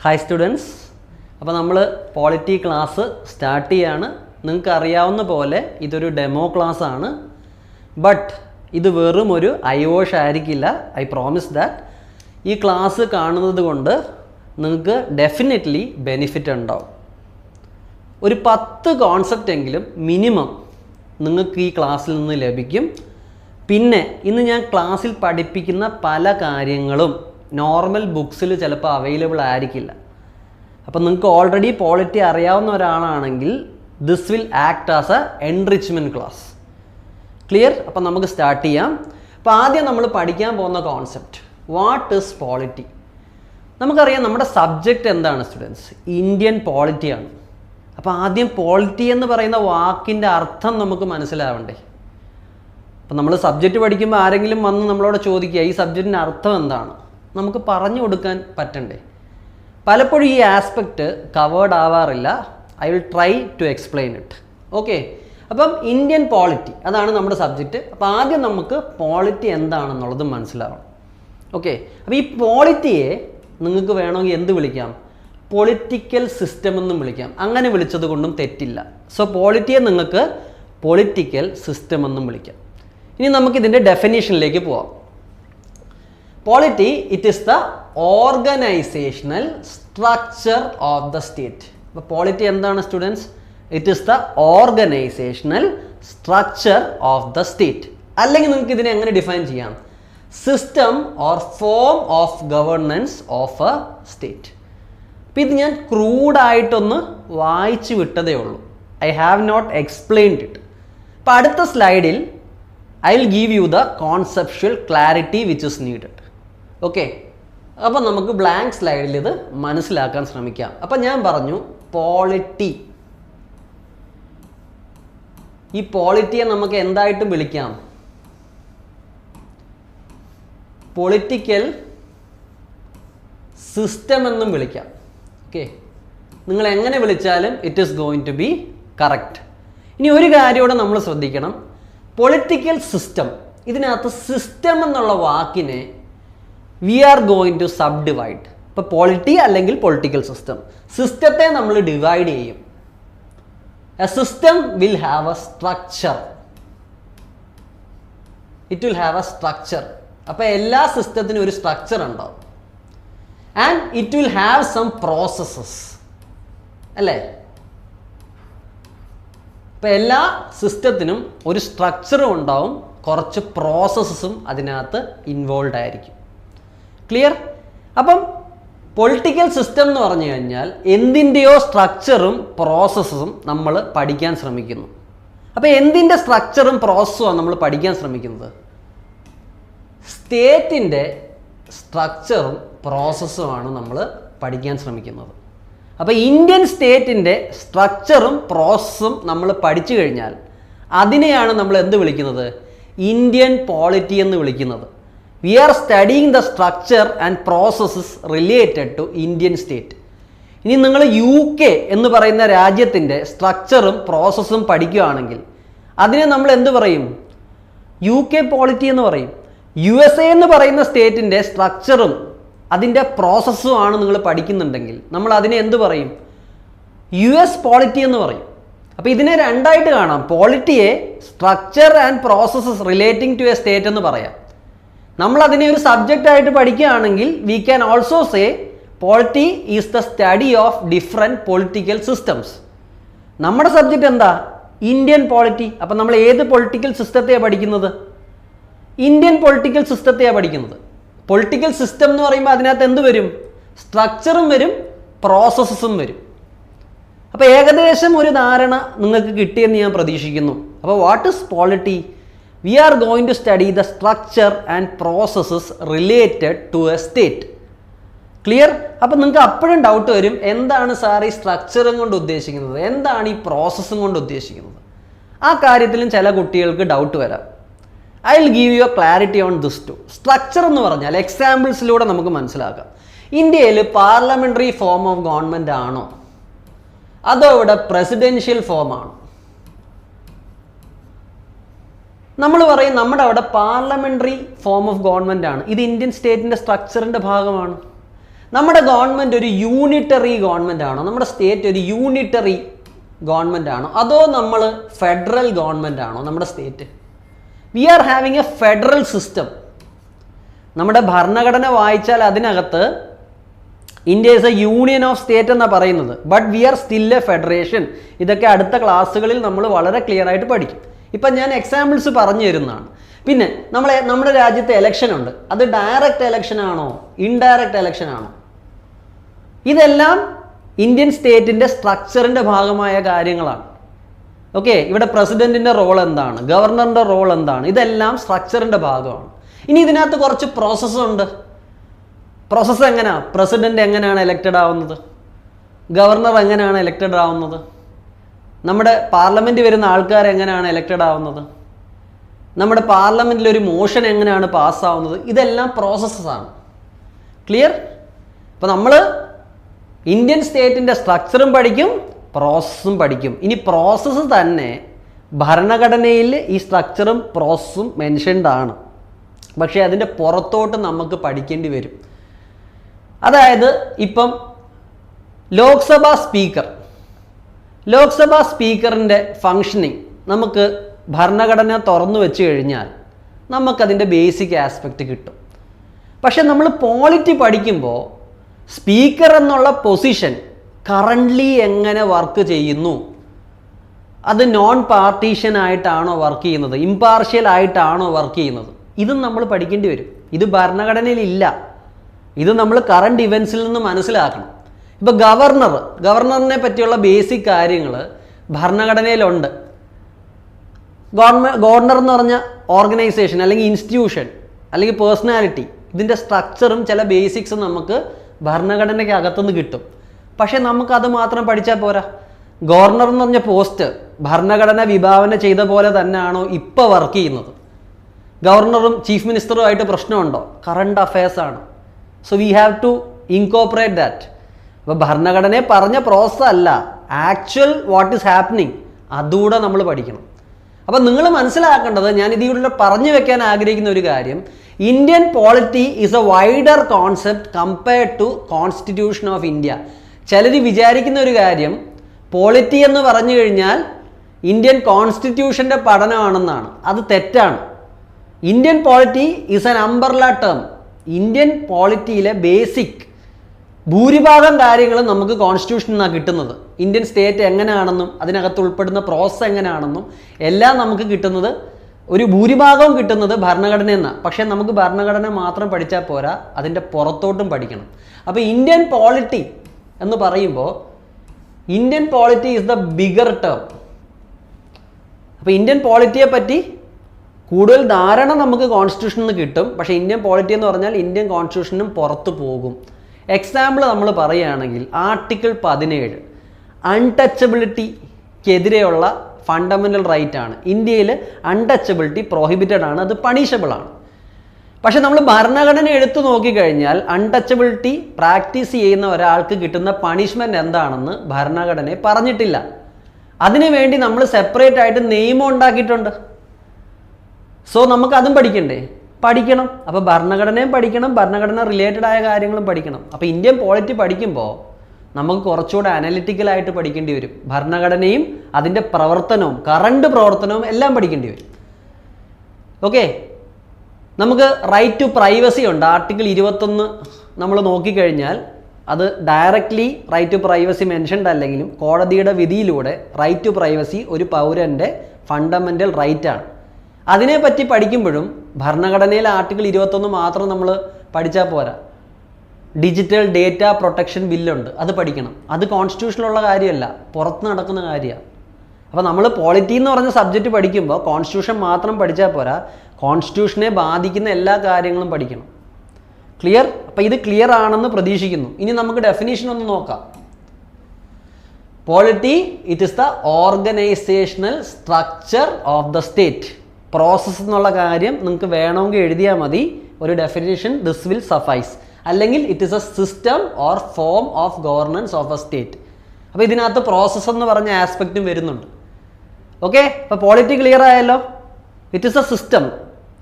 Hi students, അപ്പോൾ നമ്മൾ polity class start ചെയ്യാണ്. നിങ്ങൾക്ക് അറിയാവുന്ന പോലെ ഇതൊരു ഡെമോ ക്ലാസ് ആണ്. ബട്ട് ഇത് വെറും ഒരു ഐവാഷ് ആയിരിക്കില്ല. I promise that. ഈ ക്ലാസ് കാണുന്നത് കൊണ്ട് നിങ്ങൾക്ക് ഡെഫിനറ്റ്ലി ബെനിഫിറ്റ് ഉണ്ടാവും. ഒരു 10 കോൺസെപ്റ്റ് എങ്കിലും മിനിമം നിങ്ങൾക്ക് ഈ ക്ലാസ്സിൽ നിന്ന് ലഭിക്കും. പിന്നെ ഇന്ന് ഞാൻ ക്ലാസ്സിൽ പഠിപ്പിക്കുന്ന പല കാര്യങ്ങളും നോർമൽ ബുക്സിൽ ചിലപ്പോൾ അവൈലബിൾ ആയിരിക്കില്ല. അപ്പോൾ നിങ്ങൾക്ക് ഓൾറെഡി പോളിറ്റി അറിയാവുന്ന ഒരാളാണെങ്കിൽ this will act as A enrichment class. Clear? അപ്പോൾ നമുക്ക് സ്റ്റാർട്ട് ചെയ്യാം. അപ്പോൾ ആദ്യം നമ്മൾ പഠിക്കാൻ പോകുന്ന കോൺസെപ്റ്റ് വാട്ട് ഈസ് പോളിറ്റി. നമുക്കറിയാം നമ്മുടെ സബ്ജക്റ്റ് എന്താണ് സ്റ്റുഡൻസ്? ഇന്ത്യൻ പോളിറ്റിയാണ്. അപ്പോൾ ആദ്യം പോളിറ്റി എന്ന് പറയുന്ന വാക്കിൻ്റെ അർത്ഥം നമുക്ക് മനസ്സിലാവണ്ടേ? അപ്പം നമ്മൾ സബ്ജക്റ്റ് പഠിക്കുമ്പോൾ ആരെങ്കിലും വന്ന് നമ്മളോട് ചോദിക്കുക ഈ സബ്ജക്റ്റിൻ്റെ അർത്ഥം എന്താണ്, നമുക്ക് പറഞ്ഞു കൊടുക്കാൻ പറ്റണ്ടേ? പലപ്പോഴും ഈ ആസ്പെക്റ്റ് കവേർഡ് ആവാറില്ല. I will try to explain it. Okay, അപ്പം ഇന്ത്യൻ പോളിറ്റി അതാണ് നമ്മുടെ സബ്ജക്റ്റ്. അപ്പോൾ ആദ്യം നമുക്ക് പോളിറ്റി എന്താണെന്നുള്ളത് മനസ്സിലാവണം. ഓക്കെ, അപ്പോൾ ഈ പോളിറ്റിയെ നിങ്ങൾക്ക് വേണമെങ്കിൽ എന്ത് വിളിക്കാം? പൊളിറ്റിക്കൽ സിസ്റ്റം എന്നും വിളിക്കാം. അങ്ങനെ വിളിച്ചത് കൊണ്ടും തെറ്റില്ല. സോ പോളിറ്റിയെ നിങ്ങൾക്ക് പൊളിറ്റിക്കൽ സിസ്റ്റം എന്നും വിളിക്കാം. ഇനി നമുക്കിതിൻ്റെ ഡെഫിനേഷനിലേക്ക് പോവാം. Polity it is the organisational structure of the state. അപ്പോൾ പോളിറ്റി എന്താണ് students? It is the organisational structure of the state. അല്ലെങ്കിൽ നിങ്ങൾക്ക് ഇതിനെ എങ്ങനെ ഡിഫൈൻ ചെയ്യാം? System or form of governance of a state. അപ്പോൾ ഇത് ഞാൻ ക്രൂഡായിട്ടൊന്ന് വായിച്ചു വിട്ടതേ ഉള്ളൂ. I have not explained it. അപ്പോൾ അടുത്ത സ്ലൈഡിൽ I will give you the conceptual clarity which is needed. Okay, അപ്പോൾ നമുക്ക് ബ്ലാങ്ക് സ്ലൈഡിൽ ഇത് മനസ്സിലാക്കാൻ ശ്രമിക്കാം. അപ്പം ഞാൻ പറഞ്ഞു പോളിറ്റി. ഈ പോളിറ്റിയെ നമുക്ക് എന്തായിട്ടും വിളിക്കാം? പൊളിറ്റിക്കൽ സിസ്റ്റം എന്നും വിളിക്കാം. ഓക്കെ, നിങ്ങൾ എങ്ങനെ വിളിച്ചാലും it is going to be correct. ഇനി ഒരു കാര്യത്തോടെ നമ്മൾ ശ്രദ്ധിക്കണം. പൊളിറ്റിക്കൽ സിസ്റ്റം, ഇതിനകത്ത് സിസ്റ്റം എന്നുള്ള വാക്കിനെ we are going to subdivide. ഇപ്പോൾ പോളിറ്റി അല്ലെങ്കിൽ പൊളിറ്റിക്കൽ സിസ്റ്റം, സിസ്റ്റത്തെ നമ്മൾ ഡിവൈഡ് ചെയ്യും. A system will have a structure. It will have a structure. അപ്പോൾ എല്ലാ സിസ്റ്റത്തിനും ഒരു സ്ട്രക്ചർ ഉണ്ടാവും. And it will have some processes, അല്ലേ? ഇപ്പം എല്ലാ സിസ്റ്റത്തിനും ഒരു സ്ട്രക്ചറും ഉണ്ടാവും, കുറച്ച് പ്രോസസ്സും അതിനകത്ത് ഇൻവോൾവ് ആയിരിക്കും. ക്ലിയർ? അപ്പം പൊളിറ്റിക്കൽ സിസ്റ്റം എന്ന് പറഞ്ഞു കഴിഞ്ഞാൽ എന്തിൻ്റെയോ സ്ട്രക്ചറും പ്രോസസ്സും നമ്മൾ പഠിക്കാൻ ശ്രമിക്കുന്നു. അപ്പോൾ എന്തിൻ്റെ സ്ട്രക്ചറും പ്രോസസ്സുമാണ് നമ്മൾ പഠിക്കാൻ ശ്രമിക്കുന്നത്? സ്റ്റേറ്റിൻ്റെ സ്ട്രക്ചറും പ്രോസസ്സുമാണ് നമ്മൾ പഠിക്കാൻ ശ്രമിക്കുന്നത്. അപ്പോൾ ഇന്ത്യൻ സ്റ്റേറ്റിൻ്റെ സ്ട്രക്ചറും പ്രോസസ്സും നമ്മൾ പഠിച്ചു കഴിഞ്ഞാൽ അതിനെയാണ് നമ്മൾ എന്ത് വിളിക്കുന്നത്? ഇന്ത്യൻ പോളിറ്റി എന്ന് വിളിക്കുന്നത്. We are studying the structure and processes related to Indian state. ഇനി നിങ്ങൾ UK എന്ന് പറയുന്ന രാജ്യത്തിൻ്റെ സ്ട്രക്ചറും പ്രോസസ്സും പഠിക്കുകയാണെങ്കിൽ അതിനെ നമ്മൾ എന്ത് പറയും? UK പോളിറ്റി എന്ന് പറയും. USA എന്ന് പറയുന്ന സ്റ്റേറ്റിൻ്റെ സ്ട്രക്ചറും അതിൻ്റെ പ്രോസസ്സും ആണ് നിങ്ങൾ പഠിക്കുന്നുണ്ടെങ്കിൽ നമ്മൾ അതിനെ എന്ത് പറയും? US പോളിറ്റി എന്ന് പറയും. അപ്പോൾ ഇതിനെ രണ്ടായിട്ട് കാണാം. പോളിറ്റിയെ structure and processes relating to a state എന്ന് പറയാം. നമ്മൾ അതിനെ ഒരു സബ്ജക്റ്റ് ആയിട്ട് പഠിക്കുകയാണെങ്കിൽ we can also say polity is the study of different political systems. നമ്മുടെ സബ്ജക്റ്റ് എന്താ? Indian polity. അപ്പം നമ്മൾ ഏത് പൊളിറ്റിക്കൽ സിസ്റ്റത്തെയാണ് പഠിക്കുന്നത്? ഇന്ത്യൻ പൊളിറ്റിക്കൽ സിസ്റ്റത്തെയാണ് പഠിക്കുന്നത്. പൊളിറ്റിക്കൽ സിസ്റ്റം എന്ന് പറയുമ്പോൾ അതിനകത്ത് എന്ത് വരും? സ്ട്രക്ചറും വരും, പ്രോസസ്സും വരും. അപ്പോൾ ഏകദേശം ഒരു ധാരണ നിങ്ങൾക്ക് കിട്ടിയെന്ന് ഞാൻ പ്രതീക്ഷിക്കുന്നു. അപ്പോൾ what is polity? We are going to study the structure and processes related to a state. Clear? അപ്പോൾ നിങ്ങൾക്ക് അപ്പോഴും ഡൗട്ട് വരും, എന്താണ് സാർ ഈ സ്ട്രക്ചറും കൊണ്ട് ഉദ്ദേശിക്കുന്നത്, എന്താണ് ഈ പ്രോസസ്സും കൊണ്ട് ഉദ്ദേശിക്കുന്നത്? ആ കാര്യത്തിലും ചില കുട്ടികൾക്ക് ഡൗട്ട് വരാം. I will give you a clarity on this too. Structure എന്ന് പറഞ്ഞാൽ എക്സാമ്പിൾസിലൂടെ നമുക്ക് മനസ്സിലാക്കാം. ഇന്ത്യയിൽ പാർലമെൻ്ററി ഫോം ഓഫ് ഗവൺമെൻറ് ആണോ അതോ ഇവിടെ പ്രസിഡൻഷ്യൽ ഫോമാണോ? നമ്മൾ പറയും നമ്മുടെ അവിടെ പാർലമെൻ്ററി ഫോം ഓഫ് ഗവൺമെൻറ് ആണ്. ഇത് ഇന്ത്യൻ സ്റ്റേറ്റിൻ്റെ സ്ട്രക്ചറിൻ്റെ ഭാഗമാണ്. നമ്മുടെ ഗവൺമെൻറ് ഒരു യൂണിറ്ററി ഗവൺമെൻറ് ആണോ, നമ്മുടെ സ്റ്റേറ്റ് ഒരു യൂണിറ്ററി ഗവൺമെൻറ് ആണോ, അതോ നമ്മൾ ഫെഡറൽ ഗവൺമെൻറ് ആണോ നമ്മുടെ state? We are having a federal system. നമ്മുടെ ഭരണഘടന വായിച്ചാൽ അതിനകത്ത് India is a union of state എന്നാണ് പറയുന്നത്. But we are still a federation. ഇതൊക്കെ അടുത്ത ക്ലാസ്സുകളിൽ നമ്മൾ വളരെ ക്ലിയർ ആയിട്ട് പഠിക്കും. ഇപ്പം ഞാൻ എക്സാമ്പിൾസ് പറഞ്ഞു തരുന്നതാണ്. പിന്നെ നമ്മുടെ രാജ്യത്തെ എലക്ഷൻ ഉണ്ട്. അത് ഡയറക്റ്റ് എലക്ഷൻ ആണോ, ഇൻഡയറക്റ്റ് എലക്ഷൻ ആണോ? ഇതെല്ലാം ഇന്ത്യൻ സ്റ്റേറ്റിൻ്റെ സ്ട്രക്ചറിൻ്റെ ഭാഗമായ കാര്യങ്ങളാണ്. ഓക്കെ, ഇവിടെ പ്രസിഡന്റിൻ്റെ റോൾ എന്താണ്, ഗവർണറിൻ്റെ റോൾ എന്താണ്, ഇതെല്ലാം സ്ട്രക്ചറിൻ്റെ ഭാഗമാണ്. ഇനി ഇതിനകത്ത് കുറച്ച് പ്രോസസ്സുണ്ട്. പ്രോസസ്സ് എങ്ങനെയാണ്? പ്രസിഡന്റ് എങ്ങനെയാണ് എലക്റ്റഡ് ആവുന്നത്, ഗവർണർ എങ്ങനെയാണ് എലക്റ്റഡ് ആവുന്നത്, നമ്മുടെ പാർലമെൻറ്റ് വരുന്ന ആൾക്കാർ എങ്ങനെയാണ് എലക്റ്റഡ് ആവുന്നത്, നമ്മുടെ പാർലമെൻറ്റിൽ ഒരു മോഷൻ എങ്ങനെയാണ് പാസ്സാവുന്നത്, ഇതെല്ലാം പ്രോസസ്സാണ്. ക്ലിയർ? അപ്പോൾ നമ്മൾ ഇന്ത്യൻ സ്റ്റേറ്റിൻ്റെ സ്ട്രക്ചറും പഠിക്കും, പ്രോസസ്സും പഠിക്കും. ഇനി പ്രോസസ്സ് തന്നെ ഭരണഘടനയിൽ ഈ സ്ട്രക്ചറും പ്രോസസ്സും മെൻഷൻഡ് ആണ്. പക്ഷേ അതിൻ്റെ പുറത്തോട്ട് നമുക്ക് പഠിക്കേണ്ടി വരും. അതായത് ഇപ്പം ലോക്സഭാ സ്പീക്കറിൻ്റെ ഫങ്ഷനിങ് നമുക്ക് ഭരണഘടന തുറന്നു വെച്ച് കഴിഞ്ഞാൽ നമുക്കതിൻ്റെ ബേസിക് ആസ്പെക്റ്റ് കിട്ടും. പക്ഷെ നമ്മൾ പോളിറ്റി പഠിക്കുമ്പോൾ സ്പീക്കർ എന്നുള്ള പൊസിഷൻ കറൻ്റ്ലി എങ്ങനെ വർക്ക് ചെയ്യുന്നു, അത് നോൺ പാർട്ടീഷ്യൻ ആയിട്ടാണോ വർക്ക് ചെയ്യുന്നത്, ഇമ്പാർഷ്യൽ ആയിട്ടാണോ വർക്ക് ചെയ്യുന്നത്, ഇതും നമ്മൾ പഠിക്കേണ്ടി വരും. ഇത് ഭരണഘടനയിലില്ല. ഇത് നമ്മൾ കറണ്ട് ഇവൻസിൽ നിന്ന് മനസ്സിലാക്കണം. ഇപ്പോൾ ഗവർണറിനെ പറ്റിയുള്ള ബേസിക് കാര്യങ്ങൾ ഭരണഘടനയിലുണ്ട്. ഗവർണർ എന്ന് പറഞ്ഞ ഓർഗനൈസേഷൻ അല്ലെങ്കിൽ ഇൻസ്റ്റിറ്റ്യൂഷൻ അല്ലെങ്കിൽ പേഴ്സണാലിറ്റി, ഇതിൻ്റെ സ്ട്രക്ചറും ചില ബേസിക്സും നമുക്ക് ഭരണഘടനയ്ക്ക് അകത്തുനിന്ന് കിട്ടും. പക്ഷേ നമുക്കത് മാത്രം പഠിച്ചാൽ പോരാ. ഗവർണർ എന്ന് പറഞ്ഞ പോസ്റ്റ് ഭരണഘടന വിഭാവന ചെയ്ത പോലെ തന്നെയാണോ ഇപ്പോൾ വർക്ക് ചെയ്യുന്നത്? ഗവർണറും ചീഫ് മിനിസ്റ്ററും ആയിട്ട് പ്രശ്നമുണ്ടോ? കറണ്ട് അഫയേഴ്സ് ആണ്. So we have to incorporate that. അപ്പോൾ ഭരണഘടനയെ പറഞ്ഞ പ്രോസസ് അല്ല, ആക്ച്വൽ വാട്ട് ഈസ് ഹാപ്പനിങ് അതുകൂടെ നമ്മൾ പഠിക്കണം. അപ്പം നിങ്ങൾ മനസ്സിലാക്കേണ്ടത്, ഞാൻ ഇതിലൂടെ പറഞ്ഞു വെക്കാൻ ആഗ്രഹിക്കുന്ന ഒരു കാര്യം, Indian polity is a wider concept compared to constitution of India. ചിലർ വിചാരിക്കുന്ന ഒരു കാര്യം, പോളിറ്റി എന്ന് പറഞ്ഞു കഴിഞ്ഞാൽ ഇന്ത്യൻ കോൺസ്റ്റിറ്റ്യൂഷൻ്റെ പഠനമാണെന്നാണ്. അത് തെറ്റാണ്. Indian polity is an umbrella term. Indian പോളിറ്റിയിലെ ബേസിക് ഭൂരിഭാഗം കാര്യങ്ങളും നമുക്ക് കോൺസ്റ്റിറ്റ്യൂഷനിൽ നിന്നാണ് കിട്ടുന്നത്. ഇന്ത്യൻ സ്റ്റേറ്റ് എങ്ങനെയാണെന്നും അതിനകത്ത് ഉൾപ്പെടുന്ന പ്രോസസ്സ് എങ്ങനെയാണെന്നും എല്ലാം നമുക്ക് കിട്ടുന്നത്, ഒരു ഭൂരിഭാഗവും കിട്ടുന്നത് ഭരണഘടനയിൽ നിന്നാണ്. പക്ഷേ നമുക്ക് ഭരണഘടന മാത്രം പഠിച്ചാൽ പോരാ, അതിൻ്റെ പുറത്തോട്ടും പഠിക്കണം. അപ്പോൾ ഇന്ത്യൻ പോളിറ്റി എന്ന് പറയുമ്പോൾ Indian polity is the bigger term. അപ്പോൾ ഇന്ത്യൻ പോളിറ്റിയെ പറ്റി കൂടുതൽ ധാരണ നമുക്ക് കോൺസ്റ്റിറ്റ്യൂഷനിൽ നിന്ന് കിട്ടും. പക്ഷേ ഇന്ത്യൻ പോളിറ്റി എന്ന് പറഞ്ഞാൽ ഇന്ത്യൻ കോൺസ്റ്റിറ്റ്യൂഷനും പുറത്തു പോകും. എക്സാമ്പിൾ നമ്മൾ പറയുകയാണെങ്കിൽ ആർട്ടിക്കിൾ 17 അൺടച്ചബിലിറ്റിക്കെതിരെയുള്ള ഫണ്ടമെൻ്റൽ റൈറ്റ് ആണ്. ഇന്ത്യയിൽ അൺടച്ചബിലിറ്റി പ്രോഹിബിറ്റഡ് ആണ്, അത് പണിഷബിൾ ആണ്. പക്ഷെ നമ്മൾ ഭരണഘടന എടുത്തു നോക്കിക്കഴിഞ്ഞാൽ അൺടച്ചബിലിറ്റി പ്രാക്ടീസ് ചെയ്യുന്ന ഒരാൾക്ക് കിട്ടുന്ന പണിഷ്മെൻ്റ് എന്താണെന്ന് ഭരണഘടനയെ പറഞ്ഞിട്ടില്ല. അതിനുവേണ്ടി നമ്മൾ സെപ്പറേറ്റ് ആയിട്ട് നിയമം ഉണ്ടാക്കിയിട്ടുണ്ട്. സോ നമുക്കതും പഠിക്കണം. അപ്പോൾ ഭരണഘടനയും പഠിക്കണം, ഭരണഘടന റിലേറ്റഡ് ആയ കാര്യങ്ങളും പഠിക്കണം. അപ്പോൾ ഇന്ത്യൻ പോളിറ്റി പഠിക്കുമ്പോൾ നമുക്ക് കുറച്ചുകൂടെ അനലിറ്റിക്കലായിട്ട് പഠിക്കേണ്ടി വരും. ഭരണഘടനയും അതിൻ്റെ പ്രവർത്തനവും കറണ്ട് പ്രവർത്തനവും എല്ലാം പഠിക്കേണ്ടി വരും. ഓക്കെ, നമുക്ക് റൈറ്റ് ടു പ്രൈവസി ഉണ്ട്. ആർട്ടിക്കിൾ 21 നമ്മൾ നോക്കിക്കഴിഞ്ഞാൽ അത് directly right to privacy mentioned അല്ലെങ്കിലും കോടതിയുടെ വിധിയിലൂടെ റൈറ്റ് ടു പ്രൈവസി ഒരു പൗരൻ്റെ ഫണ്ടമെൻ്റൽ റൈറ്റാണ്. അതിനെപ്പറ്റി പഠിക്കുമ്പോഴും ഭരണഘടനയിൽ ആർട്ടിക്കിൾ 21 മാത്രം നമ്മൾ പഠിച്ചാൽ പോരാ. ഡിജിറ്റൽ ഡേറ്റ പ്രൊട്ടക്ഷൻ ബില്ലുണ്ട്, അത് പഠിക്കണം. അത് കോൺസ്റ്റിറ്റ്യൂഷനിലുള്ള കാര്യമല്ല, പുറത്ത് നടക്കുന്ന കാര്യമാണ്. അപ്പോൾ നമ്മൾ പോളിറ്റി എന്ന് പറഞ്ഞ സബ്ജക്റ്റ് പഠിക്കുമ്പോൾ കോൺസ്റ്റിറ്റ്യൂഷൻ മാത്രം പഠിച്ചാൽ പോരാ, കോൺസ്റ്റിറ്റ്യൂഷനെ ബാധിക്കുന്ന എല്ലാ കാര്യങ്ങളും പഠിക്കണം. ക്ലിയർ? അപ്പോൾ ഇത് ക്ലിയർ ആണെന്ന് പ്രതീക്ഷിക്കുന്നു. ഇനി നമുക്ക് ഡെഫിനേഷൻ ഒന്ന് നോക്കാം. Polity it is the organisational structure of the state. Process എന്നുള്ള കാര്യം നിങ്ങൾക്ക് വേണമെങ്കിൽ എഴുതിയാൽ മതി. ഒരു ഡെഫിനേഷൻ ദിസ് വിൽ സഫൈസ്. അല്ലെങ്കിൽ it is a system or form of governance of a state. അപ്പോൾ ഇതിനകത്ത് പ്രോസസ്സ് എന്ന് പറഞ്ഞ ആസ്പെക്റ്റും വരുന്നുണ്ട്. ഓക്കെ, അപ്പോൾ പോളിറ്റി ക്ലിയർ ആയല്ലോ. It is a system.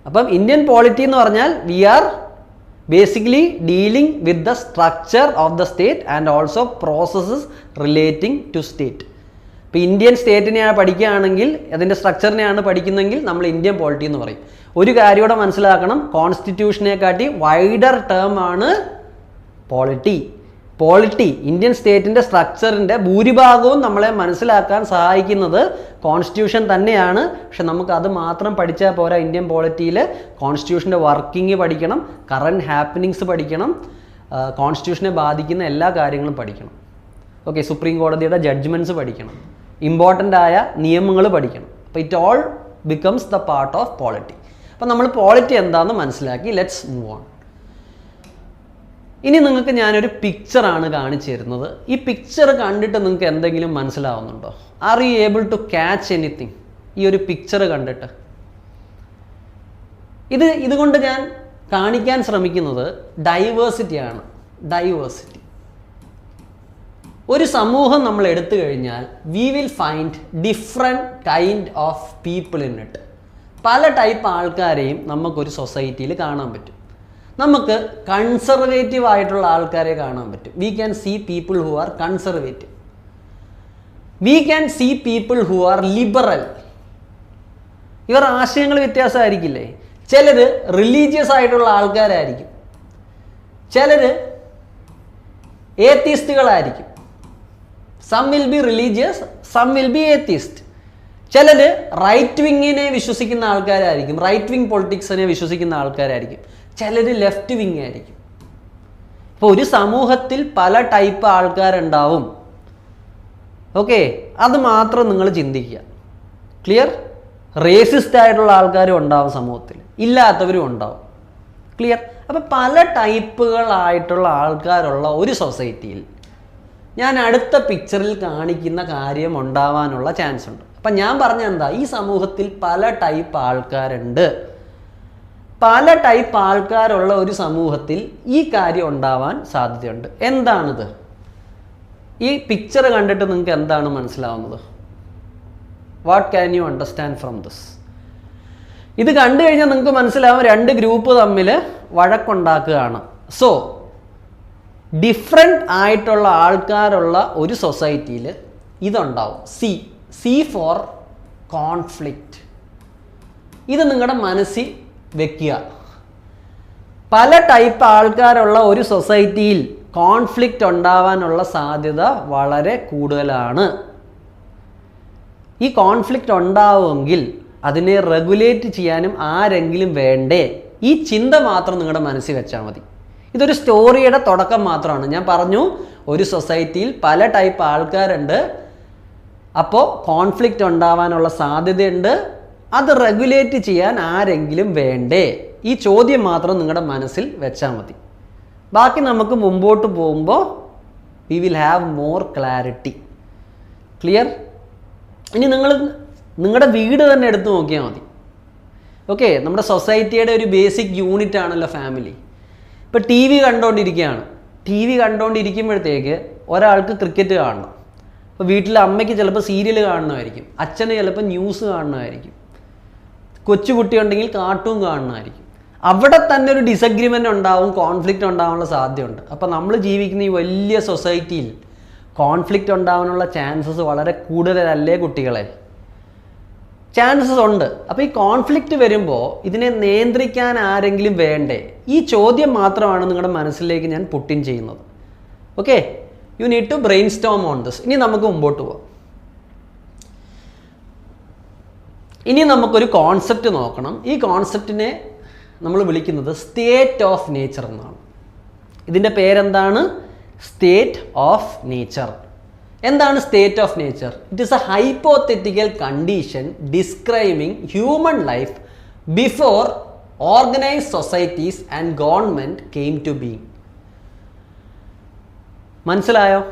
അപ്പം ഇന്ത്യൻ പോളിറ്റി എന്ന് പറഞ്ഞാൽ we are basically dealing with the structure of the state and also processes relating to state. ഇപ്പോൾ ഇന്ത്യൻ സ്റ്റേറ്റിനെയാണ് പഠിക്കുകയാണെങ്കിൽ അതിൻ്റെ സ്ട്രക്ചറിനെയാണ് പഠിക്കുന്നതെങ്കിൽ നമ്മൾ ഇന്ത്യൻ പോളിറ്റി എന്ന് പറയും. ഒരു കാര്യം കൂടെ മനസ്സിലാക്കണം, കോൺസ്റ്റിറ്റ്യൂഷനെക്കാട്ടി വൈഡർ ടേം ആണ് പോളിറ്റി. ഇന്ത്യൻ സ്റ്റേറ്റിൻ്റെ സ്ട്രക്ചറിൻ്റെ ഭൂരിഭാഗവും നമ്മളെ മനസ്സിലാക്കാൻ സഹായിക്കുന്നത് കോൺസ്റ്റിറ്റ്യൂഷൻ തന്നെയാണ്. പക്ഷെ നമുക്ക് അത് മാത്രം പഠിച്ചാൽ പോരാ. ഇന്ത്യൻ പോളിറ്റിയിൽ കോൺസ്റ്റിറ്റ്യൂഷൻ്റെ വർക്കിംഗ് പഠിക്കണം, കറണ്ട് ഹാപ്പനിങ്സ് പഠിക്കണം, കോൺസ്റ്റിറ്റ്യൂഷനെ ബാധിക്കുന്ന എല്ലാ കാര്യങ്ങളും പഠിക്കണം. ഓക്കെ, സുപ്രീം കോടതിയുടെ ജഡ്ജ്മെൻറ്റ്സ് പഠിക്കണം, ഇമ്പോർട്ടൻ്റ് ആയ നിയമങ്ങൾ പഠിക്കണം. അപ്പോൾ it all becomes the part of polity. അപ്പോൾ നമ്മൾ പോളിറ്റി എന്താണെന്ന് മനസ്സിലാക്കി. Let's move on. ഇനി നിങ്ങൾക്ക് ഞാനൊരു പിക്ചറാണ് കാണിച്ചു തരുന്നത്. ഈ പിക്ചർ കണ്ടിട്ട് നിങ്ങൾക്ക് എന്തെങ്കിലും മനസ്സിലാവുന്നുണ്ടോ? Are you able to catch anything? ഈ ഒരു പിക്ചർ കണ്ടിട്ട് ഇതുകൊണ്ട് ഞാൻ കാണിക്കാൻ ശ്രമിക്കുന്നത് ഡൈവേഴ്സിറ്റിയാണ്. ഡൈവേഴ്സിറ്റി. ഒരു സമൂഹം നമ്മൾ എടുത്തു കഴിഞ്ഞാൽ we will find different kind of people in it. പല ടൈപ്പ് ആൾക്കാരെയും നമുക്കൊരു സൊസൈറ്റിയിൽ കാണാൻ പറ്റും. നമുക്ക് കൺസർവേറ്റീവ് ആയിട്ടുള്ള ആൾക്കാരെ കാണാൻ പറ്റും. We can see people who are conservative. We can see people who are liberal. ഇവർ ആശയങ്ങൾ വ്യത്യാസമായിരിക്കില്ലേ? ചിലർ റിലീജിയസ് ആയിട്ടുള്ള ആൾക്കാരായിരിക്കും, ചിലർ ഏത്തിസ്റ്റുകളായിരിക്കും. Some will be religious, some will be atheist. ചിലർ റൈറ്റ് വിങ്ങിനെ വിശ്വസിക്കുന്ന ആൾക്കാരായിരിക്കും, റൈറ്റ് വിങ് പൊളിറ്റിക്സിനെ വിശ്വസിക്കുന്ന ആൾക്കാരായിരിക്കും. ചിലർ ലെഫ്റ്റ് വിങ് ആയിരിക്കും. ഇപ്പോൾ ഒരു സമൂഹത്തിൽ പല ടൈപ്പ് ആൾക്കാരുണ്ടാവും. ഓക്കെ, അത് മാത്രം നിങ്ങൾ ചിന്തിക്കുക. ക്ലിയർ? റേസിസ്റ്റ് ആയിട്ടുള്ള ആൾക്കാരും ഉണ്ടാവും സമൂഹത്തിൽ, ഇല്ലാത്തവരും ഉണ്ടാവും. ക്ലിയർ? അപ്പോൾ പല ടൈപ്പുകളായിട്ടുള്ള ആൾക്കാരുള്ള ഒരു സൊസൈറ്റിയിൽ ഞാൻ അടുത്ത പിക്ചറിൽ കാണിക്കുന്ന കാര്യം ഉണ്ടാവാനുള്ള ചാൻസ് ഉണ്ട്. അപ്പം ഞാൻ പറഞ്ഞ എന്താ, ഈ സമൂഹത്തിൽ പല ടൈപ്പ് ആൾക്കാരുണ്ട്. പല ടൈപ്പ് ആൾക്കാരുള്ള ഒരു സമൂഹത്തിൽ ഈ കാര്യം ഉണ്ടാവാൻ സാധ്യതയുണ്ട്. എന്താണിത്? ഈ പിക്ചർ കണ്ടിട്ട് നിങ്ങൾക്ക് എന്താണ് മനസ്സിലാവുന്നത്? What can you understand from this? ഇത് കണ്ടു കഴിഞ്ഞാൽ നിങ്ങൾക്ക് മനസ്സിലാവും രണ്ട് ഗ്രൂപ്പ് തമ്മിൽ വഴക്കുണ്ടാക്കുകയാണ്. സോ ഡിഫറെൻ്റ് ആയിട്ടുള്ള ആൾക്കാരുള്ള ഒരു സൊസൈറ്റിയിൽ ഇതുണ്ടാവും. C for conflict. ഇത് നിങ്ങളുടെ മനസ്സിൽ വെക്കുക. പല ടൈപ്പ് ആൾക്കാരുള്ള ഒരു സൊസൈറ്റിയിൽ കോൺഫ്ലിക്റ്റ് ഉണ്ടാവാനുള്ള സാധ്യത വളരെ കൂടുതലാണ്. ഈ കോൺഫ്ലിക്റ്റ് ഉണ്ടാവുമെങ്കിൽ അതിനെ റെഗുലേറ്റ് ചെയ്യാനും ആരെങ്കിലും വേണ്ടേ? ഈ ചിന്ത മാത്രം നിങ്ങളുടെ മനസ്സിൽ വെച്ചാൽ മതി. ഇതൊരു സ്റ്റോറിയുടെ തുടക്കം മാത്രമാണ്. ഞാൻ പറഞ്ഞു ഒരു സൊസൈറ്റിയിൽ പല ടൈപ്പ് ആൾക്കാരുണ്ട്, അപ്പോൾ കോൺഫ്ലിക്റ്റ് ഉണ്ടാവാനുള്ള സാധ്യതയുണ്ട്. അത് റെഗുലേറ്റ് ചെയ്യാൻ ആരെങ്കിലും വേണ്ടേ? ഈ ചോദ്യം മാത്രം നിങ്ങളുടെ മനസ്സിൽ വെച്ചാൽ മതി. ബാക്കി നമുക്ക് മുമ്പോട്ട് പോകുമ്പോൾ we will have more clarity. Clear? ഇനി നിങ്ങളുടെ വീട് തന്നെ എടുത്തു നോക്കിയാൽ മതി. ഓക്കെ, നമ്മുടെ സൊസൈറ്റിയുടെ ഒരു ബേസിക് യൂണിറ്റ് ആണല്ലോ ഫാമിലി. ഇപ്പോൾ ടി വി കണ്ടുകൊണ്ടിരിക്കുകയാണ്. ടി വി കണ്ടുകൊണ്ടിരിക്കുമ്പോഴത്തേക്ക് ഒരാൾക്ക് ക്രിക്കറ്റ് കാണണം. അപ്പോൾ വീട്ടിലെ അമ്മയ്ക്ക് ചിലപ്പോൾ സീരിയൽ കാണണമായിരിക്കും, അച്ഛന് ചിലപ്പോൾ ന്യൂസ് കാണണമായിരിക്കും, കൊച്ചുകുട്ടി ഉണ്ടെങ്കിൽ കാർട്ടൂൺ കാണണമായിരിക്കും. അവിടെ തന്നെ ഒരു ഡിസഗ്രിമെൻ്റ് ഉണ്ടാവും, കോൺഫ്ലിക്റ്റ് ഉണ്ടാകാനുള്ള സാധ്യതയുണ്ട്. അപ്പോൾ നമ്മൾ ജീവിക്കുന്ന ഈ വലിയ സൊസൈറ്റിയിൽ കോൺഫ്ലിക്റ്റ് ഉണ്ടാകാനുള്ള ചാൻസസ് വളരെ കൂടുതലല്ലേ കുട്ടികളെ? ചാൻസസ് ഉണ്ട്. അപ്പോൾ ഈ കോൺഫ്ലിക്റ്റ് വരുമ്പോൾ ഇതിനെ നിയന്ത്രിക്കാൻ ആരെങ്കിലും വേണ്ടേ? ഈ ചോദ്യം മാത്രമാണ് നിങ്ങളുടെ മനസ്സിലേക്ക് ഞാൻ പുട്ടിൻ ചെയ്യുന്നത്. Okay, you need to brainstorm on this. ഇനി നമുക്ക് മുമ്പോട്ട് പോവാം. ഇനി നമുക്കൊരു കോൺസെപ്റ്റ് നോക്കണം. ഈ കോൺസെപ്റ്റിനെ നമ്മൾ വിളിക്കുന്നത് സ്റ്റേറ്റ് ഓഫ് നേച്ചർ എന്നാണ്. ഇതിൻ്റെ പേരെന്താണ്? State of nature. എന്താണ് state of nature? It is a hypothetical condition describing human life before organised societies and government came to being. മനസ്സിലായോ?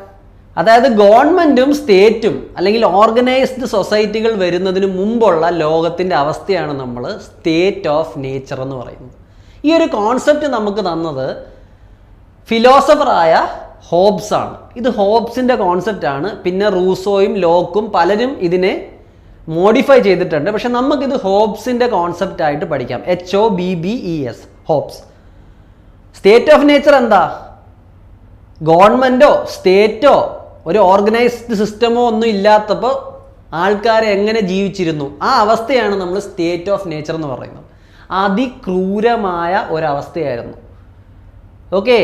അതായത് ഗവൺമെൻറ്റും സ്റ്റേറ്റും അല്ലെങ്കിൽ ഓർഗനൈസ്ഡ് സൊസൈറ്റികൾ വരുന്നതിന് മുമ്പുള്ള ലോകത്തിൻ്റെ അവസ്ഥയാണ് നമ്മൾ സ്റ്റേറ്റ് ഓഫ് നേച്ചർ എന്ന് പറയുന്നത്. ഈ ഒരു കോൺസെപ്റ്റ് നമുക്ക് തന്നത് ഫിലോസഫറായ ഹോബ്സ് ആണ്. ഇത് ഹോബ്സിൻ്റെ കോൺസെപ്റ്റാണ്. പിന്നെ റൂസോയും ലോക്കും പലരും ഇതിനെ മോഡിഫൈ ചെയ്തിട്ടുണ്ട്. പക്ഷെ നമുക്കിത് ഹോബ്സിൻ്റെ കോൺസെപ്റ്റായിട്ട് പഠിക്കാം. HOBBES, hobs. State of nature എന്താ? ഗവൺമെൻറ്റോ സ്റ്റേറ്റോ ഒരു ഓർഗനൈസ്ഡ് സിസ്റ്റമോ ഒന്നും ഇല്ലാത്തപ്പോൾ ആൾക്കാരെ എങ്ങനെ ജീവിച്ചിരുന്നു, ആ അവസ്ഥയാണ് നമ്മൾ സ്റ്റേറ്റ് ഓഫ് നേച്ചർ എന്ന് പറയുന്നത്. അതിക്രൂരമായ ഒരവസ്ഥയായിരുന്നു. ഓക്കെ,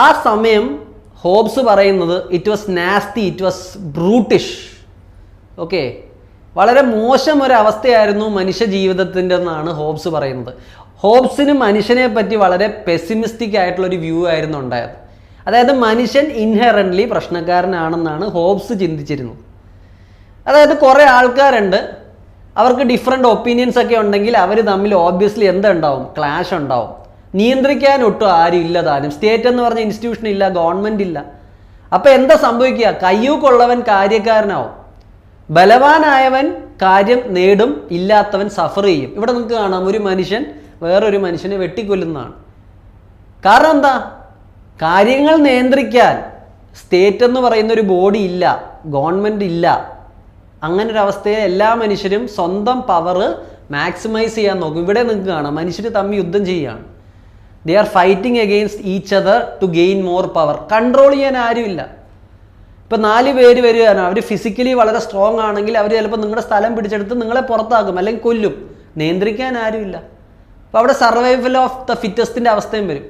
ആ സമയം ഹോബ്സ് പറയുന്നത് it was nasty, it was brutish. Okay, വളരെ മോശം ഒരവസ്ഥയായിരുന്നു മനുഷ്യ ജീവിതത്തിൻ്റെ എന്നാണ് ഹോബ്സ് പറയുന്നത്. ഹോബ്സിന് മനുഷ്യനെ പറ്റി വളരെ പെസിമിസ്റ്റിക് ആയിട്ടുള്ളൊരു വ്യൂ ആയിരുന്നു ഉണ്ടായത്. അതായത് മനുഷ്യൻ ഇൻഹെറൻ്റ്ലി പ്രശ്നക്കാരനാണെന്നാണ് ഹോബ്സ് ചിന്തിച്ചിരുന്നത്. അതായത് കുറേ ആൾക്കാരുണ്ട്, അവർക്ക് ഡിഫറെൻ്റ് ഒപ്പീനിയൻസ് ഒക്കെ ഉണ്ടെങ്കിൽ അവർ തമ്മിൽ ഓബ്വിയസ്ലി എന്തുണ്ടാവും? ക്ലാഷ് ഉണ്ടാവും. നിയന്ത്രിക്കാൻ ഒട്ടും ആരും ഇല്ല താനും. സ്റ്റേറ്റ് എന്ന് പറഞ്ഞ ഇൻസ്റ്റിറ്റ്യൂഷൻ ഇല്ല, ഗവൺമെൻറ് ഇല്ല. അപ്പോൾ എന്താ സംഭവിക്കുക? കയ്യൂക്കുള്ളവൻ കാര്യക്കാരനാവും. ബലവാനായവൻ കാര്യം നേടും, ഇല്ലാത്തവൻ സഫർ ചെയ്യും. ഇവിടെ നിങ്ങൾക്ക് കാണാം, ഒരു മനുഷ്യൻ വേറൊരു മനുഷ്യനെ വെട്ടിക്കൊല്ലുന്നതാണ്. കാരണം എന്താ? കാര്യങ്ങൾ നിയന്ത്രിക്കാൻ സ്റ്റേറ്റ് എന്ന് പറയുന്ന ഒരു ബോഡി ഇല്ല, ഗവൺമെൻറ് ഇല്ല. അങ്ങനൊരവസ്ഥയിൽ എല്ലാ മനുഷ്യരും സ്വന്തം പവർ മാക്സിമൈസ് ചെയ്യാൻ നോക്കും. ഇവിടെ നിങ്ങൾക്ക് കാണാം, മനുഷ്യർ തമ്മിൽ യുദ്ധം ചെയ്യുകയാണ്. They are fighting against each other to gain more power. Control ചെയ്യാൻ ആരുമില്ല. ഇപ്പം 4 പേര് വരികയാണ്, അവർ ഫിസിക്കലി വളരെ സ്ട്രോങ് ആണെങ്കിൽ അവർ ചിലപ്പോൾ നിങ്ങളുടെ സ്ഥലം പിടിച്ചെടുത്ത് നിങ്ങളെ പുറത്താക്കും, അല്ലെങ്കിൽ കൊല്ലും. നിയന്ത്രിക്കാൻ ആരുമില്ല. അപ്പോൾ അവിടെ സർവൈവൽ ഓഫ് ദ ഫിറ്റസ്റ്റിൻ്റെ അവസ്ഥയും വരും.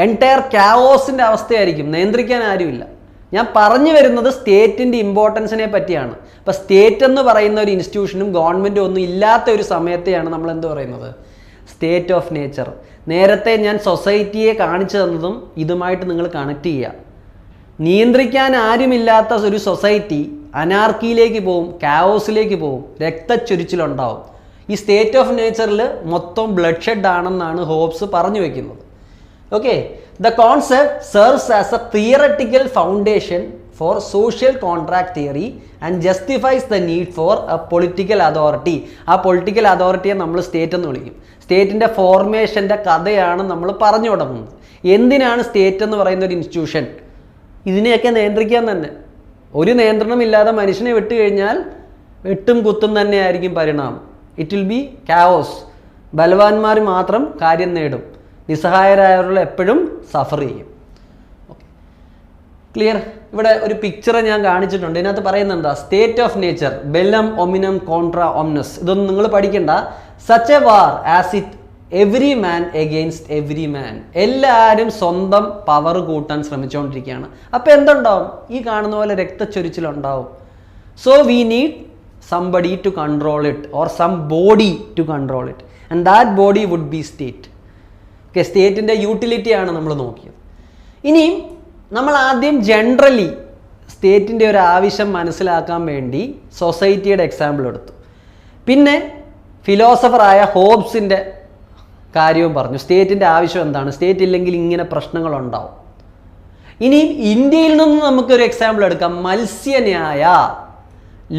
എൻറ്റയർ ക്യാവോസിൻ്റെ അവസ്ഥയായിരിക്കും. നിയന്ത്രിക്കാൻ ആരുമില്ല. ഞാൻ പറഞ്ഞു വരുന്നത് സ്റ്റേറ്റിൻ്റെ ഇമ്പോർട്ടൻസിനെ പറ്റിയാണ്. അപ്പോൾ സ്റ്റേറ്റ് എന്ന് പറയുന്ന ഒരു ഇൻസ്റ്റിറ്റ്യൂഷനും ഗവൺമെൻറ്റും ഒന്നും ഇല്ലാത്ത ഒരു സമയത്തെയാണ് നമ്മൾ എന്ത് പറയുന്നത്? State of nature. നേരത്തെ ഞാൻ സൊസൈറ്റിയെ കാണിച്ചു തന്നതും ഇതുമായിട്ട് നിങ്ങൾ കണക്ട് ചെയ്യുക. നിയന്ത്രിക്കാൻ ആരുമില്ലാത്ത ഒരു സൊസൈറ്റി അനാർക്കിയിലേക്ക് പോവും, കാവോസിലേക്ക് പോവും, രക്തച്ചൊരിച്ചിലുണ്ടാവും. ഈ സ്റ്റേറ്റ് ഓഫ് നേച്ചറിൽ മൊത്തം ബ്ലഡ് ഷെഡ് ആണെന്നാണ് ഹോബ്സ് പറഞ്ഞു വയ്ക്കുന്നത്. Okay, the concept serves as A theoretical foundation four social contract theory and justifies the need for A political authority. ആ പൊളിറ്റിക്കൽ അതോറിറ്റിയെ നമ്മൾ സ്റ്റേറ്റ് എന്ന് വിളിക്കും. സ്റ്റേറ്റിൻ്റെ ഫോർമേഷൻ്റെ കഥയാണ് നമ്മൾ പറഞ്ഞു തുടങ്ങുന്നത്. എന്തിനാണ് സ്റ്റേറ്റ് എന്ന് പറയുന്ന ഒരു ഇൻസ്റ്റിറ്റ്യൂഷൻ? ഇതിനെയൊക്കെ നിയന്ത്രിക്കാൻ തന്നെ. ഒരു നിയന്ത്രണമില്ലാതെ മനുഷ്യനെ വിട്ടു കഴിഞ്ഞാൽ വെട്ടും കുത്തും തന്നെ ആയിരിക്കും പരിണാമം. It will be chaos. ബലവാന്മാർ മാത്രം കാര്യം നേടും, നിസ്സഹായരായവരുള്ള എപ്പോഴും സഫർ ചെയ്യും. Okay, clear? ഇവിടെ ഒരു പിക്ചർ ഞാൻ കാണിച്ചിട്ടുണ്ട്. ഇതിനകത്ത് പറയുന്നത് എന്താ? സ്റ്റേറ്റ് ഓഫ് നേച്ചർ, ബെല്ലം ഒമിനം കോൺട്രാ ഒംനസ്. ഇതൊന്നും നിങ്ങൾ പഠിക്കണ്ട. Such a war as it every man against every man. എല്ലാവരും സ്വന്തം പവർ കൂട്ടാൻ ശ്രമിച്ചുകൊണ്ടിരിക്കുകയാണ്. അപ്പോൾ എന്തുണ്ടാവും? ഈ കാണുന്ന പോലെ രക്തച്ചൊരിച്ചിലുണ്ടാവും. So we need somebody to control it or some body to control it and that body would be state. Okay, സ്റ്റേറ്റിൻ്റെ യൂട്ടിലിറ്റിയാണ് നമ്മൾ നോക്കിയത്. ഇനിയും നമ്മൾ ആദ്യം ജനറലി സ്റ്റേറ്റിൻ്റെ ഒരു ആവശ്യം മനസ്സിലാക്കാൻ വേണ്ടി സൊസൈറ്റിയുടെ എക്സാമ്പിൾ എടുത്തു. പിന്നെ ഫിലോസഫറായ ഹോബ്സിൻ്റെ കാര്യവും പറഞ്ഞു. സ്റ്റേറ്റിൻ്റെ ആവശ്യം എന്താണ്, സ്റ്റേറ്റ് ഇല്ലെങ്കിൽ ഇങ്ങനെ പ്രശ്നങ്ങളുണ്ടാവും. ഇനിയും ഇന്ത്യയിൽ നിന്ന് നമുക്കൊരു എക്സാമ്പിൾ എടുക്കാം. മത്സ്യന്യായ,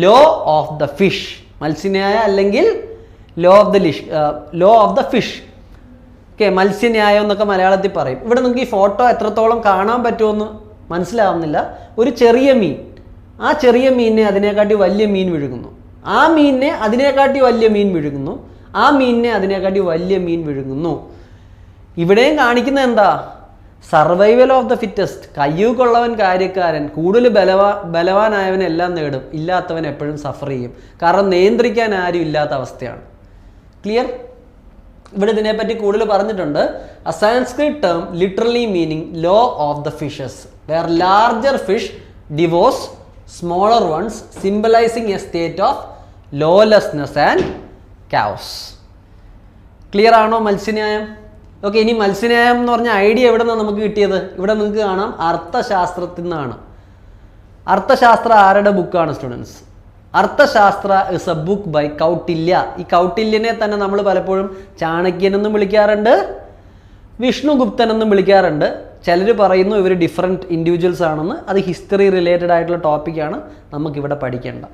ലോ ഓഫ് ദ ഫിഷ്. മത്സ്യന്യായ അല്ലെങ്കിൽ law of the fish. Okay, മത്സ്യന്യായം എന്നൊക്കെ മലയാളത്തിൽ പറയും. ഇവിടെ നിങ്ങൾക്ക് ഈ ഫോട്ടോ എത്രത്തോളം കാണാൻ പറ്റുമെന്ന് മനസ്സിലാവുന്നില്ല. ഒരു ചെറിയ മീൻ, ആ ചെറിയ മീനിനെ അതിനെക്കാട്ടി വലിയ മീൻ വിഴുങ്ങുന്നു, ആ മീനിനെ അതിനെക്കാട്ടി വലിയ മീൻ വിഴുങ്ങുന്നു, ആ മീനിനെ അതിനെക്കാട്ടി വലിയ മീൻ വിഴുങ്ങുന്നു. ഇവിടെയും കാണിക്കുന്നത് എന്താ? Survival of the fittest. കയ്യൂക്കുള്ളവൻ കാര്യക്കാരൻ, കൂടുതൽ ബലവാനായവൻ എല്ലാം നേടും, ഇല്ലാത്തവൻ എപ്പോഴും സഫർ ചെയ്യും. കാരണം നിയന്ത്രിക്കാൻ ആരും ഇല്ലാത്ത അവസ്ഥയാണ്. ക്ലിയർ? ഇവിടെ ഇതിനെപ്പറ്റി കൂടുതൽ പറഞ്ഞിട്ടുണ്ട്. A Sanskrit term literally meaning law of the fishes, where larger fish devour smaller ones, symbolising a state of lawlessness and chaos. Clear ആണോ മത്സ്യന്യായം? ഓക്കെ, ഇനി മത്സ്യന്യായം എന്ന് പറഞ്ഞ ഐഡിയ എവിടെ നിന്നാണ് നമുക്ക് കിട്ടിയത്? ഇവിടെ നിങ്ങൾക്ക് കാണാം, അർത്ഥശാസ്ത്രത്തിൽ നിന്നാണ്. അർത്ഥശാസ്ത്ര ആരുടെ ബുക്കാണ് students? Arthashastra is a book by Kautilya. ഈ കൗട്ടില്യനെ തന്നെ നമ്മൾ പലപ്പോഴും ചാണക്യൻ എന്നും വിളിക്കാറുണ്ട്, വിഷ്ണുഗുപ്തൻ എന്നും വിളിക്കാറുണ്ട്. ചിലർ പറയുന്നു ഇവർ ഡിഫറെൻറ്റ് ഇൻഡിവിജ്വൽസ് ആണെന്ന്. അത് ഹിസ്റ്ററി റിലേറ്റഡ് ആയിട്ടുള്ള ടോപ്പിക്കാണ്, നമുക്കിവിടെ പഠിക്കേണ്ട.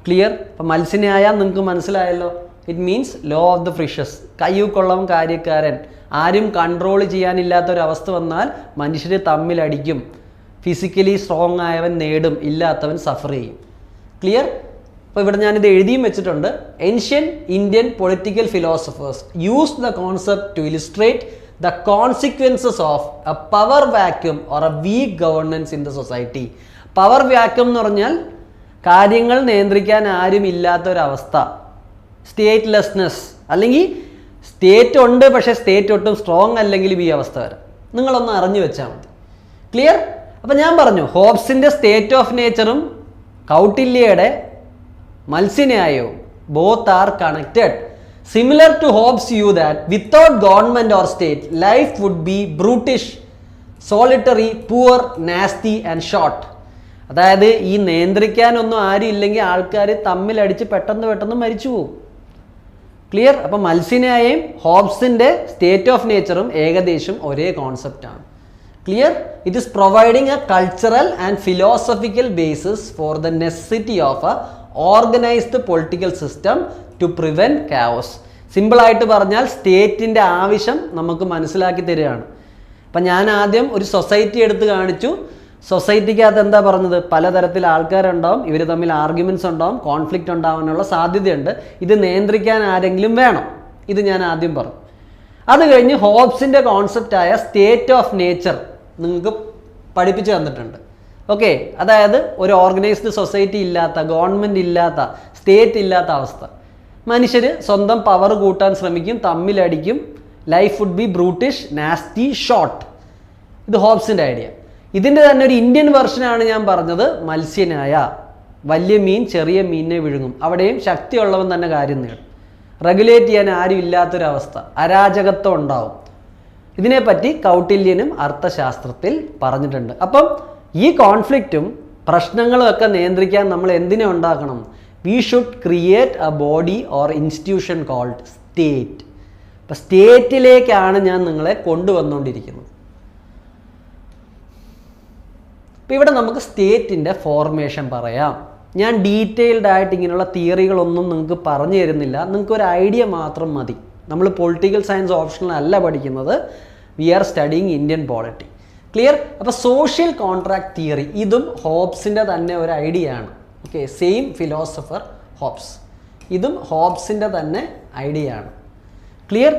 ക്ലിയർ? അപ്പം മത്സ്യന്യായം നിങ്ങൾക്ക് മനസ്സിലായല്ലോ. It means law of the fishes. കയ്യൂക്കുള്ളവൻ കാര്യക്കാരൻ. ആരും കൺട്രോൾ ചെയ്യാനില്ലാത്തൊരവസ്ഥ വന്നാൽ മനുഷ്യർ തമ്മിലടിക്കും. ഫിസിക്കലി സ്ട്രോങ് ആയവൻ നേടും, ഇല്ലാത്തവൻ സഫർ ചെയ്യും. ക്ലിയർ? അപ്പോൾ ഇവിടെ ഞാനിത് എഴുതിയും വെച്ചിട്ടുണ്ട്. Ancient Indian political philosophers use the concept to illustrate the consequences of a power vacuum or a weak governance in the society. Power vacuum എന്ന് പറഞ്ഞാൽ കാര്യങ്ങൾ നിയന്ത്രിക്കാൻ ആരും ഇല്ലാത്തൊരവസ്ഥ, സ്റ്റേറ്റ്ലെസ്നെസ്, അല്ലെങ്കിൽ സ്റ്റേറ്റ് ഉണ്ട് പക്ഷേ സ്റ്റേറ്റ് ഒട്ടും സ്ട്രോങ് അല്ലെങ്കിലും ഈ അവസ്ഥ വരാം. നിങ്ങളൊന്ന് അറിഞ്ഞു വെച്ചാൽ മതി. ക്ലിയർ? അപ്പം ഞാൻ പറഞ്ഞു ഹോബ്സിൻ്റെ സ്റ്റേറ്റ് ഓഫ് നേച്ചറും കൗട്ടില്യയുടെ മത്സ്യന്യായവും both are connected. Similar to Hobbes' view that without government or state, life would be brutish, solitary, poor, nasty and short. അതായത് ഈ നിയന്ത്രിക്കാനൊന്നും ആരും ഇല്ലെങ്കിൽ ആൾക്കാർ തമ്മിലടിച്ച് പെട്ടെന്ന് മരിച്ചു പോകും. ക്ലിയർ? അപ്പം മത്സ്യന്യായം ഹോബ്സിൻ്റെ സ്റ്റേറ്റ് ഓഫ് നേച്ചറും ഏകദേശം ഒരേ കോൺസെപ്റ്റാണ്. Clear? It is providing a cultural and philosophical basis for the necessity of a organised political system to prevent chaos. സിമ്പിളായിട്ട് പറഞ്ഞാൽ സ്റ്റേറ്റിൻ്റെ ആവശ്യം നമുക്ക് മനസ്സിലാക്കി തരികയാണ്. അപ്പം ഞാൻ ആദ്യം ഒരു സൊസൈറ്റി എടുത്ത് കാണിച്ചു. സൊസൈറ്റിക്കകത്ത് എന്താ പറഞ്ഞത്? പലതരത്തിൽ ആൾക്കാരുണ്ടാവും, ഇവർ തമ്മിൽ ആർഗ്യുമെൻറ്റ്സ് ഉണ്ടാവും, കോൺഫ്ലിക്റ്റ് ഉണ്ടാവാനുള്ള സാധ്യതയുണ്ട്. ഇത് നിയന്ത്രിക്കാൻ ആരെങ്കിലും വേണം. ഇത് ഞാൻ ആദ്യം പറഞ്ഞു. അത് കഴിഞ്ഞ് ഹോബ്സിൻ്റെ കോൺസെപ്റ്റായ സ്റ്റേറ്റ് ഓഫ് നേച്ചർ നിങ്ങൾക്ക് പഠിപ്പിച്ചു തന്നിട്ടുണ്ട്. ഓക്കെ, അതായത് ഒരു ഓർഗനൈസ്ഡ് സൊസൈറ്റി ഇല്ലാത്ത, ഗവൺമെൻറ് ഇല്ലാത്ത, സ്റ്റേറ്റ് ഇല്ലാത്ത അവസ്ഥ. മനുഷ്യർ സ്വന്തം പവർ കൂട്ടാൻ ശ്രമിക്കും, തമ്മിലടിക്കും. Life would be brutish, nasty, short. ഇത് ഹോബ്സിൻ്റെ ഐഡിയ. ഇതിൻ്റെ തന്നെ ഒരു ഇന്ത്യൻ വെർഷനാണ് ഞാൻ പറഞ്ഞത്. മത്സ്യനായ, വലിയ മീൻ ചെറിയ മീനിനെ വിഴുങ്ങും. അവിടെയും ശക്തിയുള്ളവൻ തന്നെ കാര്യം നേടും. റെഗുലേറ്റ് ചെയ്യാൻ ആരും ഇല്ലാത്തൊരവസ്ഥ, അരാജകത്വം ഉണ്ടാവും. ഇതിനെപ്പറ്റി കൗട്ടില്യനും അർത്ഥശാസ്ത്രത്തിൽ പറഞ്ഞിട്ടുണ്ട്. അപ്പം ഈ കോൺഫ്ലിക്റ്റും പ്രശ്നങ്ങളും ഒക്കെ നിയന്ത്രിക്കാൻ നമ്മൾ എന്തിനെ ഉണ്ടാക്കണം? We should create a body or institution called state. അപ്പം സ്റ്റേറ്റിലേക്കാണ് ഞാൻ നിങ്ങളെ കൊണ്ടുവന്നുകൊണ്ടിരിക്കുന്നത്. ഇപ്പം ഇവിടെ നമുക്ക് സ്റ്റേറ്റിൻ്റെ ഫോർമേഷൻ പറയാം. ഞാൻ ഡീറ്റെയിൽഡ് ആയിട്ട് ഇങ്ങനെയുള്ള തിയറികളൊന്നും നിങ്ങൾക്ക് പറഞ്ഞു തരുന്നില്ല. നിങ്ങൾക്കൊരു ഐഡിയ മാത്രം മതി. നമ്മൾ പൊളിറ്റിക്കൽ സയൻസ് ഓപ്ഷനിലല്ല പഠിക്കുന്നത്. We are studying Indian polity. Clear? അപ്പോൾ സോഷ്യൽ കോൺട്രാക്ട് തിയറി ഇതും ഹോബ്സിൻ്റെ തന്നെ ഒരു ഐഡിയ ആണ്. Okay, same philosopher Hobbes. ഇതും ഹോബ്സിൻ്റെ തന്നെ ഐഡിയ ആണ്. ക്ലിയർ?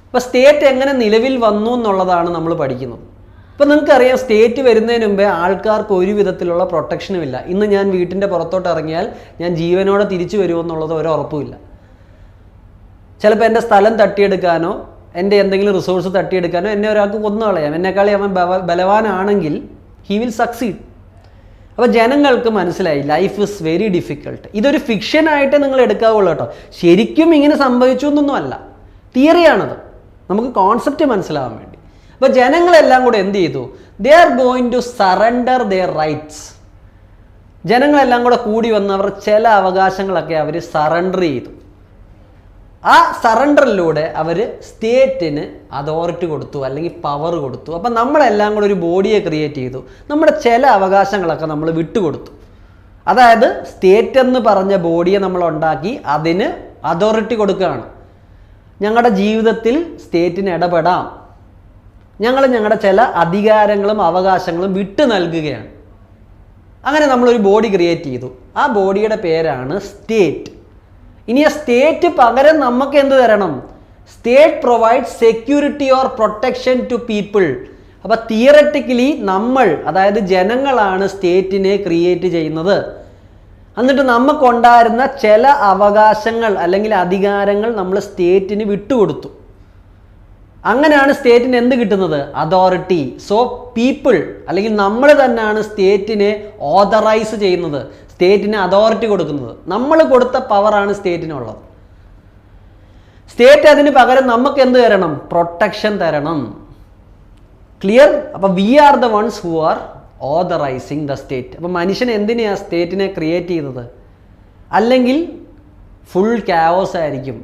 അപ്പോൾ സ്റ്റേറ്റ് എങ്ങനെ നിലവിൽ വന്നു എന്നുള്ളതാണ് നമ്മൾ പഠിക്കുന്നത്. ഇപ്പോൾ നിങ്ങൾക്കറിയാം, സ്റ്റേറ്റ് വരുന്നതിന് മുമ്പേ ആൾക്കാർക്ക് ഒരു വിധത്തിലുള്ള പ്രൊട്ടക്ഷനും ഇല്ല. ഇന്ന് ഞാൻ വീട്ടിൻ്റെ പുറത്തോട്ട് ഇറങ്ങിയാൽ ഞാൻ ജീവനോടെ തിരിച്ചു വരുമെന്നുള്ളത് ഒരു ഉറപ്പുമില്ല. ചിലപ്പോൾ എൻ്റെ സ്ഥലം തട്ടിയെടുക്കാനോ എൻ്റെ എന്തെങ്കിലും റിസോഴ്സ് തട്ടിയെടുക്കാനോ എന്നെ ഒരാൾക്ക് കൊന്നു കളയാം. എന്നെക്കാളി അവൻ ബലവാനാണെങ്കിൽ ഹി വിൽ സക്സീഡ്. അപ്പോൾ ജനങ്ങൾക്ക് മനസ്സിലായി ലൈഫ് ഇസ് വെരി ഡിഫിക്കൾട്ട്. ഇതൊരു ഫിക്ഷനായിട്ട് നിങ്ങൾ എടുക്കാവുള്ളൂ കേട്ടോ. ശരിക്കും ഇങ്ങനെ സംഭവിച്ചു എന്നൊന്നും അല്ല, തിയറിയാണത്. നമുക്ക് കോൺസെപ്റ്റ് മനസ്സിലാവാൻ വേണ്ടി. അപ്പോൾ ജനങ്ങളെല്ലാം കൂടെ എന്ത് ചെയ്തു? They are going to surrender their rights. ജനങ്ങളെല്ലാം കൂടെ കൂടി വന്ന് അവർ ചില അവകാശങ്ങളൊക്കെ അവർ സറണ്ടർ ചെയ്തു. ആ സറണ്ടറിലൂടെ അവർ സ്റ്റേറ്റിന് അതോറിറ്റി കൊടുത്തു, അല്ലെങ്കിൽ പവർ കൊടുത്തു. അപ്പം നമ്മളെല്ലാം കൂടെ ഒരു ബോഡിയെ ക്രിയേറ്റ് ചെയ്തു. നമ്മുടെ ചില അവകാശങ്ങളൊക്കെ നമ്മൾ വിട്ടുകൊടുത്തു. അതായത് സ്റ്റേറ്റ് എന്ന് പറഞ്ഞ ബോഡിയെ നമ്മൾ ഉണ്ടാക്കി അതിന് അതോറിറ്റി കൊടുക്കുകയാണ്. ഞങ്ങളുടെ ജീവിതത്തിൽ സ്റ്റേറ്റിന് ഇടപെടാം, ഞങ്ങൾ ഞങ്ങളുടെ ചില അധികാരങ്ങളും അവകാശങ്ങളും വിട്ടു നൽകുകയാണ്. അങ്ങനെ നമ്മളൊരു ബോഡി ക്രിയേറ്റ് ചെയ്തു. ആ ബോഡിയുടെ പേരാണ് സ്റ്റേറ്റ്. ഇനി ആ സ്റ്റേറ്റ് പകരം നമുക്ക് എന്ത് തരണം? State provide security or protection to people. അപ്പോൾ തിയററ്റിക്കലി നമ്മൾ, അതായത് ജനങ്ങളാണ് സ്റ്റേറ്റിനെ ക്രിയേറ്റ് ചെയ്യുന്നത്. എന്നിട്ട് നമുക്കുണ്ടായിരുന്ന ചില അവകാശങ്ങൾ അല്ലെങ്കിൽ അധികാരങ്ങൾ നമ്മൾ സ്റ്റേറ്റിന് വിട്ടുകൊടുത്തു. അങ്ങനെയാണ് സ്റ്റേറ്റിന് എന്ത് കിട്ടുന്നത്? അതോറിറ്റി. സോ പീപ്പിൾ അല്ലെങ്കിൽ നമ്മൾ തന്നെയാണ് സ്റ്റേറ്റിനെ ഓതറൈസ് ചെയ്യുന്നത്, സ്റ്റേറ്റിന് അതോറിറ്റി കൊടുക്കുന്നത്. നമ്മൾ കൊടുത്ത പവറാണ് സ്റ്റേറ്റിനുള്ളത്. സ്റ്റേറ്റ് അതിന് പകരം നമുക്ക് എന്ത് തരണം? പ്രൊട്ടക്ഷൻ തരണം. ക്ലിയർ? അപ്പോൾ we are the ones who are authorising the state. അപ്പോൾ മനുഷ്യൻ എന്തിനെയാണ് സ്റ്റേറ്റിനെ ക്രിയേറ്റ് ചെയ്തത്? അല്ലെങ്കിൽ ഫുൾ ക്യാവോസ് ആയിരിക്കും,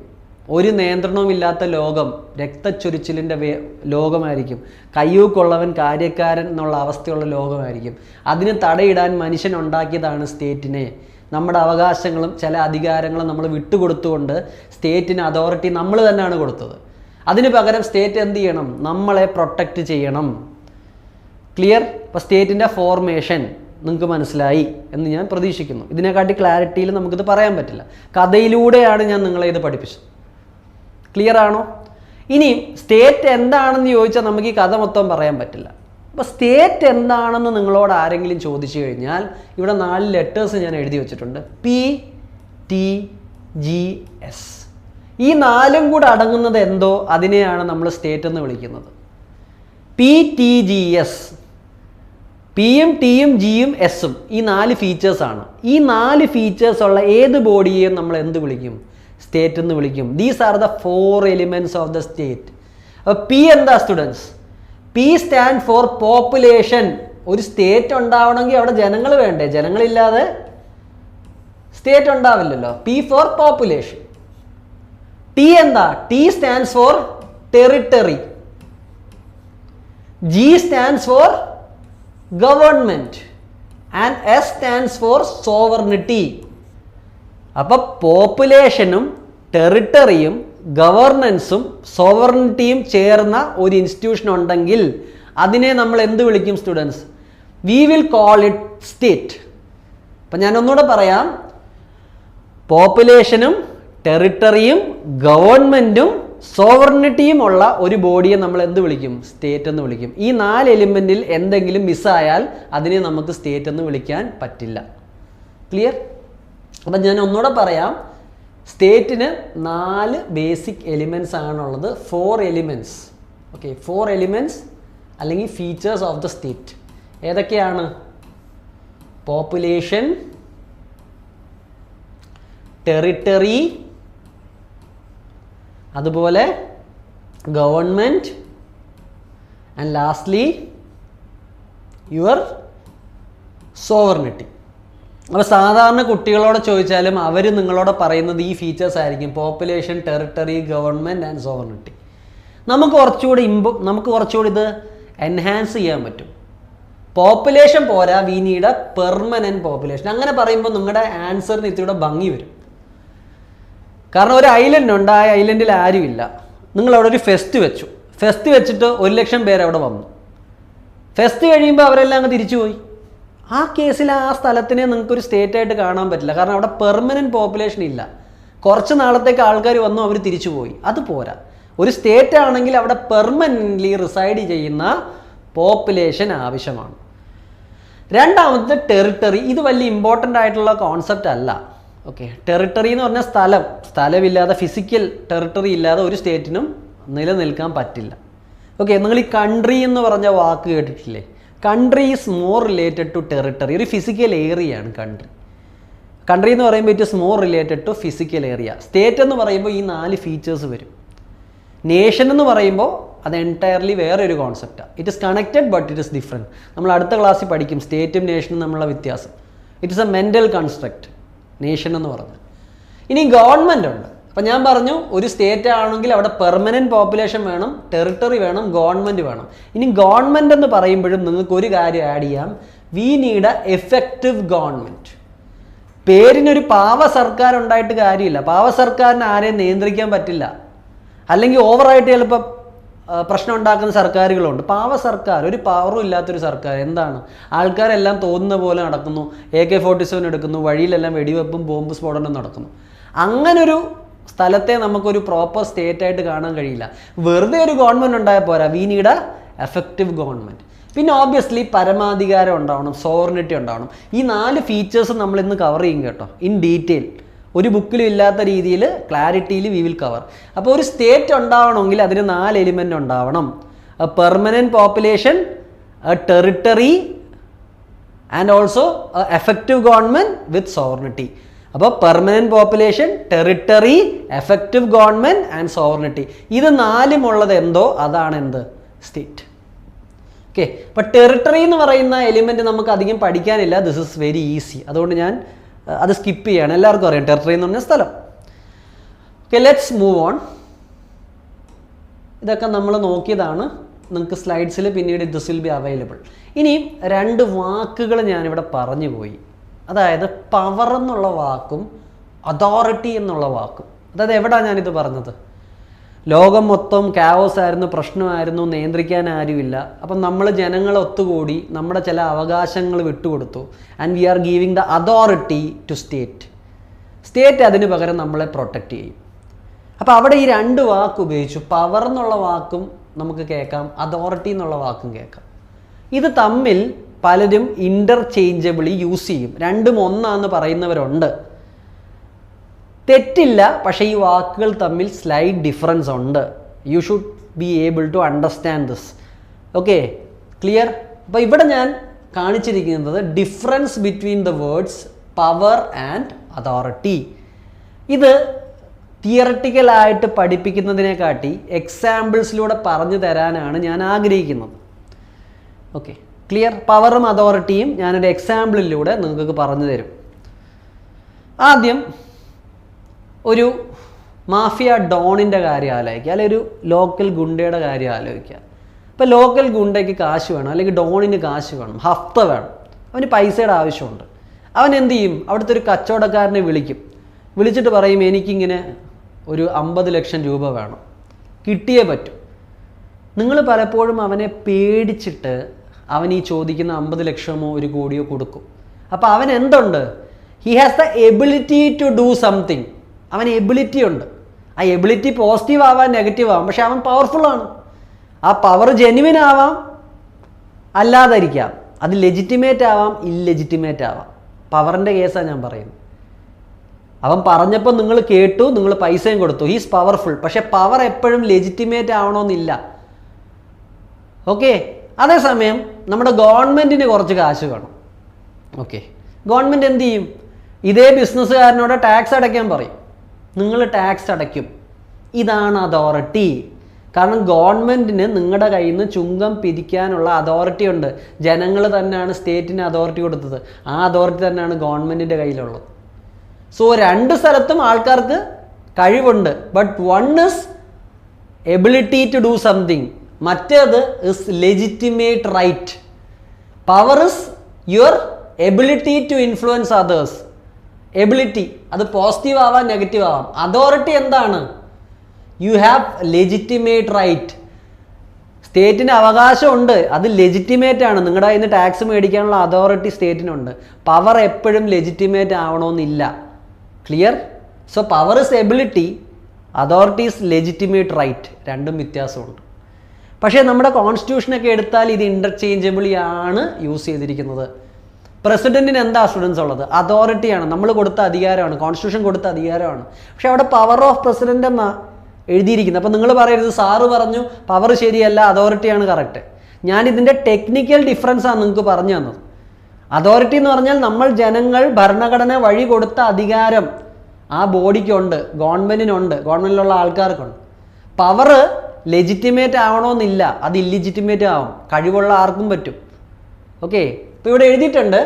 ഒരു നിയന്ത്രണവുമില്ലാത്ത ലോകം, രക്തച്ചൊരിച്ചിലിൻ്റെ ലോകമായിരിക്കും, കയ്യൂക്കുള്ളവൻ കാര്യക്കാരൻ എന്നുള്ള അവസ്ഥയുള്ള ലോകമായിരിക്കും. അതിന് തടയിടാൻ മനുഷ്യൻ ഉണ്ടാക്കിയതാണ് സ്റ്റേറ്റിനെ. നമ്മുടെ അവകാശങ്ങളും ചില അധികാരങ്ങളും നമ്മൾ വിട്ടുകൊടുത്തുകൊണ്ട് സ്റ്റേറ്റിന് അതോറിറ്റി നമ്മൾ തന്നെയാണ് കൊടുത്തത്. അതിന് പകരം സ്റ്റേറ്റ് എന്ത് ചെയ്യണം? നമ്മളെ പ്രൊട്ടക്റ്റ് ചെയ്യണം. ക്ലിയർ? അപ്പോൾ സ്റ്റേറ്റിൻ്റെ ഫോർമേഷൻ നിങ്ങൾക്ക് മനസ്സിലായി എന്ന് ഞാൻ പ്രതീക്ഷിക്കുന്നു. ഇതിനെക്കാട്ടി ക്ലാരിറ്റിയിൽ നമുക്കിത് പറയാൻ പറ്റില്ല. കഥയിലൂടെയാണ് ഞാൻ നിങ്ങളെ ഇത് പഠിപ്പിച്ചത്. ക്ലിയർ ആണോ? ഇനി സ്റ്റേറ്റ് എന്താണെന്ന് ചോദിച്ചാൽ നമുക്ക് ഈ കഥ മൊത്തം പറയാൻ പറ്റില്ല. അപ്പോൾ സ്റ്റേറ്റ് എന്താണെന്ന് നിങ്ങളോട് ആരെങ്കിലും ചോദിച്ചു കഴിഞ്ഞാൽ ഇവിടെ 4 ലെറ്റേഴ്സ് ഞാൻ എഴുതി വെച്ചിട്ടുണ്ട്. PTGS. ഈ 4ഉം കൂടെ അടങ്ങുന്നത് എന്തോ അതിനെയാണ് നമ്മൾ സ്റ്റേറ്റ് എന്ന് വിളിക്കുന്നത്. PTGS. പിയും ടിയും ജിയും എസും ഈ 4 ഫീച്ചേഴ്സാണ്. ഈ 4 ഫീച്ചേഴ്സ് ഉള്ള ഏത് ബോഡിയെയും നമ്മൾ എന്ത് വിളിക്കും? സ്റ്റേറ്റ് എന്ന് വിളിക്കും. These are the 4 elements of the state. അപ്പോൾ പി എന്താ students? P stand for population. ഒരു സ്റ്റേറ്റ് ഉണ്ടാവണമെങ്കിൽ അവിടെ ജനങ്ങൾ വേണ്ടേ? ജനങ്ങളില്ലാതെ സ്റ്റേറ്റ് ഉണ്ടാവില്ലല്ലോ. P four population. ടി എന്താ? T stands for territory. G stands for government and S stands for sovereignty. അപ്പോൾ പോപ്പുലേഷനും ടെറിട്ടറിയും ഗവർണൻസും സോവർണിറ്റിയും ചേർന്ന ഒരു ഇൻസ്റ്റിറ്റ്യൂഷൻ ഉണ്ടെങ്കിൽ അതിനെ നമ്മൾ എന്ത് വിളിക്കും students? V will call it state. അപ്പം ഞാൻ ഒന്നുകൂടെ പറയാം. പോപ്പുലേഷനും ടെറിട്ടറിയും ഗവൺമെൻറ്റും സോവർണിറ്റിയും ഉള്ള ഒരു ബോഡിയെ നമ്മൾ എന്ത് വിളിക്കും? സ്റ്റേറ്റ് എന്ന് വിളിക്കും. ഈ 4 എലിമെൻറ്റിൽ എന്തെങ്കിലും മിസ്സായാൽ അതിനെ നമുക്ക് സ്റ്റേറ്റ് എന്ന് വിളിക്കാൻ പറ്റില്ല. ക്ലിയർ? അപ്പം ഞാൻ ഒന്നുകൂടെ പറയാം. സ്റ്റേറ്റിന് 4 ബേസിക് എലിമെൻറ്റ്സ് ആണുള്ളത്. 4 എലിമെൻറ്റ്സ്. ഓക്കെ, 4 എലിമെൻറ്റ്സ് അല്ലെങ്കിൽ ഫീച്ചേഴ്സ് ഓഫ് ദ സ്റ്റേറ്റ് ഏതൊക്കെയാണ്? പോപ്പുലേഷൻ, ടെറിട്ടറി, അതുപോലെ government and lastly your sovereignty. അപ്പോൾ സാധാരണ കുട്ടികളോട് ചോദിച്ചാലും അവർ നിങ്ങളോട് പറയുന്നത് ഈ ഫീച്ചേഴ്സ് ആയിരിക്കും. Population, territory, government and sovereignty. നമുക്ക് കുറച്ചുകൂടി ഇത് എൻഹാൻസ് ചെയ്യാൻ പറ്റും. പോപ്പുലേഷൻ പോരാ, V need A permanent population. അങ്ങനെ പറയുമ്പോൾ നിങ്ങളുടെ ആൻസറിന് ഇത്തിരി ഭംഗി വരും. കാരണം ഒരു ഐലൻഡ് ഉണ്ട്, ആ ഐലൻഡിൽ ആരുമില്ല. നിങ്ങളവിടെ ഒരു ഫെസ്റ്റ് വെച്ചു. ഫെസ്റ്റ് വെച്ചിട്ട് 1,00,000 പേര് അവിടെ വന്നു. ഫെസ്റ്റ് കഴിയുമ്പോൾ അവരെല്ലാം അങ്ങ് തിരിച്ചുപോയി. ആ കേസിൽ ആ സ്ഥലത്തിനെ നിങ്ങൾക്കൊരു സ്റ്റേറ്റായിട്ട് കാണാൻ പറ്റില്ല. കാരണം അവിടെ പെർമനൻറ്റ് പോപ്പുലേഷൻ ഇല്ല. കുറച്ച് നാളത്തേക്ക് ആൾക്കാർ വന്നു, അവർ തിരിച്ചു പോയി. അത് പോരാ. ഒരു സ്റ്റേറ്റ് ആണെങ്കിൽ അവിടെ പെർമനൻ്റ്ലി റിസൈഡ് ചെയ്യുന്ന പോപ്പുലേഷൻ ആവശ്യമാണ്. രണ്ടാമത്തെ ടെറിട്ടറി. ഇത് വലിയ ഇമ്പോർട്ടൻ്റ് ആയിട്ടുള്ള കോൺസെപ്റ്റ് അല്ല. ഓക്കെ, ടെറിട്ടറി എന്ന് പറഞ്ഞാൽ സ്ഥലമില്ലാതെ, ഫിസിക്കൽ ടെറിട്ടറി ഇല്ലാതെ ഒരു സ്റ്റേറ്റിനും നിലനിൽക്കാൻ പറ്റില്ല. ഓക്കെ, നിങ്ങൾ ഈ കൺട്രി എന്ന് പറഞ്ഞ വാക്ക് കേട്ടിട്ടില്ലേ? Country is more related to territory. ഒരു ഫിസിക്കൽ ഏരിയയാണ് കൺട്രി. കൺട്രി എന്ന് പറയുമ്പോൾ it is more related to physical area. State എന്ന് പറയുമ്പോൾ ഈ 4 ഫീച്ചേഴ്സ് വരും. നേഷൻ എന്ന് പറയുമ്പോൾ അത് എൻറ്റയർലി വേറെ ഒരു കോൺസെപ്റ്റാണ്. It is connected but it is different. നമ്മൾ അടുത്ത ക്ലാസ്സിൽ പഠിക്കും സ്റ്റേറ്റും നേഷനും തമ്മിലുള്ള വ്യത്യാസം. It is a mental construct nation എന്ന് പറഞ്ഞാൽ. ഇനി ഗവൺമെൻറ് ഉണ്ട്. അപ്പം ഞാൻ പറഞ്ഞു ഒരു സ്റ്റേറ്റ് ആണെങ്കിൽ അവിടെ പെർമനൻറ്റ് പോപ്പുലേഷൻ വേണം, ടെറിട്ടറി വേണം, ഗവൺമെൻറ് വേണം. ഇനി ഗവൺമെൻറ് എന്ന് പറയുമ്പോഴും നിങ്ങൾക്ക് ഒരു കാര്യം ആഡ് ചെയ്യാം. We need a effective government. പേരിനൊരു പാവ സർക്കാർ ഉണ്ടായിട്ട് കാര്യമില്ല. പാവ സർക്കാരിന് ആരെയും നിയന്ത്രിക്കാൻ പറ്റില്ല. അല്ലെങ്കിൽ ഓവറായിട്ട് ചിലപ്പോൾ പ്രശ്നം ഉണ്ടാക്കുന്ന സർക്കാരുകളുണ്ട്. പാവ സർക്കാർ, ഒരു പവറും ഇല്ലാത്തൊരു സർക്കാർ. എന്താണ്? ആൾക്കാരെല്ലാം തോന്നുന്ന പോലെ നടക്കുന്നു. AK-47 എടുക്കുന്നു, വഴിയിലെല്ലാം വെടിവെപ്പും ബോംബ് സ്ഫോടനം നടക്കുന്നു. അങ്ങനൊരു സ്ഥലത്തെ നമുക്കൊരു പ്രോപ്പർ സ്റ്റേറ്റ് ആയിട്ട് കാണാൻ കഴിയില്ല. വെറുതെ ഒരു ഗവൺമെൻറ് ഉണ്ടായാൽ പോരാ. V need a effective government. പിന്നെ ഓബ്വിയസ്ലി പരമാധികാരം ഉണ്ടാവണം, സോവർണിറ്റി ഉണ്ടാവണം. ഈ 4 ഫീച്ചേഴ്സ് നമ്മൾ ഇന്ന് കവർ ചെയ്യും കേട്ടോ, ഇൻ ഡീറ്റെയിൽ. ഒരു ബുക്കിലും ഇല്ലാത്ത രീതിയിൽ ക്ലാരിറ്റിയിൽ വി വിൽ കവർ. അപ്പോൾ ഒരു സ്റ്റേറ്റ് ഉണ്ടാവണമെങ്കിൽ അതിന് 4 എലിമെൻ്റ് ഉണ്ടാവണം. A permanent population, a territory and also effective government with sovereignty. അപ്പോൾ permanent population, territory, effective government and sovereignty. ഇത് 4ഉം ഉള്ളത് എന്തോ അതാണ് എന്ത്? സ്റ്റേറ്റ്. ഓക്കെ, അപ്പോൾ ടെറിട്ടറി എന്ന് പറയുന്ന എലിമെൻറ്റ് നമുക്ക് അധികം പഠിക്കാനില്ല. This is very easy. അതുകൊണ്ട് ഞാൻ അത് സ്കിപ്പ് ചെയ്യാണ്. എല്ലാവർക്കും അറിയാം ടെറിട്ടറി എന്ന് പറഞ്ഞ സ്ഥലം. Okay, let's move on. ഇതൊക്കെ നമ്മൾ നോക്കിയതാണ്. നിങ്ങൾക്ക് സ്ലൈഡ്സിൽ പിന്നീട് ദിസ് വിൽ ബി അവൈലബിൾ. ഇനി 2 വാക്കുകൾ ഞാനിവിടെ പറഞ്ഞു പോയി. അതായത് പവർ എന്നുള്ള വാക്കും അതോറിറ്റി എന്നുള്ള വാക്കും. അതായത് എവിടെയാണ് ഞാനിത് പറഞ്ഞത്? ലോകം മൊത്തം കാവോസ് ആയിരുന്നു, പ്രശ്നമായിരുന്നു, നിയന്ത്രിക്കാൻ ആരുമില്ല. അപ്പം നമ്മൾ ജനങ്ങളെ ഒത്തുകൂടി നമ്മുടെ ചില അവകാശങ്ങൾ വിട്ടുകൊടുത്തു. And we are giving the authority to state. State അതിന് പകരം നമ്മളെ പ്രൊട്ടക്റ്റ് ചെയ്യും. അപ്പോൾ അവിടെ ഈ രണ്ട് വാക്ക് ഉപയോഗിച്ചു. പവർ എന്നുള്ള വാക്കും നമുക്ക് കേൾക്കാം, അതോറിറ്റി എന്നുള്ള വാക്കും കേൾക്കാം. ഇത് തമ്മിൽ പലരും ഇൻ്റർചേഞ്ചബിളി യൂസ് ചെയ്യും. രണ്ടും ഒന്നാന്ന് പറയുന്നവരുണ്ട്. തെറ്റില്ല, പക്ഷേ ഈ വാക്കുകൾ തമ്മിൽ സ്ലൈറ്റ് ഡിഫറൻസ് ഉണ്ട്. You should be able to understand this. Okay, clear? അപ്പോൾ ഇവിടെ ഞാൻ കാണിച്ചിരിക്കുന്നത് difference between the words power and authority. ഇത് തിയറട്ടിക്കലായിട്ട് പഠിപ്പിക്കുന്നതിനെക്കാട്ടി എക്സാമ്പിൾസിലൂടെ പറഞ്ഞു തരാനാണ് ഞാൻ ആഗ്രഹിക്കുന്നത്. Okay, clear? പവറും അതോറിറ്റിയും ഞാനൊരു എക്സാമ്പിളിലൂടെ നിങ്ങൾക്ക് പറഞ്ഞു തരും. ആദ്യം ഒരു മാഫിയ ഡോണിൻ്റെ കാര്യം ആലോചിക്കുക, അല്ലെങ്കിൽ ഒരു ലോക്കൽ ഗുണ്ടയുടെ കാര്യം ആലോചിക്കുക. ഇപ്പോൾ ലോക്കൽ ഗുണ്ടയ്ക്ക് കാശ് വേണം, അല്ലെങ്കിൽ ഡോണിന് കാശ് വേണം, ഹഫ്ത വേണം, അവന് പൈസയുടെ ആവശ്യമുണ്ട്. അവൻ എന്ത് ചെയ്യും? അവിടുത്തെ ഒരു കച്ചവടക്കാരനെ വിളിച്ചിട്ട് പറയും, എനിക്കിങ്ങനെ ഒരു 50 ലക്ഷം രൂപ വേണം, കിട്ടിയേ പറ്റും. നിങ്ങൾ പലപ്പോഴും അവനെ പേടിച്ചിട്ട് അവൻ ഈ ചോദിക്കുന്ന 50 ലക്ഷമോ 1 കോടിയോ കൊടുക്കും. അപ്പോൾ അവൻ എന്തുണ്ട്? He has the ability to do something. അവന് എബിലിറ്റി ഉണ്ട്. ആ എബിലിറ്റി പോസിറ്റീവ് ആവാം, നെഗറ്റീവ് ആവാം, പക്ഷെ അവൻ പവർഫുള്ളാണ്. ആ പവർ ജെന്യുവിൻ ആവാം, അല്ലാതിരിക്കാം. അത് ലെജിറ്റിമേറ്റ് ആവാം, ഇല്ലെജിറ്റിമേറ്റ് ആവാം. പവറിൻ്റെ കേസാണ് ഞാൻ പറയുന്നത്. അവൻ പറഞ്ഞപ്പോൾ നിങ്ങൾ കേട്ടു, നിങ്ങൾ പൈസയും കൊടുത്തു, ഹീസ് പവർഫുൾ. പക്ഷെ പവർ എപ്പോഴും ലെജിറ്റിമേറ്റ് ആവണമെന്നില്ല. ഓക്കെ, അതേസമയം നമ്മുടെ ഗവൺമെൻറ്റിന് കുറച്ച് കാശ് വേണം. ഓക്കെ, ഗവൺമെൻറ് എന്ത് ചെയ്യും? ഇതേ ബിസിനസ്സുകാരനോട് ടാക്സ് അടയ്ക്കാൻ പറയും. നിങ്ങൾ ടാക്സ് അടയ്ക്കും. ഇതാണ് അതോറിറ്റി. കാരണം ഗവൺമെൻറ്റിന് നിങ്ങളുടെ കയ്യിൽ നിന്ന് ചുങ്കം പിരിക്കാനുള്ള അതോറിറ്റി ഉണ്ട്. ജനങ്ങൾ തന്നെയാണ് സ്റ്റേറ്റിന് അതോറിറ്റി കൊടുത്തത്. ആ അതോറിറ്റി തന്നെയാണ് ഗവൺമെൻറ്റിൻ്റെ കയ്യിലുള്ളത്. സോ രണ്ട് സ്ഥലത്തും ആൾക്കാർക്ക് കഴിവുണ്ട്. But one is ability to do something, മറ്റേത് is legitimate right. Power is your ability to influence others. Ability അത് പോസിറ്റീവ് ആവാം, നെഗറ്റീവ് ആവാം. അതോറിറ്റി എന്താണ്? You have legitimate right. സ്റ്റേറ്റിന് അവകാശമുണ്ട്, അത് ലെജിറ്റിമേറ്റ് ആണ്. നിങ്ങളുടെ കയ്യിൽ നിന്ന് ടാക്സ് മേടിക്കാനുള്ള അതോറിറ്റി സ്റ്റേറ്റിനുണ്ട്. പവർ എപ്പോഴും ലെജിറ്റിമേറ്റ് ആവണമെന്നില്ല. Clear? So power is ability, authority is legitimate right. രണ്ടും വ്യത്യാസമുണ്ട്. പക്ഷേ നമ്മുടെ കോൺസ്റ്റിറ്റ്യൂഷനൊക്കെ എടുത്താൽ ഇത് ഇൻ്റർചേഞ്ചബിളി ആണ് യൂസ് ചെയ്തിരിക്കുന്നത്. പ്രസിഡന്റിന് എന്താ സ്റ്റുഡൻസ് ഉള്ളത്? അതോറിറ്റിയാണ്, നമ്മൾ കൊടുത്ത അധികാരമാണ്, കോൺസ്റ്റിറ്റ്യൂഷൻ കൊടുത്ത അധികാരമാണ്. പക്ഷെ അവിടെ പവർ ഓഫ് പ്രസിഡന്റ് എന്നാ എഴുതിയിരിക്കുന്നത്. അപ്പം നിങ്ങൾ പറയരുത് സാറ് പറഞ്ഞു പവർ ശരിയല്ല, അതോറിറ്റിയാണ് കറക്റ്റ്. ഞാനിതിൻ്റെ ടെക്നിക്കൽ ഡിഫറൻസാണ് നിങ്ങൾക്ക് പറഞ്ഞു തന്നത്. അതോറിറ്റി എന്ന് പറഞ്ഞാൽ നമ്മൾ ജനങ്ങൾ ഭരണഘടന വഴി കൊടുത്ത അധികാരം ആ ബോഡിക്കുണ്ട്, ഗവൺമെൻറ്റിനുണ്ട്, ഗവൺമെൻറ്റിലുള്ള ആൾക്കാർക്കുണ്ട്. പവർ ലെജിറ്റിമേറ്റ് ആവണമെന്നില്ല, അത് ഇല്ലിജിറ്റിമേറ്റ് ആവും. കഴിവുള്ള ആർക്കും പറ്റും. ഓക്കെ, ഇപ്പോൾ ഇവിടെ എഴുതിയിട്ടുണ്ട്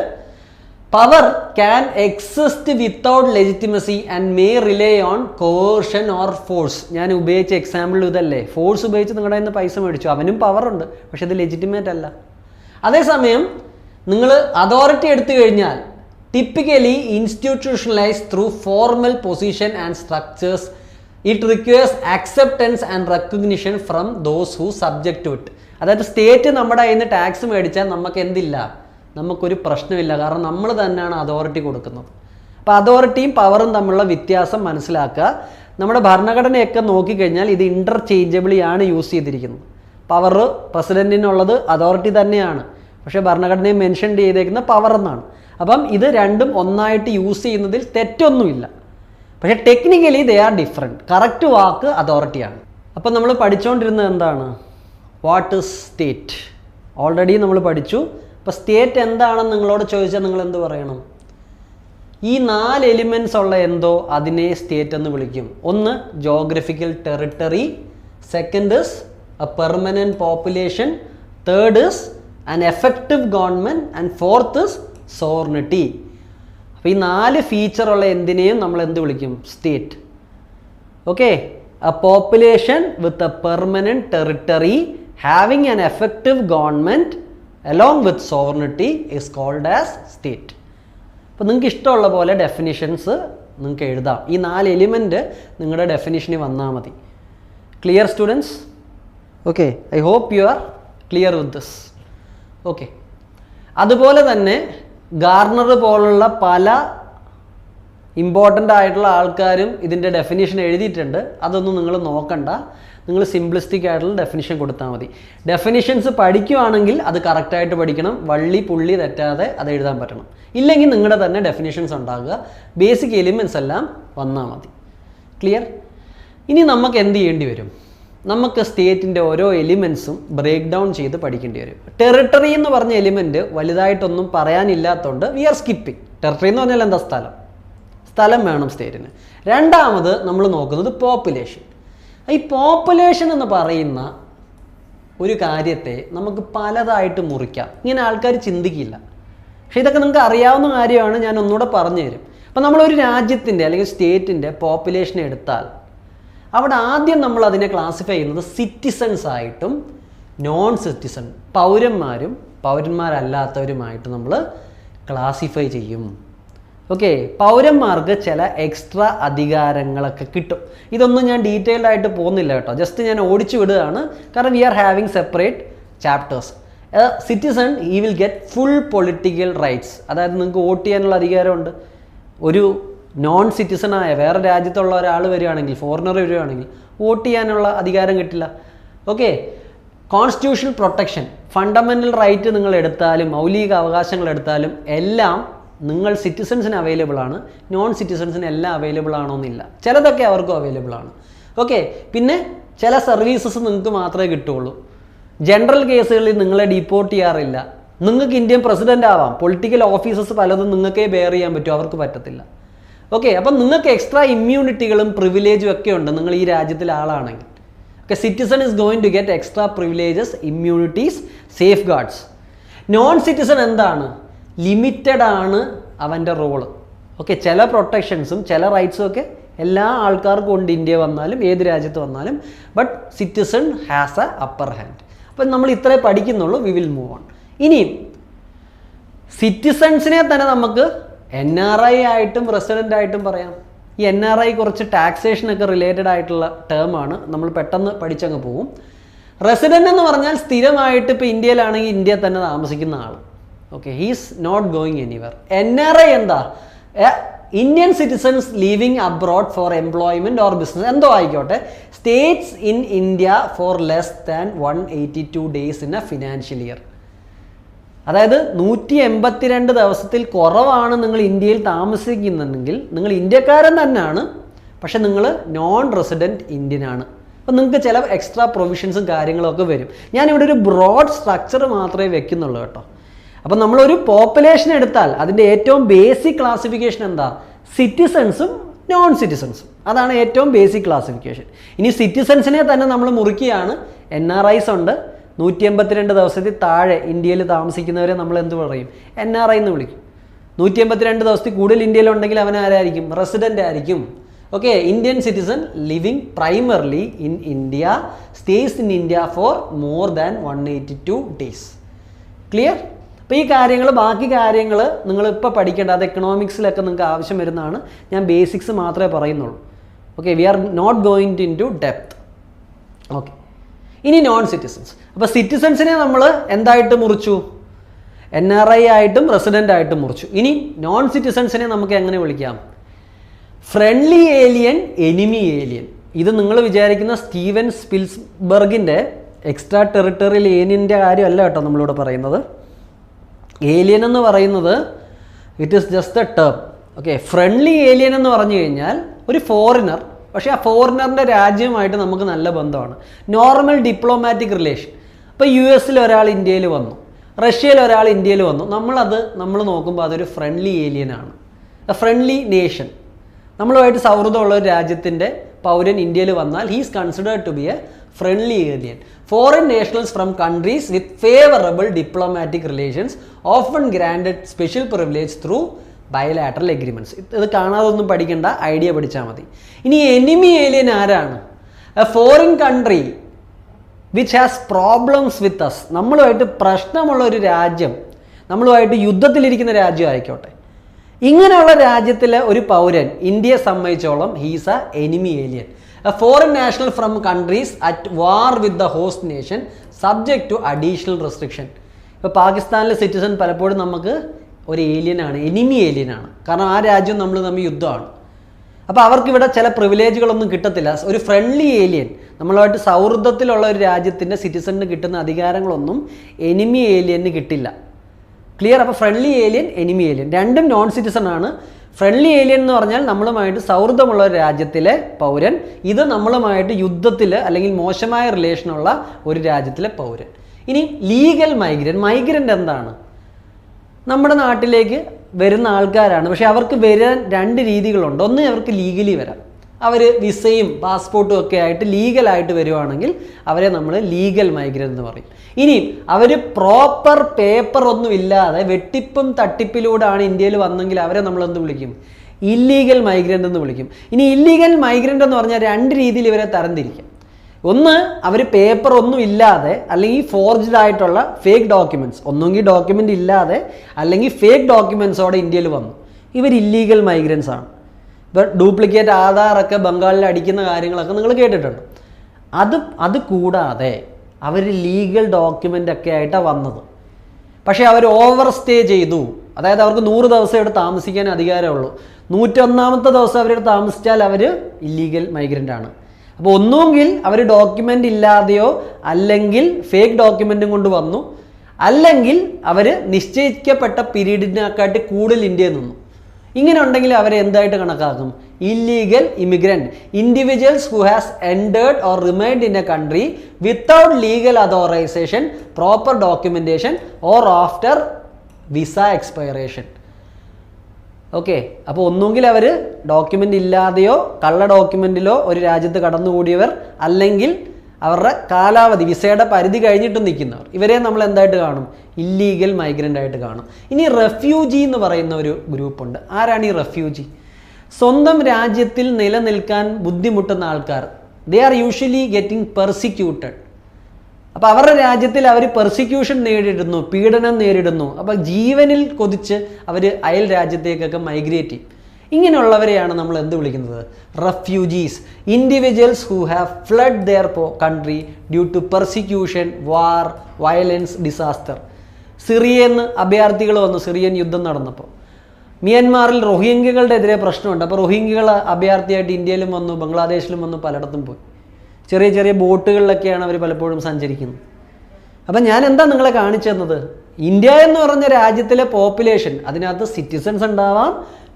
power can exist without legitimacy and may rely on coercion or force. ഞാൻ ഉപയോഗിച്ച എക്സാമ്പിൾ ഇതല്ലേ, ഫോഴ്സ് ഉപയോഗിച്ച് നിങ്ങളുടെ കയ്യിൽ നിന്ന് പൈസ മേടിച്ചു, അവനും പവറുണ്ട്, പക്ഷെ ഇത് ലെജിറ്റിമേറ്റ് അല്ല. അതേസമയം നിങ്ങൾ അതോറിറ്റി എടുത്തു കഴിഞ്ഞാൽ typically institutionalise through formal position and structures. It requires acceptance and recognition from those who subject to it. അതായത് സ്റ്റേറ്റ് നമ്മുടെ കയ്യിൽ നിന്ന് ടാക്സ് മേടിച്ചാൽ നമുക്ക് എന്തില്ല, നമുക്കൊരു പ്രശ്നമില്ല. കാരണം നമ്മൾ തന്നെയാണ് അതോറിറ്റി കൊടുക്കുന്നത്. അപ്പോൾ അതോറിറ്റിയും പവറും തമ്മിലുള്ള വ്യത്യാസം മനസ്സിലാക്കുക. നമ്മുടെ ഭരണഘടനയൊക്കെ നോക്കിക്കഴിഞ്ഞാൽ ഇത് ഇൻ്റർചേഞ്ചബിളി ആണ് യൂസ് ചെയ്തിരിക്കുന്നത്. പവർ പ്രസിഡൻറ്റിനുള്ളത് അതോറിറ്റി തന്നെയാണ്, പക്ഷേ ഭരണഘടനയെ മെൻഷൻ ചെയ്തേക്കുന്ന പവർ എന്നാണ്. അപ്പം ഇത് രണ്ടും ഒന്നായിട്ട് യൂസ് ചെയ്യുന്നതിൽ തെറ്റൊന്നുമില്ല. പക്ഷേ technically they are different. Correct വാക്ക് അതോറിറ്റിയാണ്. അപ്പം നമ്മൾ പഠിച്ചുകൊണ്ടിരുന്നത് എന്താണ്? What is state? ഓൾറെഡി നമ്മൾ പഠിച്ചു. അപ്പോൾ സ്റ്റേറ്റ് എന്താണെന്ന് നിങ്ങളോട് ചോദിച്ചാൽ നിങ്ങൾ എന്ത് പറയണം? ഈ 4 എലിമെൻറ്റ്സ് ഉള്ള എന്തോ അതിനെ സ്റ്റേറ്റ് എന്ന് വിളിക്കും. ഒന്ന് geographical territory, second is a permanent population, third is an effective government and fourth is sovereignty. അപ്പോൾ ഈ 4 ഫീച്ചറുള്ള എന്തിനേയും നമ്മൾ എന്ത് വിളിക്കും? State. Okay, A population with a permanent territory having an effective government along with sovereignty is called as state. അപ്പോൾ നിങ്ങൾക്ക് ഇഷ്ടമുള്ള പോലെ ഡെഫിനിഷൻസ് നിങ്ങൾക്ക് എഴുതാം. ഈ 4 എലിമെൻറ്റ് നിങ്ങളുടെ ഡെഫിനിഷനിൽ വന്നാൽ മതി. Clear students? Okay, I hope you are clear with this. Okay, അതുപോലെ തന്നെ ഗാർണർ പോലുള്ള പല ഇമ്പോർട്ടൻ്റ് ആയിട്ടുള്ള ആൾക്കാരും ഇതിൻ്റെ ഡെഫിനിഷൻ എഴുതിയിട്ടുണ്ട്. അതൊന്നും നിങ്ങൾ നോക്കണ്ട. നിങ്ങൾ സിംപ്ലിസ്റ്റിക് ആയിട്ടുള്ള ഡെഫിനിഷൻ കൊടുത്താൽ മതി. ഡെഫിനിഷൻസ് പഠിക്കുകയാണെങ്കിൽ അത് കറക്റ്റായിട്ട് പഠിക്കണം. വള്ളി പുള്ളി തെറ്റാതെ അത് എഴുതാൻ പറ്റണം. ഇല്ലെങ്കിൽ നിങ്ങളുടെ തന്നെ ഡെഫിനിഷൻസ് ഉണ്ടാകുക. ബേസിക് എലിമെൻറ്റ്സ് എല്ലാം വന്നാൽ മതി. ക്ലിയർ? ഇനി നമുക്ക് എന്ത് ചെയ്യേണ്ടി വരും? നമുക്ക് സ്റ്റേറ്റിൻ്റെ ഓരോ എലിമെൻറ്റ്സും ബ്രേക്ക് ഡൗൺ ചെയ്ത് പഠിക്കേണ്ടി വരും. ടെറിട്ടറി എന്ന് പറഞ്ഞ എലിമെൻറ്റ് വലുതായിട്ടൊന്നും പറയാനില്ലാത്തതുകൊണ്ട് വി ആർ സ്കിപ്പിംഗ്. ടെറിട്ടറി എന്ന് പറഞ്ഞാൽ എന്താ? സ്ഥലം വേണം സ്റ്റേറ്റിന്. രണ്ടാമത് നമ്മൾ നോക്കുന്നത് പോപ്പുലേഷൻ. ഈ പോപ്പുലേഷൻ എന്ന് പറയുന്ന ഒരു കാര്യത്തെ നമുക്ക് പലതായിട്ട് മുറിക്കാം. ഇങ്ങനെ ആൾക്കാർ ചിന്തിക്കില്ല. പക്ഷേ ഇതൊക്കെ നിങ്ങൾക്ക് അറിയാവുന്ന കാര്യമാണ്. ഞാൻ ഒന്നുകൂടെ പറഞ്ഞു തരും. അപ്പം നമ്മളൊരു രാജ്യത്തിൻ്റെ അല്ലെങ്കിൽ സ്റ്റേറ്റിൻ്റെ പോപ്പുലേഷനെ എടുത്താൽ അവിടെ ആദ്യം നമ്മൾ അതിനെ ക്ലാസിഫൈ ചെയ്യുന്നത് സിറ്റിസൺസ് ആയിട്ടും നോൺ സിറ്റിസൺ, പൗരന്മാരും പൗരന്മാരല്ലാത്തവരുമായിട്ട് നമ്മൾ ക്ലാസിഫൈ ചെയ്യും. ഓക്കെ, പൗരന്മാർക്ക് ചില എക്സ്ട്രാ അധികാരങ്ങളൊക്കെ കിട്ടും. ഇതൊന്നും ഞാൻ ഡീറ്റെയിൽഡ് ആയിട്ട് പോകുന്നില്ല കേട്ടോ, ജസ്റ്റ് ഞാൻ ഓടിച്ചു വിടുകയാണ്. കാരണം we are having separate chapters. Citizen he will get full political rights. അതായത് നിങ്ങൾക്ക് വോട്ട് ചെയ്യാനുള്ള അധികാരമുണ്ട്. ഒരു നോൺ സിറ്റിസണായ വേറെ രാജ്യത്തുള്ള ഒരാൾ വരികയാണെങ്കിൽ, ഫോറിനർ വരികയാണെങ്കിൽ വോട്ട് ചെയ്യാനുള്ള അധികാരം കിട്ടില്ല. Okay, constitutional protection, fundamental right നിങ്ങൾ എടുത്താലും മൗലിക അവകാശങ്ങൾ എടുത്താലും എല്ലാം നിങ്ങൾ സിറ്റിസൺസിന് അവൈലബിൾ ആണ്. നോൺ സിറ്റിസൺസിന് എല്ലാം അവൈലബിൾ ആണോന്നില്ല, ചിലതൊക്കെ അവർക്കും അവൈലബിൾ ആണ്. ഓക്കെ, പിന്നെ ചില സർവീസസ് നിങ്ങൾക്ക് മാത്രമേ കിട്ടുള്ളൂ. ജനറൽ കേസുകളിൽ നിങ്ങളെ ഡീപ്പോർട്ട് ചെയ്യാറില്ല. നിങ്ങൾക്ക് ഇന്ത്യൻ പ്രസിഡൻ്റ് ആവാം. പൊളിറ്റിക്കൽ ഓഫീസസ് പലതും നിങ്ങൾക്കേ ബെയർ ചെയ്യാൻ പറ്റും, അവർക്ക് പറ്റത്തില്ല. ഓക്കെ, അപ്പം നിങ്ങൾക്ക് എക്സ്ട്രാ ഇമ്മ്യൂണിറ്റികളും പ്രിവിലേജും ഒക്കെ ഉണ്ട് നിങ്ങൾ ഈ രാജ്യത്തിലെ ആളാണെങ്കിൽ. Okay, citizen is going to get extra privileges, immunities, safeguards. Non citizen എന്താണ്? ലിമിറ്റഡ് ആണ് അവൻ്റെ റോള്. ഓക്കെ, ചില പ്രൊട്ടക്ഷൻസും ചില റൈറ്റ്സും ഒക്കെ എല്ലാ ആൾക്കാർക്കും ഉണ്ട്, ഇന്ത്യ വന്നാലും ഏത് രാജ്യത്ത് വന്നാലും. But citizen has a upper hand. അപ്പം നമ്മൾ ഇത്രേ പഠിക്കുന്നുള്ളൂ. We will move on. ഇനിയും സിറ്റിസൺസിനെ തന്നെ നമുക്ക് NRI ആയിട്ടും റെസിഡൻ്റ് ആയിട്ടും പറയാം. ഈ NRI കുറച്ച് ടാക്സേഷനൊക്കെ റിലേറ്റഡ് ആയിട്ടുള്ള ടേമാണ്, നമ്മൾ പെട്ടെന്ന് പഠിച്ചങ്ങ് പോവും. റെസിഡൻ്റ് എന്ന് പറഞ്ഞാൽ സ്ഥിരമായിട്ട് ഇപ്പോൾ ഇന്ത്യയിലാണെങ്കിൽ ഇന്ത്യയിൽ തന്നെ താമസിക്കുന്ന ആൾ. Okay, he's not going anywhere. NRI എന്താ? Indian citizens living abroad for employment or business, എന്തോ ആയിക്കോട്ടെ. States in India for less than 182 days in a financial year. അതായത് 182 ദിവസത്തിൽ കുറവാണ് നിങ്ങൾ ഇന്ത്യയിൽ താമസിക്കുന്നുണ്ടെങ്കിൽ നിങ്ങൾ ഇന്ത്യക്കാരൻ തന്നെയാണ്, പക്ഷെ നിങ്ങൾ നോൺ റെസിഡൻറ്റ് ഇന്ത്യൻ ആണ്. അപ്പം നിങ്ങൾക്ക് ചില എക്സ്ട്രാ പ്രൊവിഷൻസും കാര്യങ്ങളും ഒക്കെ വരും. ഞാനിവിടെ ഒരു ബ്രോഡ് സ്ട്രക്ചർ മാത്രമേ വെക്കുന്നുള്ളൂ കേട്ടോ. അപ്പം നമ്മളൊരു പോപ്പുലേഷൻ എടുത്താൽ അതിൻ്റെ ഏറ്റവും ബേസിക് ക്ലാസിഫിക്കേഷൻ എന്താ? സിറ്റിസൺസും നോൺ സിറ്റിസൺസും. അതാണ് ഏറ്റവും ബേസിക് ക്ലാസിഫിക്കേഷൻ. ഇനി സിറ്റിസൺസിനെ തന്നെ നമ്മൾ മുറിക്കുകയാണ്. NRIs ഉണ്ട്. 182 ദിവസത്തിൽ താഴെ ഇന്ത്യയിൽ താമസിക്കുന്നവരെ നമ്മൾ എന്ത് പറയും? NRI എന്ന് വിളിക്കും. 182 ദിവസത്തിൽ കൂടുതൽ ഇന്ത്യയിലുണ്ടെങ്കിൽ അവൻ ആരായിരിക്കും? റെസിഡൻ്റ് ആയിരിക്കും. Okay, Indian citizen living primarily in India, stays in India for more than 182 days. Clear? അപ്പോൾ ഈ കാര്യങ്ങൾ, ബാക്കി കാര്യങ്ങൾ നിങ്ങൾ ഇപ്പോൾ പഠിക്കേണ്ട, അത് എക്കണോമിക്സിലൊക്കെ നിങ്ങൾക്ക് ആവശ്യം വരുന്നതാണ്. ഞാൻ ബേസിക്സ് മാത്രമേ പറയുന്നുള്ളൂ. Okay, we are not going into depth. Okay, ഇനി നോൺ സിറ്റിസൺസ്. അപ്പോൾ സിറ്റിസൺസിനെ നമ്മൾ എന്തായിട്ട് മുറിച്ചു? NRI ആയിട്ടും റെസിഡൻ്റ് ആയിട്ടും മുറിച്ചു. ഇനി നോൺ സിറ്റിസൺസിനെ നമുക്ക് എങ്ങനെ വിളിക്കാം? Friendly alien, enemy alien. ഇത് നിങ്ങൾ വിചാരിക്കുന്ന സ്റ്റീവൻ സ്പിൽബർഗിൻ്റെ എക്സ്ട്രാ ടെറിട്ടറിയൽ ഏലിയൻ്റെ കാര്യമല്ല കേട്ടോ നമ്മളിവിടെ പറയുന്നത്. ഏലിയൻ എന്ന് പറയുന്നത് it is just A term. Okay, friendly alien എന്ന് പറഞ്ഞു കഴിഞ്ഞാൽ ഒരു ഫോറിനർ, പക്ഷേ ആ ഫോറിനറിൻ്റെ രാജ്യവുമായിട്ട് നമുക്ക് നല്ല ബന്ധമാണ്. Normal diplomatic relation. ഇപ്പോൾ US ഒരാൾ ഇന്ത്യയിൽ വന്നു, റഷ്യയിൽ ഒരാൾ ഇന്ത്യയിൽ വന്നു, നമ്മൾ നോക്കുമ്പോൾ അതൊരു ഫ്രണ്ട്ലി ഏലിയനാണ്. A friendly nation. നമ്മളുമായിട്ട് സൗഹൃദമുള്ള ഒരു രാജ്യത്തിൻ്റെ പൗരൻ ഇന്ത്യയിൽ വന്നാൽ he's considered to be a friendly alien. Foreign nationals from countries with favourable diplomatic relations often granted special privilege through bilateral agreements. ഇത് കാണാതൊന്നും പഠിക്കേണ്ട, ഐഡിയ പഠിച്ചാൽ മതി. ഇനി എനിമി ഏലിയൻ ആരാണ്? A foreign country which has problems with us. നമ്മളുമായിട്ട് പ്രശ്നമുള്ള ഒരു രാജ്യം, നമ്മളുമായിട്ട് യുദ്ധത്തിലിരിക്കുന്ന രാജ്യം ആയിക്കോട്ടെ, ഇങ്ങനെയുള്ള രാജ്യത്തിലെ ഒരു പൗരൻ ഇന്ത്യയെ സംബന്ധിച്ചോളം he's a enemy alien. A foreign national from countries at war with the host nation subject to additional restriction. ഇപ്പോൾ പാകിസ്ഥാനിലെ സിറ്റിസൺ പലപ്പോഴും നമുക്ക് ഒരു ഏലിയനാണ്, എനിമി ഏലിയനാണ്. കാരണം ആ രാജ്യം നമ്മൾ തമ്മിൽ യുദ്ധമാണ്. അപ്പോൾ അവർക്കിവിടെ ചില പ്രിവിലേജുകളൊന്നും കിട്ടത്തില്ല. ഒരു ഫ്രണ്ട്ലി ഏലിയൻ, നമ്മളുമായിട്ട് സൗഹൃദത്തിലുള്ള ഒരു രാജ്യത്തിൻ്റെ സിറ്റിസണിന് കിട്ടുന്ന അധികാരങ്ങളൊന്നും എനിമി ഏലിയന് കിട്ടില്ല. ക്ലിയർ? അപ്പോൾ ഫ്രണ്ട്ലി ഏലിയൻ, എനിമി ഏലിയൻ രണ്ടും നോൺ സിറ്റിസൺ ആണ്. ഫ്രണ്ട്ലി ഏലിയൻ എന്ന് പറഞ്ഞാൽ നമ്മളുമായിട്ട് സൗഹൃദമുള്ള ഒരു രാജ്യത്തിലെ പൗരൻ, ഇത് നമ്മളുമായിട്ട് യുദ്ധത്തിൽ അല്ലെങ്കിൽ മോശമായ റിലേഷനുള്ള ഒരു രാജ്യത്തിലെ പൗരൻ. ഇനി ലീഗൽ മൈഗ്രൻ്റ് എന്താണ്? നമ്മുടെ നാട്ടിലേക്ക് വരുന്ന ആൾക്കാരാണ്, പക്ഷേ അവർക്ക് വരാൻ രണ്ട് രീതികളുണ്ട്. ഒന്ന്, അവർക്ക് ലീഗലി വരാം. അവർ വിസയും പാസ്പോർട്ടും ഒക്കെ ആയിട്ട് ലീഗലായിട്ട് വരുവാണെങ്കിൽ അവരെ നമ്മൾ ലീഗൽ മൈഗ്രൻ്റ് എന്ന് പറയും. ഇനി അവർ പ്രോപ്പർ പേപ്പർ ഒന്നും ഇല്ലാതെ വെട്ടിപ്പും തട്ടിപ്പിലൂടെയാണ് ഇന്ത്യയിൽ വന്നെങ്കിൽ അവരെ നമ്മൾ എന്ത് വിളിക്കും? ഇല്ലീഗൽ മൈഗ്രൻ്റ് എന്ന് വിളിക്കും. ഇനി ഇല്ലീഗൽ മൈഗ്രൻ്റ് എന്ന് പറഞ്ഞാൽ രണ്ട് രീതിയിൽ ഇവരെ തരംതിരിക്കാം. ഒന്ന്, അവർ പേപ്പർ ഒന്നും ഇല്ലാതെ അല്ലെങ്കിൽ ഫോർജ്ഡ് ആയിട്ടുള്ള ഫേക്ക് ഡോക്യുമെൻറ്റ്സ്, ഒന്നുകിൽ ഡോക്യുമെൻ്റ് ഇല്ലാതെ അല്ലെങ്കിൽ ഫേക്ക് ഡോക്യുമെൻറ്റ്സോടെ ഇന്ത്യയിൽ വന്നു, ഇവർ ഇല്ലീഗൽ മൈഗ്രൻസ് ആണ്. ഇപ്പോൾ ഡ്യൂപ്ലിക്കേറ്റ് ആധാറൊക്കെ ബംഗാളിൽ അടിക്കുന്ന കാര്യങ്ങളൊക്കെ നിങ്ങൾ കേട്ടിട്ടുണ്ട്. അത് കൂടാതെ അവർ ലീഗൽ ഡോക്യുമെൻ്റ് ഒക്കെ ആയിട്ടാണ് വന്നത്. പക്ഷേ അവർ ഓവർ സ്റ്റേ ചെയ്തു. അതായത് അവർക്ക് 100 ദിവസം ഇവിടെ താമസിക്കാൻ അധികാരമുള്ളൂ. 101ാമത്തെ ദിവസം അവരിവിടെ താമസിച്ചാൽ അവർ ഇല്ലീഗൽ മൈഗ്രൻ്റ് ആണ്. അപ്പോൾ ഒന്നുകിൽ അവർ ഡോക്യുമെൻ്റ് ഇല്ലാതെയോ അല്ലെങ്കിൽ ഫേക്ക് ഡോക്യുമെൻറ്റും കൊണ്ട് വന്നു, അല്ലെങ്കിൽ അവർ നിശ്ചയിക്കപ്പെട്ട പീരീഡിനെക്കാട്ടി കൂടുതൽ ഇന്ത്യയിൽ നിന്നു. ഇങ്ങനെ ഉണ്ടെങ്കിൽ അവരെ എന്തായിട്ട് കണക്കാക്കും? Illegal immigrant, individuals who has entered or remained in a country without legal authorization, proper documentation or after visa expiration. Okay, അപ്പോൾ ഒന്നുകിൽ അവർ ഡോക്യുമെൻ്റ് ഇല്ലാതെയോ കള്ള ഡോക്യുമെൻറ്റിലോ ഒരു രാജ്യത്ത് കടന്നുകൂടിയവർ, അല്ലെങ്കിൽ അവരുടെ കാലാവധി വിസയുടെ പരിധി കഴിഞ്ഞിട്ടും നിൽക്കുന്നവർ, ഇവരെ നമ്മൾ എന്തായിട്ട് കാണും? ഇല്ലീഗൽ മൈഗ്രൻ്റ് ആയിട്ട് കാണും. ഇനി റെഫ്യൂജി എന്ന് പറയുന്ന ഒരു ഗ്രൂപ്പുണ്ട്. ആരാണ് ഈ റെഫ്യൂജി? സ്വന്തം രാജ്യത്തിൽ നിലനിൽക്കാൻ ബുദ്ധിമുട്ടുന്ന ആൾക്കാർ. They are usually getting persecuted. അപ്പോൾ അവരുടെ രാജ്യത്തിൽ അവർ പെർസിക്യൂഷൻ നേരിടുന്നു, പീഡനം നേരിടുന്നു. അപ്പോൾ ജീവനിൽ കൊതിച്ച് അവർ അയൽ രാജ്യത്തേക്കൊക്കെ മൈഗ്രേറ്റ് ചെയ്യും. ഇങ്ങനെയുള്ളവരെയാണ് നമ്മൾ എന്ത് വിളിക്കുന്നത്? Refugees. Individuals who have fled their country due to persecution, war, violence, disaster. സിറിയയിൽ നിന്ന് അഭയാർത്ഥികൾ വന്നു. സിറിയൻ യുദ്ധം നടന്നപ്പോൾ മ്യാൻമാറിൽ റോഹിംഗ്യകളുടെ എതിരെ പ്രശ്നമുണ്ട്. അപ്പോൾ റോഹിംഗ്യകൾ അഭയാർത്ഥിയായിട്ട് ഇന്ത്യയിലും വന്നു, ബംഗ്ലാദേശിലും വന്നു, പലയിടത്തും പോയി. ചെറിയ ചെറിയ ബോട്ടുകളിലൊക്കെയാണ് അവർ പലപ്പോഴും സഞ്ചരിക്കുന്നത്. അപ്പം ഞാൻ എന്താ നിങ്ങളെ കാണിച്ചു തന്നത്? ഇന്ത്യ എന്ന് പറഞ്ഞ രാജ്യത്തിലെ പോപ്പുലേഷൻ, അതിനകത്ത് സിറ്റിസൺസ് ഉണ്ടാവാം,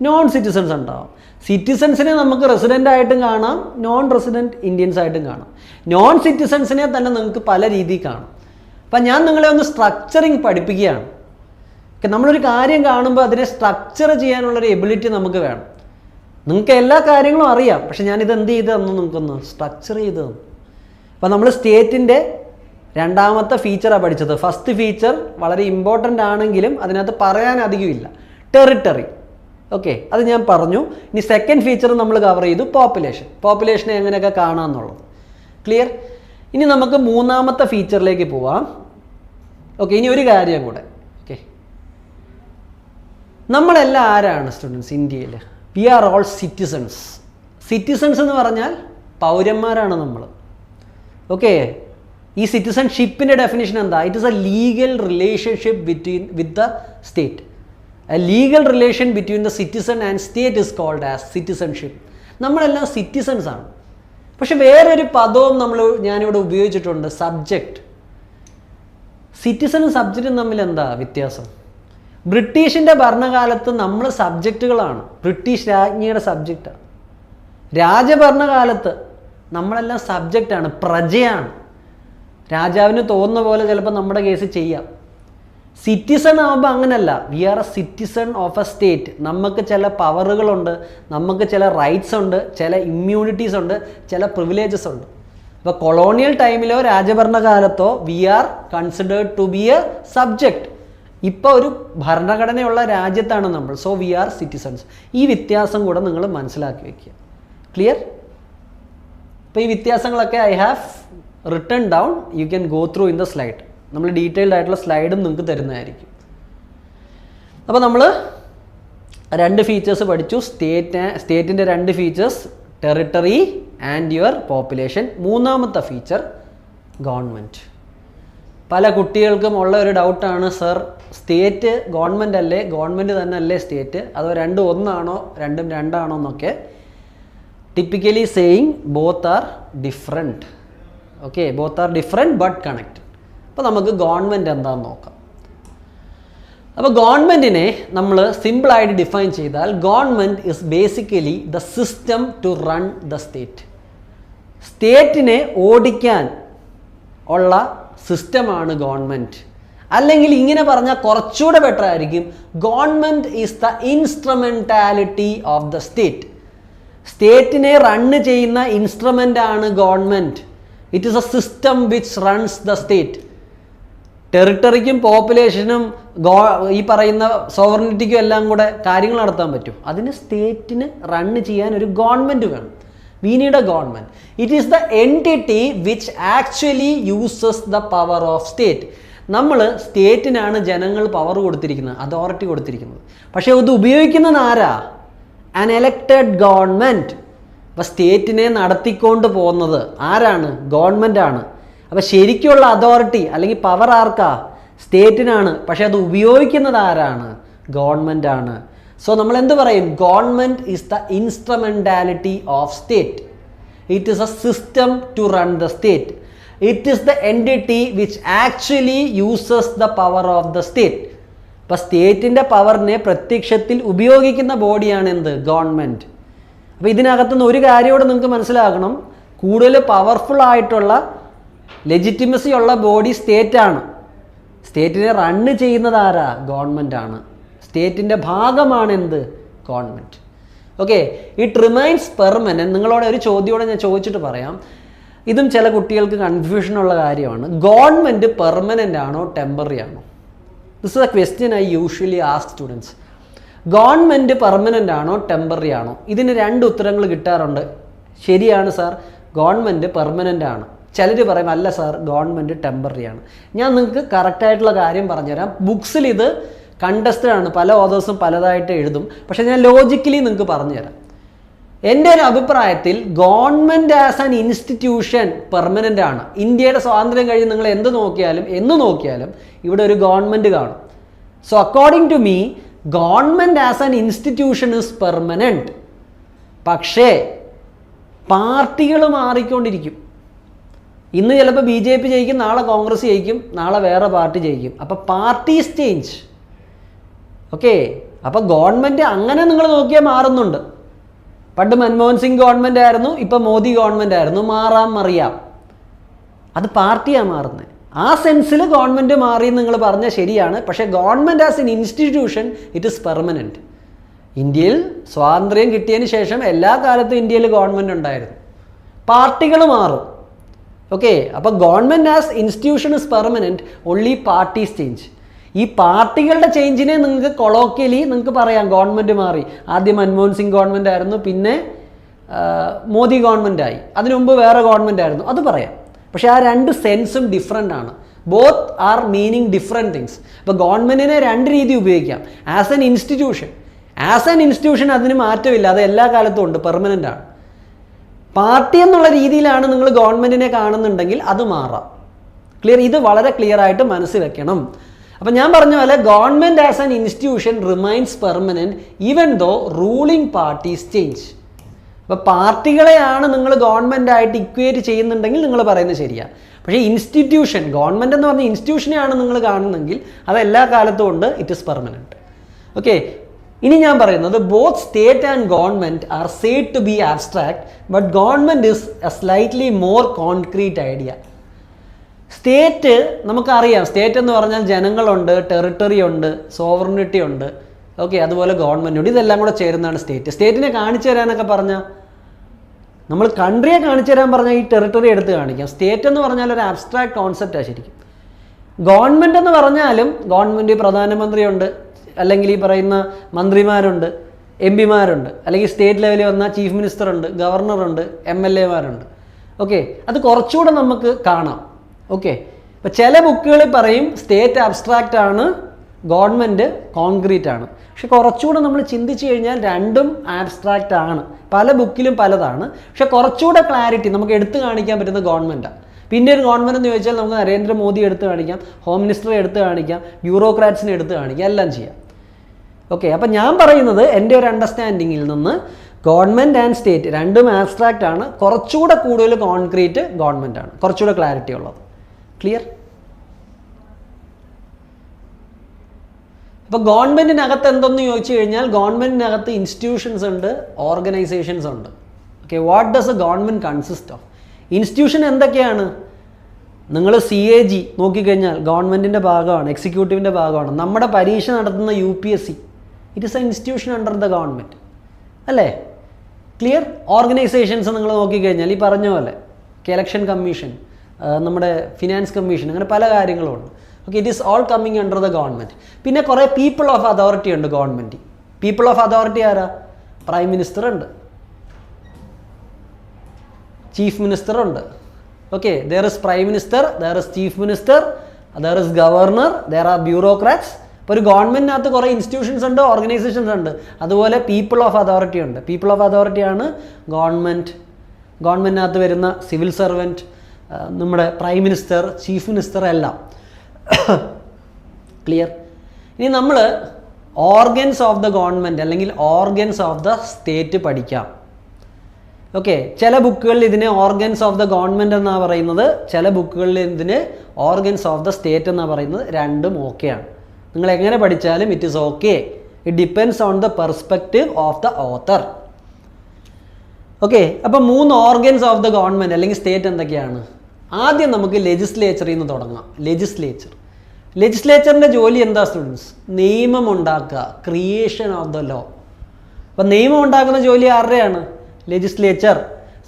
നോൺ സിറ്റിസൺസ് ഉണ്ടാവാം. സിറ്റിസൺസിനെ നമുക്ക് റെസിഡൻ്റ് ആയിട്ടും കാണാം, നോൺ റെസിഡൻറ്റ് ഇന്ത്യൻസ് ആയിട്ടും കാണാം. നോൺ സിറ്റിസൺസിനെ തന്നെ നിങ്ങൾക്ക് പല രീതിയിൽ കാണാം. അപ്പം ഞാൻ നിങ്ങളെ ഒന്ന് സ്ട്രക്ചറിങ് പഠിപ്പിക്കുകയാണ്. നമ്മളൊരു കാര്യം കാണുമ്പോൾ അതിനെ സ്ട്രക്ചർ ചെയ്യാനുള്ളൊരു എബിലിറ്റി നമുക്ക് വേണം. നിങ്ങൾക്ക് എല്ലാ കാര്യങ്ങളും അറിയാം, പക്ഷെ ഞാനിത് എന്ത് ചെയ്ത് തന്നു? നിങ്ങൾക്കൊന്ന് സ്ട്രക്ചർ ചെയ്ത് തന്നു. അപ്പോൾ നമ്മൾ സ്റ്റേറ്റിൻ്റെ രണ്ടാമത്തെ ഫീച്ചറാണ് പഠിച്ചത്. ഫസ്റ്റ് ഫീച്ചർ വളരെ ഇമ്പോർട്ടൻ്റ് ആണെങ്കിലും അതിനകത്ത് പറയാൻ അധികമില്ല, ടെറിട്ടറി. ഓക്കെ, അത് ഞാൻ പറഞ്ഞു. ഇനി സെക്കൻഡ് ഫീച്ചർ നമ്മൾ കവർ ചെയ്തു, പോപ്പുലേഷനെ എങ്ങനെയൊക്കെ കാണാമെന്നുള്ളത്. ക്ലിയർ? ഇനി നമുക്ക് മൂന്നാമത്തെ ഫീച്ചറിലേക്ക് പോവാം. ഓക്കെ, ഇനി ഒരു കാര്യം കൂടെ. ഓക്കെ, നമ്മളെല്ലാം ആരാണ് സ്റ്റുഡൻസ് ഇന്ത്യയിൽ? We are all citizens. Citizens എന്ന് പറഞ്ഞാൽ പൗരന്മാരാണ് നമ്മൾ. ഓക്കെ, ഈ സിറ്റിസൺഷിപ്പിൻ്റെ ഡെഫിനിഷൻ എന്താ? It is a legal relationship with the state. A legal relation between the citizen and state is called as citizenship. നമ്മളെല്ലാം സിറ്റിസൺസ് ആണ്. പക്ഷെ വേറൊരു പദവും ഞാനിവിടെ ഉപയോഗിച്ചിട്ടുണ്ട്, സബ്ജക്റ്റ്. സിറ്റിസണും സബ്ജക്റ്റും തമ്മിൽ എന്താ വ്യത്യാസം? ബ്രിട്ടീഷിൻ്റെ ഭരണകാലത്ത് നമ്മൾ സബ്ജക്റ്റുകളാണ്, ബ്രിട്ടീഷ് രാജ്ഞിയുടെ സബ്ജക്റ്റാണ്. രാജഭരണകാലത്ത് നമ്മളെല്ലാം സബ്ജക്റ്റാണ്, പ്രജയാണ്. രാജാവിന് തോന്നുന്ന പോലെ ചിലപ്പോൾ നമ്മുടെ കേസ് ചെയ്യാം. സിറ്റിസൺ ആകുമ്പോൾ അങ്ങനല്ല. We are a citizen of a state. നമുക്ക് ചില പവറുകളുണ്ട്, നമുക്ക് ചില റൈറ്റ്സ് ഉണ്ട്, ചില ഇമ്മ്യൂണിറ്റീസ് ഉണ്ട്, ചില പ്രിവിലേജസ് ഉണ്ട്. അപ്പോൾ കൊളോണിയൽ ടൈമിലോ രാജഭരണകാലത്തോ we are considered to be a subject. ഇപ്പോൾ ഒരു ഭരണഘടനയുള്ള രാജ്യത്താണ് നമ്മൾ. So we are citizens. ഈ വ്യത്യാസം കൂടെ നിങ്ങൾ മനസ്സിലാക്കി വയ്ക്കുക. ക്ലിയർ? അപ്പോൾ ഈ വ്യത്യാസങ്ങളൊക്കെ I have written down. You can go through in the slide. നമ്മൾ ഡീറ്റെയിൽഡ് ആയിട്ടുള്ള സ്ലൈഡും നിങ്ങൾക്ക് തരുന്നതായിരിക്കും. അപ്പോൾ നമ്മൾ രണ്ട് ഫീച്ചേഴ്സ് പഠിച്ചു. സ്റ്റേറ്റിൻ്റെ രണ്ട് features, territory and your population. മൂന്നാമത്തെ ഫീച്ചർ ഗവൺമെൻറ്. പല കുട്ടികൾക്കും ഉള്ള ഒരു ഡൗട്ടാണ്, സർ സ്റ്റേറ്റ് ഗവൺമെൻറ് അല്ലേ, ഗവൺമെൻറ് തന്നെ അല്ലേ സ്റ്റേറ്റ്, അതോ രണ്ടും ഒന്നാണോ രണ്ടും രണ്ടാണോ എന്നൊക്കെ. Typically saying both are different. Okay, both are different but connect. അപ്പോൾ നമുക്ക് ഗവൺമെൻറ് എന്താണെന്ന് നോക്കാം. അപ്പോൾ ഗവൺമെൻറ്റിനെ നമ്മൾ സിമ്പിളായിട്ട് ഡിഫൈൻ ചെയ്താൽ government is basically the system to run the state. സ്റ്റേറ്റിനെ ഓടിക്കാൻ ഉള്ള സിസ്റ്റമാണ് ഗവൺമെൻറ്. അല്ലെങ്കിൽ ഇങ്ങനെ പറഞ്ഞാൽ കുറച്ചുകൂടെ ബെറ്റർ ആയിരിക്കും, government is the instrumentality of the state. സ്റ്റേറ്റിനെ റണ്ണ് ചെയ്യുന്ന ഇൻസ്ട്രുമെൻ്റ് ആണ് government. It is a system which runs the state. ടെറിട്ടറിക്കും പോപ്പുലേഷനും ഈ പറയുന്ന സോവറിനിറ്റിക്കും എല്ലാം കൂടെ കാര്യങ്ങൾ നടത്താൻ പറ്റും. അതിന് സ്റ്റേറ്റിന് റണ്ണ് ചെയ്യാൻ ഒരു ഗവൺമെൻറ് വേണം. V need A government. It is the entity which actually uses the power of state. നമ്മൾ സ്റ്റേറ്റിനാണ് ജനങ്ങൾ പവർ കൊടുത്തിരിക്കുന്നത്, അതോറിറ്റി കൊടുത്തിരിക്കുന്നത്. പക്ഷേ ഇത് ഉപയോഗിക്കുന്നത് ആരാ? An elected government. അപ്പോൾ സ്റ്റേറ്റിനെ നടത്തിക്കൊണ്ട് പോകുന്നത് ആരാണ്? ഗവൺമെൻറ് ആണ്. അപ്പോൾ ശരിക്കുള്ള അതോറിറ്റി അല്ലെങ്കിൽ പവർ ആർക്കാ? സ്റ്റേറ്റിനാണ്. പക്ഷേ അത് ഉപയോഗിക്കുന്നത് ആരാണ്? ഗവൺമെൻറ് ആണ്. സോ നമ്മൾ എന്ത് പറയും? Government is the instrumentality of state. It is a system to run the state. It is the entity which actually uses the power of the state. അപ്പോൾ സ്റ്റേറ്റിൻ്റെ പവറിനെ പ്രത്യക്ഷത്തിൽ ഉപയോഗിക്കുന്ന ബോഡിയാണ് എന്ത്? ഗവൺമെൻറ്. അപ്പോൾ ഇതിനകത്തുനിന്ന് ഒരു കാര്യമോട് നിങ്ങൾക്ക് മനസ്സിലാക്കണം, കൂടുതൽ പവർഫുൾ ആയിട്ടുള്ള ലെജിറ്റിമസി ഉള്ള ബോഡി സ്റ്റേറ്റാണ്. സ്റ്റേറ്റിനെ റണ്ണ് ചെയ്യുന്നത് ആരാ? ഗവൺമെൻറ് ആണ്. സ്റ്റേറ്റിൻ്റെ ഭാഗമാണ് എന്ത്? Government. Okay, it remains permanent. നിങ്ങളോട് ഒരു ചോദ്യമോടെ ഞാൻ ചോദിച്ചിട്ട് പറയാം, ഇതും ചില കുട്ടികൾക്ക് കൺഫ്യൂഷനുള്ള കാര്യമാണ്. ഗവൺമെൻറ് പെർമനൻ്റ് ആണോ ടെമ്പററി ആണോ? This is a question I usually ask students. Government permanent ആണോ ടെമ്പററി ആണോ? ഇതിന് രണ്ട് ഉത്തരങ്ങൾ കിട്ടാറുണ്ട്. ശരിയാണ് സാർ, ഗവൺമെൻറ് പെർമനൻ്റ് ആണ്. ചിലർ പറയും അല്ല സാർ, ഗവൺമെൻറ് ടെമ്പററി ആണ്. ഞാൻ നിങ്ങൾക്ക് കറക്റ്റായിട്ടുള്ള കാര്യം പറഞ്ഞുതരാം. ബുക്സിൽ ഇത് കണ്ടസ്റ്റഡ് ആണ്, പല ഓതേഴ്സും പലതായിട്ട് എഴുതും. പക്ഷേ ഞാൻ ലോജിക്കലി നിങ്ങൾക്ക് പറഞ്ഞുതരാം. എൻ്റെ ഒരു അഭിപ്രായത്തിൽ government as an institution permanent ആണ്. ഇന്ത്യയുടെ സ്വാതന്ത്ര്യം കഴിഞ്ഞ് നിങ്ങൾ എന്ന് നോക്കിയാലും ഇവിടെ ഒരു ഗവൺമെൻറ് കാണും. So according to me government as an institution is permanent. പക്ഷേ പാർട്ടികൾ മാറിക്കൊണ്ടിരിക്കും. ഇന്ന് ചിലപ്പോൾ BJP ജയിക്കും, നാളെ കോൺഗ്രസ് ജയിക്കും, നാളെ വേറെ പാർട്ടി ജയിക്കും. അപ്പോൾ പാർട്ടീസ് ചേഞ്ച്. ഓക്കെ, അപ്പോൾ ഗവൺമെൻറ് അങ്ങനെ നിങ്ങൾ നോക്കിയാൽ മാറുന്നുണ്ട്. പണ്ട് മൻമോഹൻ സിംഗ് ഗവൺമെൻറ് ആയിരുന്നു, ഇപ്പം മോദി ഗവൺമെൻറ് ആയിരുന്നു. മാറാം മറിയാം, അത് പാർട്ടിയാണ് മാറുന്നത്. ആ സെൻസിൽ ഗവൺമെൻറ് മാറി നിങ്ങൾ പറഞ്ഞാൽ ശരിയാണ്. പക്ഷേ government as an institution it is permanent. ഇന്ത്യയിൽ സ്വാതന്ത്ര്യം കിട്ടിയതിന് ശേഷം എല്ലാ കാലത്തും ഇന്ത്യയിൽ ഗവൺമെൻറ് ഉണ്ടായിരുന്നു. പാർട്ടികൾ മാറും. ഓക്കെ, അപ്പോൾ government as institution is permanent, only parties change. ഈ പാർട്ടികളുടെ ചേഞ്ചിനെ നിങ്ങൾക്ക് കൊളോക്കിയലി നിങ്ങൾക്ക് പറയാം ഗവൺമെൻറ് മാറി. ആദ്യം മൻമോഹൻ സിംഗ് ഗവൺമെൻറ് ആയിരുന്നു, പിന്നെ മോദി ഗവൺമെൻറ് ആയി, അതിനു മുമ്പ് വേറെ ഗവൺമെൻറ് ആയിരുന്നു, അത് പറയാം. പക്ഷേ ആ രണ്ട് സെൻസും ഡിഫറെൻ്റ് ആണ്. Both are meaning different things. ഇപ്പോൾ ഗവൺമെൻറ്റിനെ രണ്ട് രീതി ഉപയോഗിക്കാം. ആസ് എൻ ഇൻസ്റ്റിറ്റ്യൂഷൻ അതിന് മാറ്റമില്ല, അത് എല്ലാ കാലത്തും ഉണ്ട്, പെർമനൻ്റ് ആണ്. പാർട്ടി എന്നുള്ള രീതിയിലാണ് നിങ്ങൾ ഗവൺമെൻറ്റിനെ കാണുന്നുണ്ടെങ്കിൽ അത് മാറാം. ക്ലിയർ? ഇത് വളരെ ക്ലിയർ ആയിട്ട് മനസ്സിൽ വെക്കണം. അപ്പം ഞാൻ പറഞ്ഞ പോലെ government as an institution remains permanent even though ruling parties change. അപ്പോൾ പാർട്ടികളെയാണ് നിങ്ങൾ ഗവൺമെൻറ് ആയിട്ട് ഇക്വേറ്റ് ചെയ്യുന്നുണ്ടെങ്കിൽ നിങ്ങൾ പറയുന്നത് ശരിയാണ്. പക്ഷേ ഇൻസ്റ്റിറ്റ്യൂഷൻ, ഗവൺമെൻറ് എന്ന് പറഞ്ഞ ഇൻസ്റ്റിറ്റ്യൂഷനെയാണ് നിങ്ങൾ കാണുന്നതെങ്കിൽ അത് എല്ലാ കാലത്തും ഉണ്ട്, ഇറ്റ് ഇസ് പെർമനൻറ്റ്. ഓക്കെ, ഇനി ഞാൻ പറയുന്നത് both state and government are said to be abstract, but government is a slightly more concrete idea. State നമുക്കറിയാം, സ്റ്റേറ്റ് എന്ന് പറഞ്ഞാൽ ജനങ്ങളുണ്ട്, ടെറിട്ടറി ഉണ്ട്, സോവറിനിറ്റി ഉണ്ട്. ഓക്കെ, അതുപോലെ ഗവൺമെൻറ് ഉണ്ട്. ഇതെല്ലാം കൂടെ ചേരുന്നതാണ് സ്റ്റേറ്റ്. സ്റ്റേറ്റിനെ കാണിച്ചു തരാനൊക്കെ പറഞ്ഞാൽ, നമ്മൾ കൺട്രിയെ കാണിച്ചു തരാൻ പറഞ്ഞാൽ ഈ ടെറിട്ടറി എടുത്ത് കാണിക്കാം. സ്റ്റേറ്റ് എന്ന് പറഞ്ഞാൽ ഒരു ആബ്സ്ട്രാക്ട് കോൺസെപ്റ്റാണ് ശരിക്കും. ഗവൺമെൻറ് എന്ന് പറഞ്ഞാലും ഗവൺമെൻറ് പ്രധാനമന്ത്രിയുണ്ട്, അല്ലെങ്കിൽ ഈ പറയുന്ന മന്ത്രിമാരുണ്ട്, MP-മാരുണ്ട്, അല്ലെങ്കിൽ സ്റ്റേറ്റ് ലെവലിൽ വന്ന ചീഫ് മിനിസ്റ്ററുണ്ട്, ഗവർണറുണ്ട്, MLA-മാരുണ്ട്. ഓക്കെ, അത് കുറച്ചുകൂടെ നമുക്ക് കാണാം. ഓക്കെ, ഇപ്പോൾ ചില ബുക്കുകളിൽ പറയും സ്റ്റേറ്റ് അബ്സ്ട്രാക്റ്റ് ആണ്, ഗവൺമെൻറ് കോൺക്രീറ്റ് ആണ്. പക്ഷെ കുറച്ചുകൂടെ നമ്മൾ ചിന്തിച്ച് കഴിഞ്ഞാൽ രണ്ടും ആബ്സ്ട്രാക്റ്റ് ആണ്. പല ബുക്കിലും പലതാണ്. പക്ഷെ കുറച്ചുകൂടെ ക്ലാരിറ്റി നമുക്ക് എടുത്തു കാണിക്കാൻ പറ്റുന്ന ഗവൺമെൻറ്റാണ്. പിന്നെ ഒരു ഗവൺമെൻറ് എന്ന് ചോദിച്ചാൽ നമുക്ക് നരേന്ദ്രമോദി എടുത്ത് കാണിക്കാം, ഹോം മിനിസ്റ്ററെ എടുത്ത് കാണിക്കാം, ബ്യൂറോക്രാറ്റ്സിനെ എടുത്ത് കാണിക്കാം, എല്ലാം ചെയ്യാം. ഓക്കെ, അപ്പം ഞാൻ പറയുന്നത് എൻ്റെ ഒരു അണ്ടർസ്റ്റാൻഡിങ്ങിൽ നിന്ന് ഗവൺമെൻറ് ആൻഡ് സ്റ്റേറ്റ് രണ്ടും ആബ്സ്ട്രാക്റ്റ് ആണ്, കുറച്ചുകൂടെ കൂടുതൽ കോൺക്രീറ്റ് ഗവൺമെൻറ് ആണ്, കുറച്ചുകൂടെ ക്ലാരിറ്റി ഉള്ളത്. ക്ലിയർ? അപ്പോൾ ഗവൺമെൻറ്റിനകത്ത് എന്തെന്ന് ചോദിച്ചു കഴിഞ്ഞാൽ ഗവൺമെൻറ്റിനകത്ത് ഇൻസ്റ്റിറ്റ്യൂഷൻസ് ഉണ്ട്, ഓർഗനൈസേഷൻസ് ഉണ്ട്. Okay, what does A government consist of? Institution എന്തൊക്കെയാണ്? നിങ്ങൾ CAG നോക്കിക്കഴിഞ്ഞാൽ ഗവൺമെൻറ്റിൻ്റെ ഭാഗമാണ്, എക്സിക്യൂട്ടീവിൻ്റെ ഭാഗമാണ്. നമ്മുടെ പരീക്ഷ നടത്തുന്ന UPSC, it is A institution under the government അല്ലേ? ക്ലിയർ? ഓർഗനൈസേഷൻസ് നിങ്ങൾ നോക്കിക്കഴിഞ്ഞാൽ ഈ പറഞ്ഞ പോലെ ഇലക്ഷൻ കമ്മീഷൻ, നമ്മുടെ ഫിനാൻസ് കമ്മീഷൻ, അങ്ങനെ പല കാര്യങ്ങളുമുണ്ട്. Okay, it is all coming under the government. പിന്നെ കുറേ പീപ്പിൾ ഓഫ് അതോറിറ്റി ഉണ്ട് ഗവൺമെൻറ്. പീപ്പിൾ ഓഫ് അതോറിറ്റി ആരാ? പ്രൈം മിനിസ്റ്റർ ഉണ്ട്, ചീഫ് മിനിസ്റ്റർ ഉണ്ട്. Okay, there is prime minister, there is chief minister, there is governor, there are bureaucrats. ഇപ്പോൾ ഒരു ഗവൺമെൻറ്റിനകത്ത് കുറേ institutions ഉണ്ട്, ഓർഗനൈസേഷൻസ് ഉണ്ട്. അതുപോലെ പീപ്പിൾ ഓഫ് അതോറിറ്റി ഉണ്ട്. പീപ്പിൾ ഓഫ് അതോറിറ്റിയാണ് ഗവൺമെൻറ്റിനകത്ത് വരുന്ന സിവിൽ സർവൻറ്റ്, നമ്മുടെ പ്രൈം മിനിസ്റ്റർ, ചീഫ് മിനിസ്റ്റർ എല്ലാം. ക്ലിയർ? ഇനി നമ്മൾ ഓർഗൻസ് ഓഫ് ദ ഗവൺമെൻറ് അല്ലെങ്കിൽ ഓർഗൻസ് ഓഫ് ദ സ്റ്റേറ്റ് പഠിക്കാം. ഓക്കെ, ചില ബുക്കുകളിൽ ഇതിനെ ഓർഗൻസ് ഓഫ് ദ ഗവൺമെൻറ് എന്നാണ് പറയുന്നത്, ചില ബുക്കുകളിൽ ഇതിന് ഓർഗൻസ് ഓഫ് ദ സ്റ്റേറ്റ് എന്നാണ് പറയുന്നത്. രണ്ടും ഓക്കെയാണ്. നിങ്ങൾ എങ്ങനെ പഠിച്ചാലും it is okay. It depends on the perspective of the author. Okay, അപ്പം 3 ഓർഗൻസ് ഓഫ് ദ ഗവൺമെൻറ് അല്ലെങ്കിൽ സ്റ്റേറ്റ് എന്തൊക്കെയാണ്? ആദ്യം നമുക്ക് ലെജിസ്ലേച്ചറിൽ നിന്ന് തുടങ്ങാം. ലെജിസ്ലേച്ചറിൻ്റെ ജോലി എന്താ സ്റ്റുഡൻസ്? നിയമം ഉണ്ടാക്കുക, ക്രിയേഷൻ ഓഫ് ദ ലോ. അപ്പം നിയമം ഉണ്ടാക്കുന്ന ജോലി ആരുടെയാണ്? ലെജിസ്ലേച്ചർ.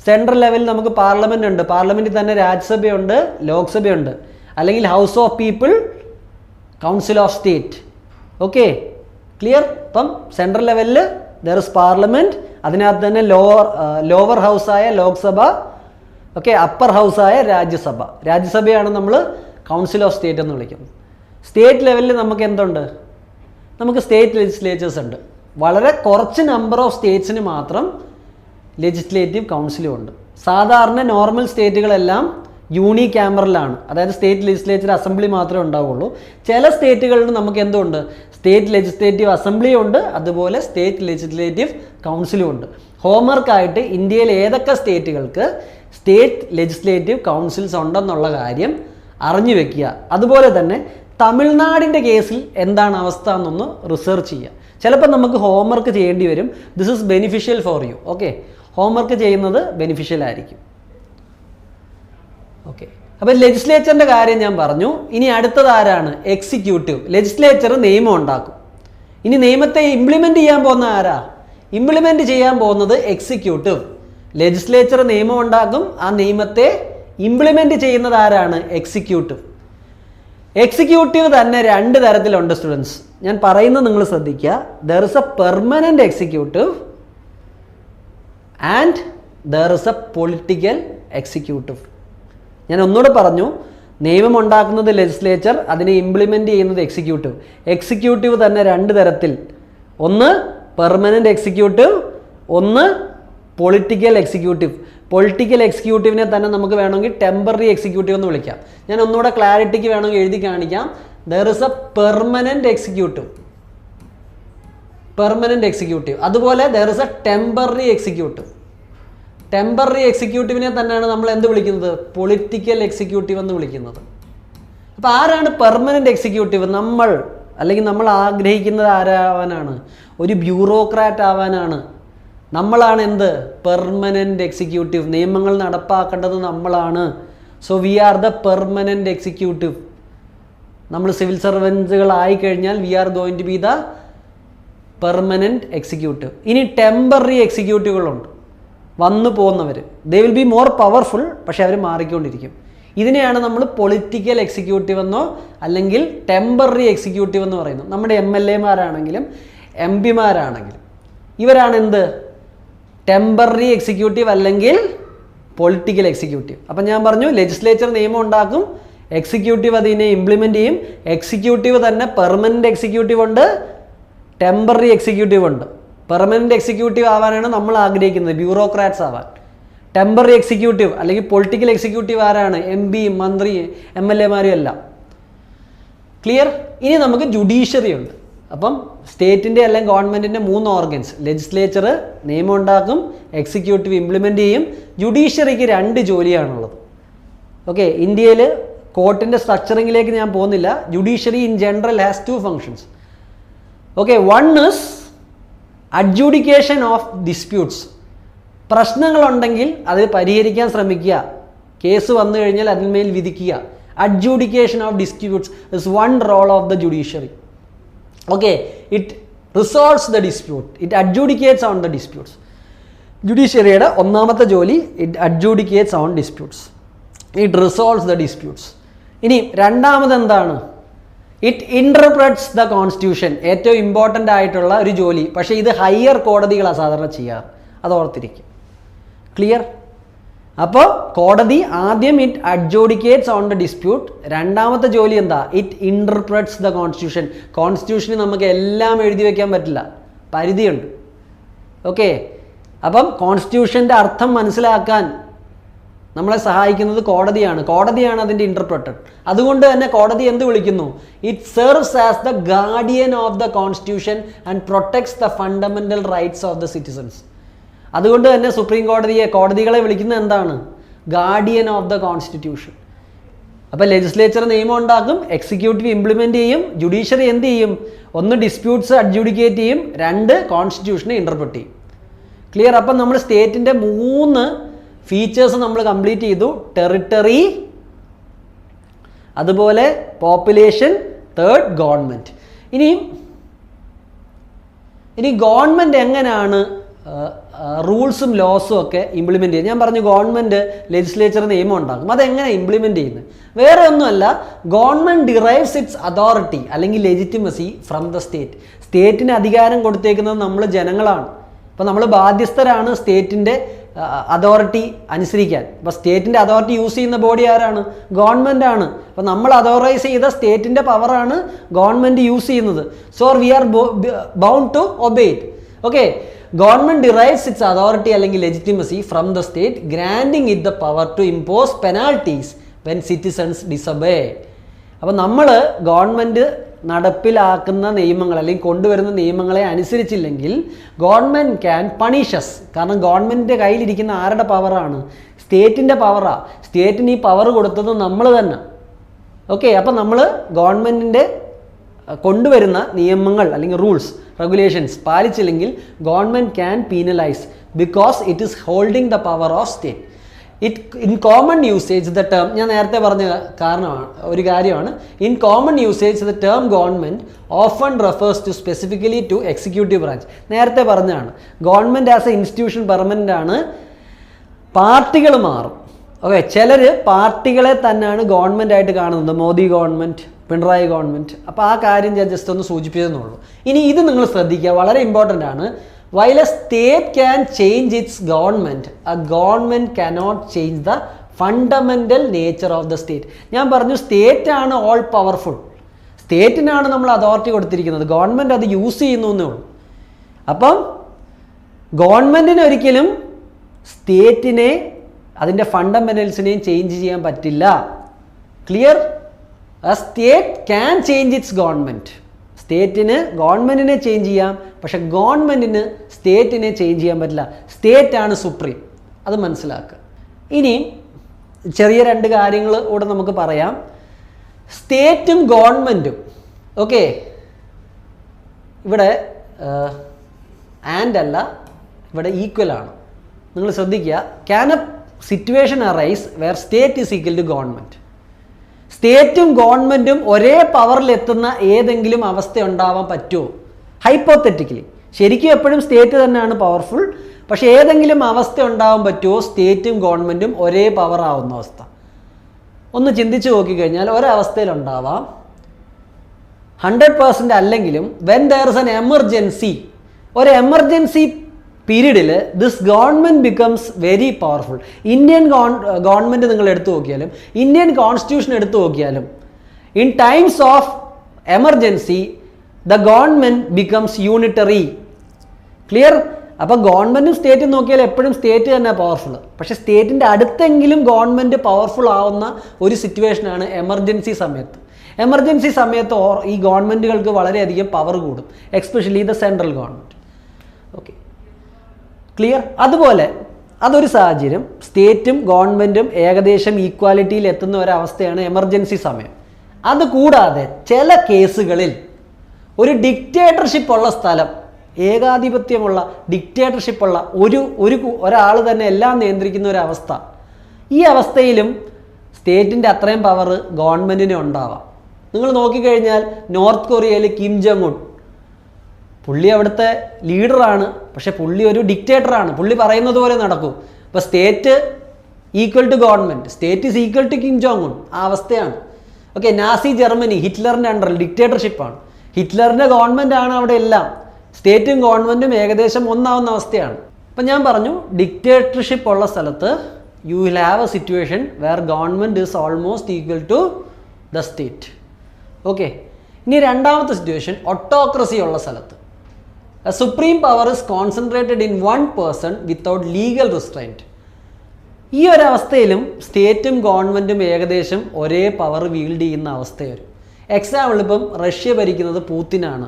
സെൻട്രൽ ലെവലിൽ നമുക്ക് പാർലമെൻറ്റ് ഉണ്ട്, പാർലമെൻറ്റിൽ തന്നെ രാജ്യസഭയുണ്ട്, ലോക്സഭയുണ്ട്, അല്ലെങ്കിൽ house of people, council of state. Okay, clear? അപ്പം സെൻട്രൽ ലെവലിൽ ദർ ഇസ് പാർലമെൻറ്റ്, അതിനകത്ത് തന്നെ ലോവർ ഹൗസായ ലോക്സഭ, ഓക്കെ, അപ്പർ ഹൗസായ രാജ്യസഭ. രാജ്യസഭയാണ് നമ്മൾ കൗൺസിൽ ഓഫ് സ്റ്റേറ്റ് എന്ന് വിളിക്കുന്നത്. സ്റ്റേറ്റ് ലെവലിൽ നമുക്ക് എന്തുണ്ട്? നമുക്ക് സ്റ്റേറ്റ് ലെജിസ്ലേച്ചേഴ്സ് ഉണ്ട്. വളരെ കുറച്ച് നമ്പർ ഓഫ് സ്റ്റേറ്റ്സിന് മാത്രം ലെജിസ്ലേറ്റീവ് കൗൺസിലും ഉണ്ട്. സാധാരണ നോർമൽ സ്റ്റേറ്റുകളെല്ലാം യൂണി ക്യാമറലാണ്, അതായത് സ്റ്റേറ്റ് ലെജിസ്ലേച്ചർ അസംബ്ലി മാത്രമേ ഉണ്ടാവുള്ളൂ. ചില സ്റ്റേറ്റുകളിൽ നമുക്ക് എന്തുണ്ട്? സ്റ്റേറ്റ് ലെജിസ്ലേറ്റീവ് അസംബ്ലിയും ഉണ്ട്, അതുപോലെ സ്റ്റേറ്റ് ലെജിസ്ലേറ്റീവ് കൗൺസിലും ഉണ്ട്. ഹോംവർക്കായിട്ട് ഇന്ത്യയിൽ ഏതൊക്കെ സ്റ്റേറ്റുകൾക്ക് സ്റ്റേറ്റ് ലെജിസ്ലേറ്റീവ് കൗൺസിൽസ് ഉണ്ടെന്നുള്ള കാര്യം അറിഞ്ഞു വെക്കുക. അതുപോലെ തന്നെ തമിഴ്നാടിൻ്റെ കേസിൽ എന്താണ് അവസ്ഥ എന്നൊന്ന് റിസർച്ച് ചെയ്യുക. ചിലപ്പോൾ നമുക്ക് ഹോംവർക്ക് ചെയ്യേണ്ടി വരും. This is beneficial for you. Okay, homework ചെയ്യുന്നത് ബെനിഫിഷ്യൽ ആയിരിക്കും. ഓക്കെ, അപ്പോൾ ലെജിസ്ലേച്ചറിൻ്റെ കാര്യം ഞാൻ പറഞ്ഞു. ഇനി അടുത്തത് ആരാണ്? എക്സിക്യൂട്ടീവ്. ലെജിസ്ലേച്ചർ നിയമം ഉണ്ടാക്കും. ഇനി നിയമത്തെ ഇംപ്ലിമെൻറ്റ് ചെയ്യാൻ പോകുന്ന ആരാ? ഇംപ്ലിമെൻറ്റ് ചെയ്യാൻ പോകുന്നത് എക്സിക്യൂട്ടീവ്. ലെജിസ്ലേച്ചർ നിയമം ഉണ്ടാക്കും, ആ നിയമത്തെ ഇംപ്ലിമെൻറ്റ് ചെയ്യുന്നത് ആരാണ്? എക്സിക്യൂട്ടീവ്. എക്സിക്യൂട്ടീവ് തന്നെ 2 തരത്തിലുണ്ട് സ്റ്റുഡൻസ്. ഞാൻ പറയുന്നത് നിങ്ങൾ ശ്രദ്ധിക്കുക. There is a permanent executive and there is A political executive. ഞാൻ ഒന്നുകൂടെ പറഞ്ഞു, നിയമം ഉണ്ടാക്കുന്നത് ലെജിസ്ലേച്ചർ, അതിനെ ഇംപ്ലിമെൻറ്റ് ചെയ്യുന്നത് എക്സിക്യൂട്ടീവ്. എക്സിക്യൂട്ടീവ് തന്നെ 2 തരത്തിൽ, ഒന്ന് പെർമനൻ്റ് എക്സിക്യൂട്ടീവ്, ഒന്ന് പൊളിറ്റിക്കൽ എക്സിക്യൂട്ടീവ്. പൊളിറ്റിക്കൽ എക്സിക്യൂട്ടീവിനെ തന്നെ നമുക്ക് വേണമെങ്കിൽ ടെമ്പററി എക്സിക്യൂട്ടീവ് എന്ന് വിളിക്കാം. ഞാൻ ഒന്നുകൂടെ ക്ലാരിറ്റിക്ക് വേണമെങ്കിൽ എഴുതി കാണിക്കാം. There is a permanent executive, അതുപോലെ there is a temporary executive. Temporary എക്സിക്യൂട്ടീവിനെ തന്നെയാണ് നമ്മൾ എന്ത് വിളിക്കുന്നത്? പൊളിറ്റിക്കൽ എക്സിക്യൂട്ടീവ് എന്ന് വിളിക്കുന്നത്. അപ്പോൾ ആരാണ് പെർമനൻ്റ് എക്സിക്യൂട്ടീവ്? നമ്മൾ ആഗ്രഹിക്കുന്നത് ആരാവാനാണ്? ഒരു ബ്യൂറോക്രാറ്റ് ആവാനാണ്. നമ്മളാണ് എന്ത്? Permanent executive. നിയമങ്ങൾ നടപ്പാക്കേണ്ടത് നമ്മളാണ്. So we are the permanent executive. നമ്മൾ സിവിൽ സർവൻസുകളായി കഴിഞ്ഞാൽ we are going to be the permanent executive. ഇനി ടെമ്പററി എക്സിക്യൂട്ടീവുകളുണ്ട്, വന്നു പോകുന്നവർ. They will be more powerful, പക്ഷെ അവർ മാറിക്കൊണ്ടിരിക്കും. ഇതിനെയാണ് നമ്മൾ പൊളിറ്റിക്കൽ എക്സിക്യൂട്ടീവ് എന്നോ അല്ലെങ്കിൽ ടെമ്പററി എക്സിക്യൂട്ടീവ് എന്ന് പറയുന്നത്. നമ്മുടെ MLAമാരാണെങ്കിലും MP മാരാണെങ്കിലും ഇവരാണ് എന്ത്? ടെമ്പററി എക്സിക്യൂട്ടീവ് അല്ലെങ്കിൽ പൊളിറ്റിക്കൽ എക്സിക്യൂട്ടീവ്. അപ്പം ഞാൻ പറഞ്ഞു, ലെജിസ്ലേച്ചർ നിയമം ഉണ്ടാക്കും, എക്സിക്യൂട്ടീവ് അതിനെ ഇംപ്ലിമെൻറ്റ് ചെയ്യും. എക്സിക്യൂട്ടീവ് തന്നെ പെർമനൻ്റ് എക്സിക്യൂട്ടീവ് ഉണ്ട്, ടെമ്പററി എക്സിക്യൂട്ടീവ് ഉണ്ട്. പെർമനൻ്റ് എക്സിക്യൂട്ടീവ് ആവാനാണ് നമ്മൾ ആഗ്രഹിക്കുന്നത്, ബ്യൂറോക്രാറ്റ്സ് ആവാൻ. ടെമ്പററി എക്സിക്യൂട്ടീവ് അല്ലെങ്കിൽ പൊളിറ്റിക്കൽ എക്സിക്യൂട്ടീവ് ആരാണ്? MP, മന്ത്രി, MLA മാരും എല്ലാം. ക്ലിയർ? ഇനി നമുക്ക് ജുഡീഷ്യറി ഉണ്ട്. അപ്പം സ്റ്റേറ്റിൻ്റെ അല്ലെങ്കിൽ ഗവൺമെൻറ്റിൻ്റെ 3 ഓർഗൻസ്, ലെജിസ്ലേച്ചർ നിയമം ഉണ്ടാക്കും, എക്സിക്യൂട്ടീവ് ഇംപ്ലിമെൻ്റ് ചെയ്യും, ജുഡീഷ്യറിക്ക് 2 ജോലിയാണുള്ളത്. ഓക്കെ, ഇന്ത്യയിൽ കോർട്ടിൻ്റെ സ്ട്രക്ചറിങ്ങിലേക്ക് ഞാൻ പോകുന്നില്ല. Judiciary in general has 2 functions. Okay, one is adjudication of disputes. പ്രശ്നങ്ങളുണ്ടെങ്കിൽ അത് പരിഹരിക്കാൻ ശ്രമിക്കുക, കേസ് വന്നു കഴിഞ്ഞാൽ അതിന്മേൽ വിധിക്കുക. Adjudication of disputes is one role of the judiciary. Okay, it resolves the dispute, it adjudicates on the disputes. ജുഡീഷ്യറിയുടെ ഒന്നാമത്തെ ജോലി it adjudicates on disputes, it resolves the disputes. ഇനി രണ്ടാമത് എന്താണ്? It interprets the constitution. ഏറ്റവും important ആയിട്ടുള്ള ഒരു ജോലി. പക്ഷേ ഇത് ഹയർ കോടതികളാണ് സാധാരണ ചെയ്യാറ്, അത് ഓർത്തിരിക്കും. ക്ലിയർ? അപ്പോൾ കോടതി ആദ്യം it adjudicates on the dispute. രണ്ടാമത്തെ ജോലി എന്താ? It interprets the constitution. കോൺസ്റ്റിറ്റ്യൂഷന് നമുക്ക് എല്ലാം എഴുതി വയ്ക്കാൻ പറ്റില്ല, പരിധിയുണ്ട്. ഓക്കെ, അപ്പം കോൺസ്റ്റിറ്റ്യൂഷൻ്റെ അർത്ഥം മനസ്സിലാക്കാൻ നമ്മളെ സഹായിക്കുന്നത് കോടതിയാണ്. കോടതിയാണ് അതിൻ്റെ ഇൻ്റർപ്രറ്റർ. അതുകൊണ്ട് തന്നെ കോടതി എന്ത് വിളിക്കുന്നു? It serves as the guardian of the constitution and protects the fundamental rights of the citizens. അതുകൊണ്ട് തന്നെ സുപ്രീം കോടതികളെ വിളിക്കുന്നത് എന്താണ്? Guardian of the constitution. അപ്പോൾ ലെജിസ്ലേച്ചർ നിയമം ഉണ്ടാക്കും, എക്സിക്യൂട്ടീവ് ഇംപ്ലിമെൻ്റ് ചെയ്യും, ജുഡീഷ്യറി എന്ത് ചെയ്യും? 1 ഡിസ്പ്യൂട്ട്സ് അഡ്ജുഡിക്കേറ്റ് ചെയ്യും, 2 കോൺസ്റ്റിറ്റ്യൂഷനെ ഇൻ്റർപ്രറ്റ് ചെയ്യും. ക്ലിയർ? അപ്പം നമ്മൾ സ്റ്റേറ്റിൻ്റെ 3 ഫീച്ചേഴ്സ് നമ്മൾ കംപ്ലീറ്റ് ചെയ്തു. ടെറിട്ടറി, അതുപോലെ പോപ്പുലേഷൻ, തേർഡ് ഗവൺമെൻറ്. ഇനി ഗവൺമെൻറ് എങ്ങനെയാണ് റൂൾസും ലോസും ഒക്കെ ഇംപ്ലിമെൻ്റ് ചെയ്യുന്നത്? ഞാൻ പറഞ്ഞു ഗവൺമെൻറ് ലെജിസ്ലേച്ചർ നിയമം ഉണ്ടാക്കും. അതെങ്ങനെ ഇംപ്ലിമെൻ്റ് ചെയ്യുന്നത്? വേറെ ഒന്നുമല്ല, ഗവൺമെൻറ് ഡിറൈവ്സ് ഇറ്റ്സ് അതോറിറ്റി അല്ലെങ്കിൽ ലെജിറ്റിമസി ഫ്രം ദ സ്റ്റേറ്റ്. സ്റ്റേറ്റിന് അധികാരം കൊടുത്തേക്കുന്നത് നമ്മൾ ജനങ്ങളാണ്. അപ്പോൾ നമ്മൾ ബാധ്യസ്ഥരാണ് സ്റ്റേറ്റിൻ്റെ അതോറിറ്റി അനുസരിക്കാൻ. അപ്പോൾ സ്റ്റേറ്റിൻ്റെ അതോറിറ്റി യൂസ് ചെയ്യുന്ന ബോഡി ആരാണ്? ഗവൺമെൻറ് ആണ്. അപ്പോൾ നമ്മൾ അതോറൈസ് ചെയ്ത സ്റ്റേറ്റിൻ്റെ പവറാണ് ഗവൺമെൻറ് യൂസ് ചെയ്യുന്നത്. So we are bound to obey it. Okay, government derives its authority അല്ലെങ്കിൽ legitimacy from the state, granting it the power to impose penalties when citizens disobey. അപ്പോൾ നമ്മൾ ഗവൺമെൻറ് നടപ്പിലാക്കുന്ന നിയമങ്ങൾ അല്ലെങ്കിൽ കൊണ്ടുവരുന്ന നിയമങ്ങളെ അനുസരിച്ചില്ലെങ്കിൽ ഗവൺമെൻറ് ക്യാൻ പണിഷസ്. കാരണം ഗവൺമെൻറ്റിൻ്റെ കയ്യിലിരിക്കുന്ന ആരുടെ പവറാണ്? സ്റ്റേറ്റിൻ്റെ പവറാണ്. സ്റ്റേറ്റിന് ഈ പവർ കൊടുത്തത് നമ്മൾ തന്നെ. ഓക്കെ, അപ്പം നമ്മൾ ഗവൺമെൻറ്റിൻ്റെ കൊണ്ടുവരുന്ന നിയമങ്ങൾ അല്ലെങ്കിൽ റൂൾസ് റെഗുലേഷൻസ് പാലിച്ചില്ലെങ്കിൽ government can penalize because it is holding the power of state. In common usage the term, ഞാൻ നേരത്തെ പറഞ്ഞ ഒരു കാര്യമാണ്, in common usage the term government often refers to specifically to executive branch. നേരത്തെ പറഞ്ഞതാണ് government as a institution permanent ആണ്, പാർട്ടികൾ മാറും. ഓക്കെ, ചിലർ പാർട്ടികളെ തന്നെയാണ് ഗവൺമെൻറ് ആയിട്ട് കാണുന്നത്, മോദി ഗവൺമെൻറ്, പിണറായി ഗവൺമെൻറ്. അപ്പോൾ ആ കാര്യം ഞാൻ ജസ്റ്റ് ഒന്ന് സൂചിപ്പിച്ചെന്നുള്ളൂ. ഇനി ഇത് നിങ്ങൾ ശ്രദ്ധിക്കുക, വളരെ ഇമ്പോർട്ടൻ്റ് ആണ്. While a state can change its government, a government cannot change the fundamental nature of the state. ഞാൻ പറഞ്ഞു സ്റ്റേറ്റ് ആണ് ഓൾ പവർഫുൾ, സ്റ്റേറ്റിനാണ് നമ്മൾ അതോറിറ്റി കൊടുത്തിരിക്കുന്നത്, ഗവൺമെൻറ് അത് യൂസ് ചെയ്യുന്നു എന്നേ ഉള്ളൂ. അപ്പം ഗവൺമെൻറ്റിന് ഒരിക്കലും സ്റ്റേറ്റിനെ അതിൻ്റെ ഫണ്ടമെൻ്റൽസിനെയും ചേഞ്ച് ചെയ്യാൻ പറ്റില്ല. Clear? a state can change its government. സ്റ്റേറ്റിന് ഗവൺമെൻറ്റിനെ ചേഞ്ച് ചെയ്യാം, പക്ഷെ ഗവൺമെൻറ്റിന് സ്റ്റേറ്റിനെ ചേഞ്ച് ചെയ്യാൻ പറ്റില്ല. സ്റ്റേറ്റ് ആണ് സുപ്രീം, അത് മനസ്സിലാക്കുക. ഇനി ചെറിയ 2 കാര്യങ്ങൾ കൂടെ നമുക്ക് പറയാം. സ്റ്റേറ്റും ഗവൺമെൻറ്റും ഓക്കെ, ഇവിടെ ആൻഡ് അല്ല, ഇവിടെ ഈക്വൽ ആണ്. നിങ്ങൾ ശ്രദ്ധിക്കുക, can a situation arise where state is equal to government? സ്റ്റേറ്റും ഗവൺമെൻറ്റും ഒരേ പവറിലെത്തുന്ന ഏതെങ്കിലും അവസ്ഥ ഉണ്ടാവാൻ പറ്റുമോ? ഹൈപ്പോത്തറ്റിക്കലി. ശരിക്കും എപ്പോഴും സ്റ്റേറ്റ് തന്നെയാണ് പവർഫുൾ, പക്ഷേ ഏതെങ്കിലും അവസ്ഥ ഉണ്ടാവാൻ പറ്റുമോ സ്റ്റേറ്റും ഗവൺമെൻറ്റും ഒരേ പവർ ആവുന്ന അവസ്ഥ? ഒന്ന് ചിന്തിച്ച് നോക്കിക്കഴിഞ്ഞാൽ ഒരവസ്ഥയിലുണ്ടാവാം, 100% അല്ലെങ്കിലും when there is an emergency, ഒരു എമർജൻസി പീരീഡിൽ this government becomes very powerful. Indian government നിങ്ങൾ എടുത്തു നോക്കിയാലും ഇന്ത്യൻ കോൺസ്റ്റിറ്റ്യൂഷൻ എടുത്തു നോക്കിയാലും in times of emergency the government becomes unitary. Clear? അപ്പോൾ ഗവൺമെൻറ്റും സ്റ്റേറ്റും നോക്കിയാൽ എപ്പോഴും സ്റ്റേറ്റ് തന്നെ പവർഫുൾ. പക്ഷേ സ്റ്റേറ്റിൻ്റെ അടുത്തെങ്കിലും ഗവൺമെൻറ് പവർഫുൾ ആവുന്ന ഒരു സിറ്റുവേഷനാണ് എമർജൻസി സമയത്ത്. എമർജൻസി സമയത്ത് ഈ ഗവൺമെൻറ്റുകൾക്ക് വളരെയധികം പവർ കൂടും, especially the central government. Okay, clear? അതുപോലെ അതൊരു സാഹചര്യം. സ്റ്റേറ്റും ഗവൺമെൻറ്റും ഏകദേശം ഈക്വാലിറ്റിയിൽ എത്തുന്ന ഒരവസ്ഥയാണ് എമർജൻസി സമയം. അതുകൂടാതെ ചില കേസുകളിൽ ഒരു ഡിക്റ്റേറ്റർഷിപ്പ് ഉള്ള സ്ഥലം, ഏകാധിപത്യമുള്ള ഡിക്റ്റേറ്റർഷിപ്പുള്ള ഒരാൾ തന്നെ എല്ലാം നിയന്ത്രിക്കുന്ന ഒരു അവസ്ഥ, ഈ അവസ്ഥയിലും സ്റ്റേറ്റിൻ്റെ അത്രയും പവർ ഗവൺമെൻറ്റിന് ഉണ്ടാവാം. നിങ്ങൾ നോക്കിക്കഴിഞ്ഞാൽ നോർത്ത് കൊറിയയിൽ കിം ജോങ് ഉൻ, പുള്ളി അവിടുത്തെ ലീഡറാണ്, പക്ഷെ പുള്ളി ഒരു ഡിക്റ്റേറ്ററാണ്. പുള്ളി പറയുന്നത് പോലെ നടക്കും. അപ്പോൾ state equal to government, state is equal to Kim Jong Un, ആ അവസ്ഥയാണ്. ഓക്കെ, നാസി ജർമ്മനി ഹിറ്റ്ലറിൻ്റെ അണ്ടറിൽ ഡിക്റ്റേറ്റർഷിപ്പാണ്. ഹിറ്റ്ലറിൻ്റെ ഗവൺമെൻറ് ആണ് അവിടെ എല്ലാം. സ്റ്റേറ്റും ഗവൺമെൻറ്റും ഏകദേശം ഒന്നാവുന്ന അവസ്ഥയാണ്. അപ്പം ഞാൻ പറഞ്ഞു, ഡിക്റ്റേറ്റർഷിപ്പ് ഉള്ള സ്ഥലത്ത് you will have a situation where government is almost equal to the state. Okay, ഇനി രണ്ടാമത്തെ സിറ്റുവേഷൻ ഓട്ടോക്രസി ഉള്ള സ്ഥലത്ത്. Supreme power is concentrated in one person without legal restraint. ഈ ഒരവസ്ഥയിലും സ്റ്റേറ്റും ഗവൺമെൻറ്റും ഏകദേശം ഒരേ പവർ വീൽഡ് ചെയ്യുന്ന അവസ്ഥ വരും. എക്സാമ്പിൾ, ഇപ്പം റഷ്യ ഭരിക്കുന്നത് പൂത്തിനാണ്.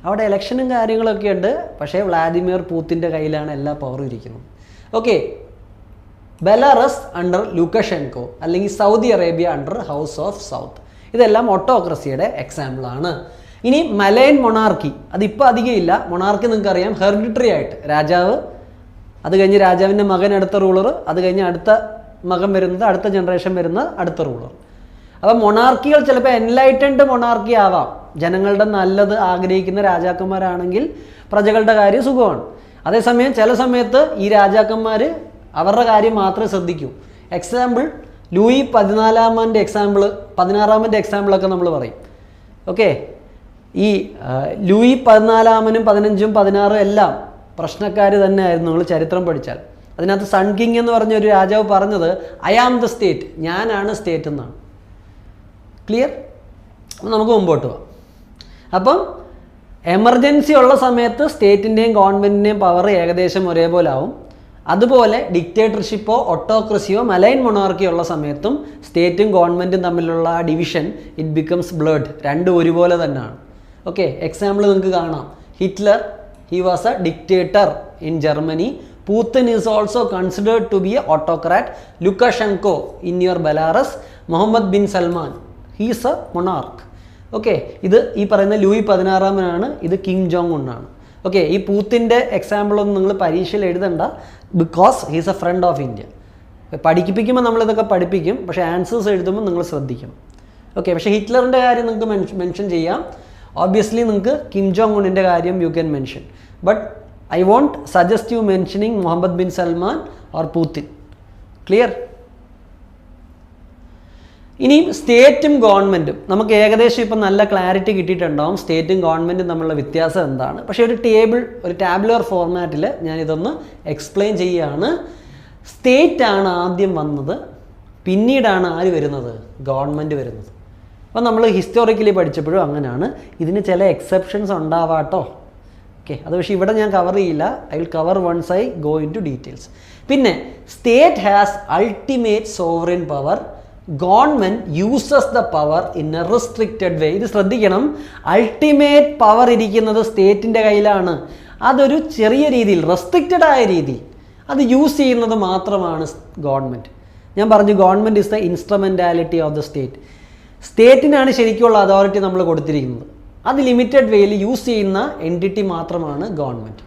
അവിടെ ഇലക്ഷനും കാര്യങ്ങളൊക്കെ ഉണ്ട്, പക്ഷേ വ്ളാദിമിർ പൂത്തിൻ്റെ കയ്യിലാണ് എല്ലാ പവറും ഇരിക്കുന്നത്. ഓക്കെ, ബെലാറസ് അണ്ടർ ലുക്കഷെൻകോ, അല്ലെങ്കിൽ Saudi Arabia under house of south. ഇതെല്ലാം ഓട്ടോക്രസിയുടെ എക്സാമ്പിളാണ്. ഇനി മലയൻ മൊണാർക്കി, അതിപ്പോൾ അധികം ഇല്ല. മൊണാർക്കി നിങ്ങൾക്കറിയാം, ഹെറിഡിറ്ററി ആയിട്ട് രാജാവ്, അത് കഴിഞ്ഞ് രാജാവിൻ്റെ മകൻ അടുത്ത റൂളർ, അത് കഴിഞ്ഞ് അടുത്ത മകൻ വരുന്നത്, അടുത്ത ജനറേഷൻ വരുന്ന അടുത്ത റൂളർ. അപ്പം മൊണാർക്കികൾ ചിലപ്പോൾ എൻലൈറ്റൻഡ് മൊണാർക്കി ആവാം. ജനങ്ങളുടെ നല്ലത് ആഗ്രഹിക്കുന്ന രാജാക്കന്മാരാണെങ്കിൽ പ്രജകളുടെ കാര്യം സുഖമാണ്. അതേസമയം ചില സമയത്ത് ഈ രാജാക്കന്മാർ അവരുടെ കാര്യം മാത്രമേ ശ്രദ്ധിക്കൂ. എക്സാമ്പിൾ ലൂയി 14 16 എക്സാമ്പിളൊക്കെ നമ്മൾ പറയും. ഓക്കെ, ഈ ലൂയി 14 15 16 എല്ലാം പ്രശ്നക്കാർ തന്നെ ആയിരുന്നു. നിങ്ങൾ ചരിത്രം പഠിച്ചാൽ അതിനകത്ത് സൺ കിങ് എന്ന് പറഞ്ഞ ഒരു രാജാവ് പറഞ്ഞത് ഐ ആം ദ സ്റ്റേറ്റ്, ഞാനാണ് സ്റ്റേറ്റ് എന്നാണ്. ക്ലിയർ? നമുക്ക് മുമ്പോട്ട് പോവാം. അപ്പം എമർജൻസി ഉള്ള സമയത്ത് സ്റ്റേറ്റിൻ്റെയും ഗവൺമെൻറ്റിൻ്റെയും പവർ ഏകദേശം ഒരേപോലെ ആവും. അതുപോലെ ഡിക്റ്റേറ്റർഷിപ്പോ ഓട്ടോക്രസിയോ മലൈൻ മൊണാർക്കിയോ ഉള്ള സമയത്തും സ്റ്റേറ്റും ഗവൺമെൻറ്റും തമ്മിലുള്ള ആ ഡിവിഷൻ ഇറ്റ് ബിക്കംസ് ബ്ലഡ്, രണ്ടും ഒരുപോലെ തന്നെയാണ്. ഓക്കെ, എക്സാമ്പിൾ നിങ്ങൾക്ക് കാണാം. Hitler, he was a dictator in Germany. Putin is also considered to be an autocrat. Lukashenko in your Belarus. Mohammed bin Salman, he is a monarch. Okay, ഇത് ഈ പറയുന്ന Louis 16 ഇത് Kim Jong ഉൻ ആണ്. Okay, ഈ പൂത്തിൻ്റെ എക്സാമ്പിളൊന്നും നിങ്ങൾ പരീക്ഷയിൽ എഴുതണ്ട, because he's a friend of India. പഠിപ്പിക്കുമ്പോൾ നമ്മളിതൊക്കെ പഠിപ്പിക്കും, പക്ഷേ ആൻസേഴ്സ് എഴുതുമ്പോൾ നിങ്ങൾ ശ്രദ്ധിക്കണം. ഓക്കെ, പക്ഷേ ഹിറ്റ്ലറിൻ്റെ കാര്യം നിങ്ങൾക്ക് മെൻഷൻ ചെയ്യാം. Obviously നിങ്ങൾക്ക് കിം ജോങ് ഉന്നിൻ്റെ കാര്യം you can mention, but I won't suggest you mentioning Mohammed bin Salman or Putin. Clear? ഇനി സ്റ്റേറ്റും ഗവൺമെൻറ്റും നമുക്ക് ഏകദേശം ഇപ്പം നല്ല ക്ലാരിറ്റി കിട്ടിയിട്ടുണ്ടാവും സ്റ്റേറ്റും ഗവൺമെൻറ്റും തമ്മിലുള്ള വ്യത്യാസം എന്താണ്. പക്ഷേ ഒരു ടാബുലർ ഫോർമാറ്റിൽ ഞാനിതൊന്ന് എക്സ്പ്ലെയിൻ ചെയ്യുകയാണ്. സ്റ്റേറ്റ് ആണ് ആദ്യം വന്നത്, പിന്നീടാണ് ആര് വരുന്നത്? ഗവൺമെൻറ് വരുന്നത്. അപ്പോൾ നമ്മൾ ഹിസ്റ്റോറിക്കലി പഠിച്ചപ്പോഴും അങ്ങനെയാണ്. ഇതിന് ചില എക്സെപ്ഷൻസ് ഉണ്ടാവാട്ടോ. ഓക്കെ, അത് പക്ഷേ ഇവിടെ ഞാൻ കവർ ചെയ്യില്ല. I will cover once I go into details. പിന്നെ state has ultimate sovereign power, government uses the power in a restricted way. ഇത് ശ്രദ്ധിക്കണം, അൾട്ടിമേറ്റ് പവർ ഇരിക്കുന്നത് സ്റ്റേറ്റിൻ്റെ കയ്യിലാണ്. അതൊരു ചെറിയ രീതിയിൽ, റെസ്ട്രിക്റ്റഡ് ആയ രീതിയിൽ അത് യൂസ് ചെയ്യുന്നത് മാത്രമാണ് ഗവൺമെൻറ്. ഞാൻ പറഞ്ഞു government is the instrumentality of the state. സ്റ്റേറ്റിനാണ് ശരിക്കുള്ള അതോറിറ്റി നമ്മൾ കൊടുത്തിരിക്കുന്നത്. അത് ലിമിറ്റഡ് വേയിൽ യൂസ് ചെയ്യുന്ന എൻറ്റിറ്റി മാത്രമാണ് government.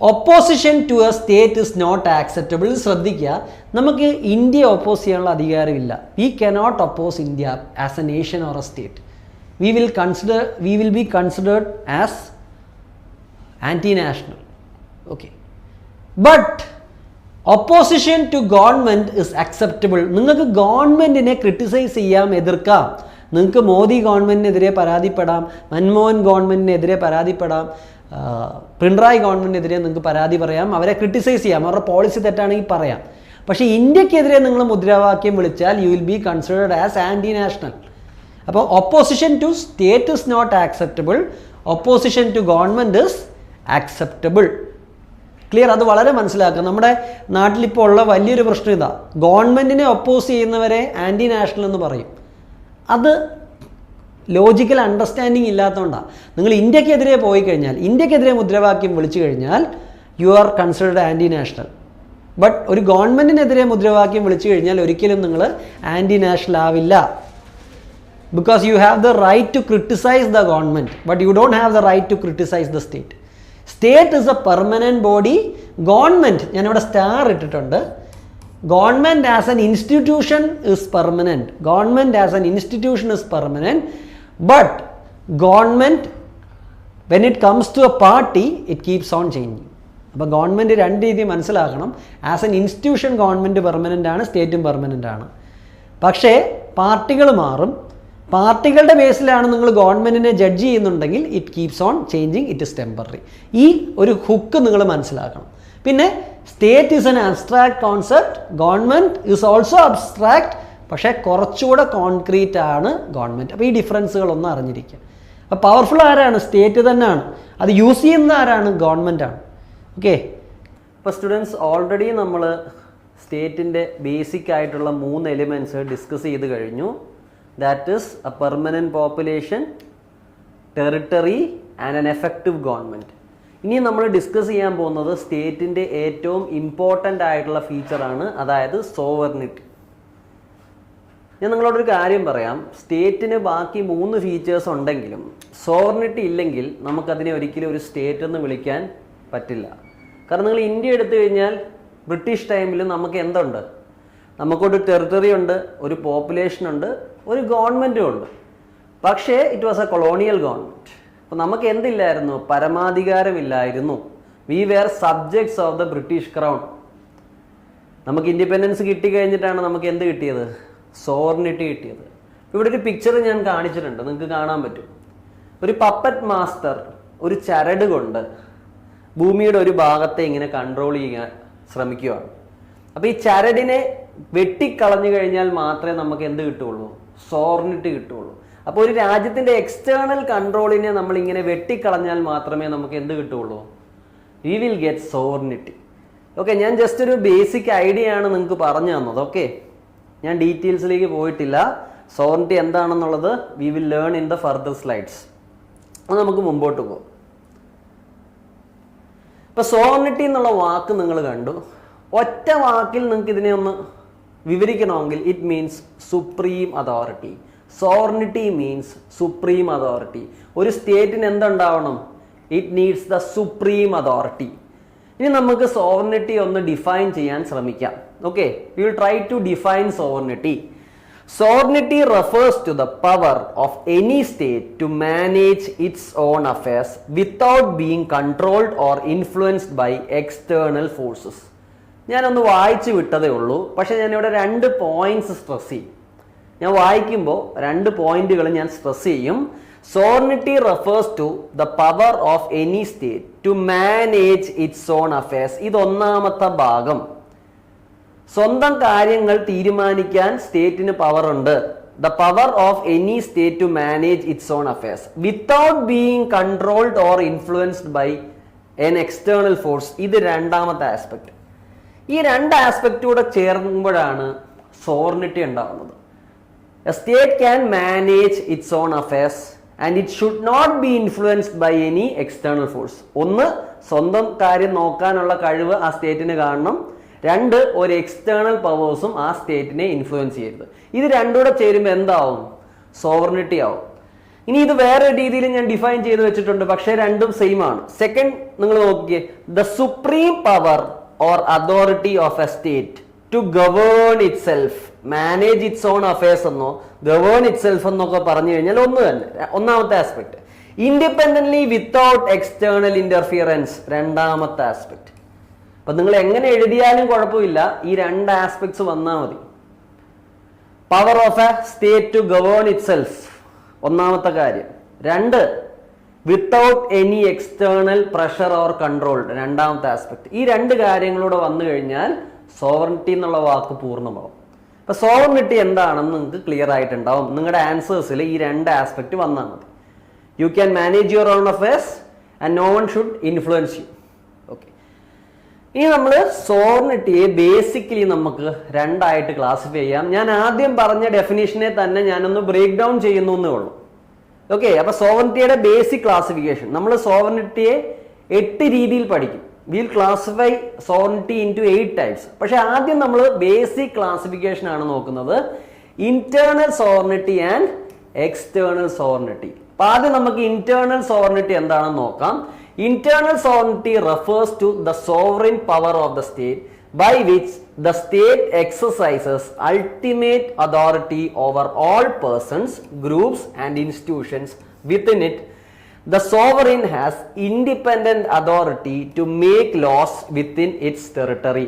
Opposition to a state is not acceptable. ശ്രദ്ധിക്കുക, നമുക്ക് ഇന്ത്യ ഒപ്പോസ് ചെയ്യാനുള്ള അധികാരമില്ല. We cannot oppose India as a nation or a state. We will be considered as anti national. Okay, but opposition to government is acceptable. നിങ്ങൾക്ക് ഗവൺമെൻറ്റിനെ criticise ചെയ്യാം, എതിർക്കാം. നിങ്ങൾക്ക് മോദി ഗവൺമെൻറ്റിനെതിരെ പരാതിപ്പെടാം, മൻമോഹൻ ഗവൺമെൻറ്റിനെതിരെ പരാതിപ്പെടാം, പിണറായി ഗവൺമെൻറ്റിനെതിരെ നിങ്ങൾക്ക് പരാതി പറയാം, അവരെ ക്രിട്ടിസൈസ് ചെയ്യാം, അവരുടെ പോളിസി തെറ്റാണെങ്കിൽ പറയാം. പക്ഷേ ഇന്ത്യക്കെതിരെ നിങ്ങൾ മുദ്രാവാക്യം വിളിച്ചാൽ you will be considered as anti national. അപ്പോൾ opposition to state is not acceptable, opposition to government is acceptable. Clear? അത് വളരെ മനസ്സിലാക്കുക. നമ്മുടെ നാട്ടിലിപ്പോൾ ഉള്ള വലിയൊരു പ്രശ്നം ഇതാ, ഗവൺമെൻറ്റിനെ ഒപ്പോസ് ചെയ്യുന്നവരെ ആൻറ്റി നാഷണൽ എന്ന് പറയും. അത് ലോജിക്കൽ അണ്ടർസ്റ്റാൻഡിങ് ഇല്ലാത്തതുകൊണ്ടാണ്. നിങ്ങൾ ഇന്ത്യക്കെതിരെ പോയി കഴിഞ്ഞാൽ, ഇന്ത്യക്കെതിരെ മുദ്രാവാക്യം വിളിച്ചു കഴിഞ്ഞാൽ you are considered anti national. But ഒരു ഗവൺമെൻറ്റിനെതിരെ മുദ്രാവാക്യം വിളിച്ചു കഴിഞ്ഞാൽ ഒരിക്കലും നിങ്ങൾ ആൻറ്റി നാഷണൽ ആവില്ല. Because you have the right to criticise the government, but you don't have the right to criticise the state. State is a permanent body. Government, ഞാനിവിടെ star ഇട്ടിട്ടുണ്ട്, government as an institution is permanent. Government as an institution is permanent. But government when it comes to a party it keeps on changing. അപ്പോൾ government രണ്ട് രീതി മനസ്സിലാക്കണം. As an institution government permanent ആണ്, സ്റ്റേറ്റും permanent ആണ്. പക്ഷേ പാർട്ടികൾ മാറും. പാർട്ടികളുടെ ബേസിലാണ് നിങ്ങൾ ഗവൺമെൻറ്റിനെ ജഡ്ജ് ചെയ്യുന്നുണ്ടെങ്കിൽ it keeps on changing, it is temporary. ഈ ഒരു ഹുക്ക് നിങ്ങൾ മനസ്സിലാക്കണം. പിന്നെ state is N abstract concept, government is also abstract, പക്ഷേ കുറച്ചുകൂടെ കോൺക്രീറ്റ് ആണ് ഗവൺമെൻറ്. അപ്പോൾ ഈ ഡിഫറൻസുകളൊന്നും അറിഞ്ഞിരിക്കുക. അപ്പോൾ പവർഫുൾ ആരാണ്? സ്റ്റേറ്റ് തന്നെയാണ്. അത് യൂസ് ചെയ്യുന്ന ആരാണ്? ഗവൺമെൻറ് ആണ്. ഓക്കെ. ഇപ്പോൾ സ്റ്റുഡൻസ്, ഓൾറെഡി നമ്മൾ സ്റ്റേറ്റിൻ്റെ ബേസിക് ആയിട്ടുള്ള 3 എലിമെൻറ്റ്സ് ഡിസ്കസ് ചെയ്ത് കഴിഞ്ഞു. That is A permanent population, territory and an effective government. ഇനി നമ്മൾ ഡിസ്കസ് ചെയ്യാൻ പോകുന്നത് സ്റ്റേറ്റിൻ്റെ ഏറ്റവും ഇമ്പോർട്ടൻ്റ് ആയിട്ടുള്ള ഫീച്ചറാണ്, അതായത് സോവർണിറ്റി. ഞാൻ നിങ്ങളോടൊരു കാര്യം പറയാം. സ്റ്റേറ്റിന് ബാക്കി 3 ഫീച്ചേഴ്സ് ഉണ്ടെങ്കിലും സോവർണിറ്റി ഇല്ലെങ്കിൽ നമുക്കതിനെ ഒരിക്കലും ഒരു സ്റ്റേറ്റ് എന്ന് വിളിക്കാൻ പറ്റില്ല. കാരണം നിങ്ങൾ ഇന്ത്യ എടുത്തു കഴിഞ്ഞാൽ ബ്രിട്ടീഷ് ടൈമിൽ നമുക്ക് എന്തുണ്ട്? നമുക്കൊരു ടെറിട്ടറി ഉണ്ട്, ഒരു പോപ്പുലേഷൻ ഉണ്ട്, ഒരു ഗവൺമെൻറ്റും ഉണ്ട്. പക്ഷേ it was a colonial government. അപ്പോൾ നമുക്ക് എന്തില്ലായിരുന്നു? പരമാധികാരമില്ലായിരുന്നു. We were subjects of the British crown. നമുക്ക് ഇൻഡിപെൻഡൻസ് കിട്ടിക്കഴിഞ്ഞിട്ടാണ് നമുക്ക് എന്ത് കിട്ടിയത്? സോവർണിറ്റി കിട്ടിയത്. ഇവിടെ ഒരു പിക്ചർ ഞാൻ കാണിച്ചിട്ടുണ്ട്, നിങ്ങൾക്ക് കാണാൻ പറ്റും. ഒരു പപ്പറ്റ് മാസ്റ്റർ ഒരു ചരട് കൊണ്ട് ഭൂമിയുടെ ഒരു ഭാഗത്തെ ഇങ്ങനെ കൺട്രോൾ ചെയ്യാൻ ശ്രമിക്കുകയാണ്. അപ്പോൾ ഈ ചരടിനെ വെട്ടിക്കളഞ്ഞു കഴിഞ്ഞാൽ മാത്രമേ നമുക്ക് എന്ത് കിട്ടുള്ളൂ? സോവർണിറ്റി കിട്ടുള്ളൂ. അപ്പോൾ ഒരു രാജ്യത്തിൻ്റെ എക്സ്റ്റേണൽ കൺട്രോളിനെ നമ്മൾ ഇങ്ങനെ വെട്ടിക്കളഞ്ഞാൽ മാത്രമേ നമുക്ക് എന്ത് കിട്ടുള്ളൂ? We will get sovereignty. Okay, ഞാൻ ജസ്റ്റ് ഒരു ബേസിക് ഐഡിയ ആണ് നിങ്ങൾക്ക് പറഞ്ഞു തന്നത്. ഓക്കെ, ഞാൻ ഡീറ്റെയിൽസിലേക്ക് പോയിട്ടില്ല. സോവർണിറ്റി എന്താണെന്നുള്ളത് we will learn in the further slides. അത് നമുക്ക് മുമ്പോട്ട് പോകും. ഇപ്പോൾ സോവർണിറ്റി എന്നുള്ള വാക്ക് നിങ്ങൾ കണ്ടു. ഒറ്റ വാക്കിൽ നിങ്ങൾക്ക് ഇതിനെ ഒന്ന് വിവരിക്കണമെങ്കിൽ it means supreme authority. Sovereignty means supreme authority. ഒരു സ്റ്റേറ്റിന് എന്തുണ്ടാവണം? It needs the supreme authority. ഇനി നമുക്ക് സോവർണിറ്റി ഒന്ന് ഡിഫൈൻ ചെയ്യാൻ ശ്രമിക്കാം. Okay, we will try to define sovereignty. Sovereignty refers to the power of any state to manage its own affairs without being controlled or influenced by external forces. ഞാനൊന്ന് വായിച്ചു വിട്ടതേ ഉള്ളൂ, പക്ഷേ ഞാനിവിടെ 2 പോയിന്റ്സ് സ്ട്രെസ് ചെയ്യും. ഞാൻ വായിക്കുമ്പോൾ 2 പോയിന്റുകൾ ഞാൻ സ്ട്രെസ് ചെയ്യും. Sovereignty refers to the power of any state to manage its own affairs. ഇത് ഒന്നാമത്തെ ഭാഗം. സ്വന്തം കാര്യങ്ങൾ തീരുമാനിക്കാൻ സ്റ്റേറ്റിന് പവർ ഉണ്ട്. The power of any state to manage its own affairs without being controlled or influenced by an external force. ഇത് രണ്ടാമത്തെ ആസ്പെക്ട്. ഈ 2 ആസ്പെക്റ്റ് കൂടെ ചേർക്കുമ്പോഴാണ് സോവർണിറ്റി ഉണ്ടാകുന്നത്. A state can manage its own affairs and it should not be influenced by any external force. ഒന്ന്, സ്വന്തം കാര്യം നോക്കാനുള്ള കഴിവ് ആ സ്റ്റേറ്റിന് കാണണം. 2, ഒരു എക്സ്റ്റേണൽ പവേഴ്സും ആ സ്റ്റേറ്റിനെ ഇൻഫ്ലുവൻസ് ചെയ്യരുത്. ഇത് 2 കൂടെ ചേരുമ്പോൾ എന്താവും? സോവർണിറ്റി ആവും. ഇനി ഇത് വേറെ രീതിയിൽ ഞാൻ ഡിഫൈൻ ചെയ്ത് വെച്ചിട്ടുണ്ട്, പക്ഷേ രണ്ടും സെയിം ആണ്. സെക്കൻഡ് നിങ്ങൾ നോക്കിയേ, the supreme power or authority of a state to govern itself, manage its own affairs എന്നോ ഗവേൺ ഇറ്റ് സെൽഫ് എന്നൊക്കെ പറഞ്ഞു കഴിഞ്ഞാൽ ഒന്ന് തന്നെ. ഒന്നാമത്തെ aspect. Independently without external interference, രണ്ടാമത്തെ ആസ്പെക്ട്. അപ്പൊ നിങ്ങൾ എങ്ങനെ എഴുതിയാലും കുഴപ്പമില്ല, ഈ 2 ആസ്പെക്ട്സ് വന്നാൽ മതി. Power of a state to govern itself, ഒന്നാമത്തെ കാര്യം. 2, without any external pressure or control, രണ്ടാമത്തെ ആസ്പെക്ട്. ഈ 2 കാര്യങ്ങളൂടെ വന്നു കഴിഞ്ഞാൽ സോവർണിറ്റി എന്നുള്ള വാക്ക് പൂർണ്ണമാവും. അപ്പൊ സോവർണിറ്റി എന്താണെന്ന് നിങ്ങൾക്ക് ക്ലിയർ ആയിട്ടുണ്ടാവും. നിങ്ങളുടെ ആൻസേഴ്സിൽ ഈ 2 ആസ്പെക്ട് വന്നാൽ മതി. You can manage your own affairs and no one should influence you. Okay, ഇനി നമ്മൾ സോവർണിറ്റിയെ ബേസിക്കലി നമുക്ക് രണ്ടായിട്ട് ക്ലാസിഫൈ ചെയ്യാം. ഞാൻ ആദ്യം പറഞ്ഞ ഡെഫിനേഷനെ തന്നെ ഞാനൊന്ന് ബ്രേക്ക് ഡൗൺ ചെയ്യുന്നു എന്നേ ഉള്ളൂ. ഓക്കെ, അപ്പൊ സോവർണിറ്റിയുടെ ബേസിക് ക്ലാസിഫിക്കേഷൻ നമ്മൾ സോവർണിറ്റിയെ 8 രീതിയിൽ പഠിക്കും. Will classify sovereignty into 8 types. പക്ഷെ ആദ്യം നമ്മൾ ബേസിക് ക്ലാസിഫിക്കേഷൻ ആണ് നോക്കുന്നത്, internal sovereignty and external sovereignty. അപ്പൊ ആദ്യം നമുക്ക് ഇന്റേണൽ സോവർണിറ്റി എന്താണെന്ന് നോക്കാം. Internal sovereignty refers to the sovereign power of the state by which the state exercises ultimate authority over all persons, groups and institutions within it. The sovereign has independent authority to make laws within its territory.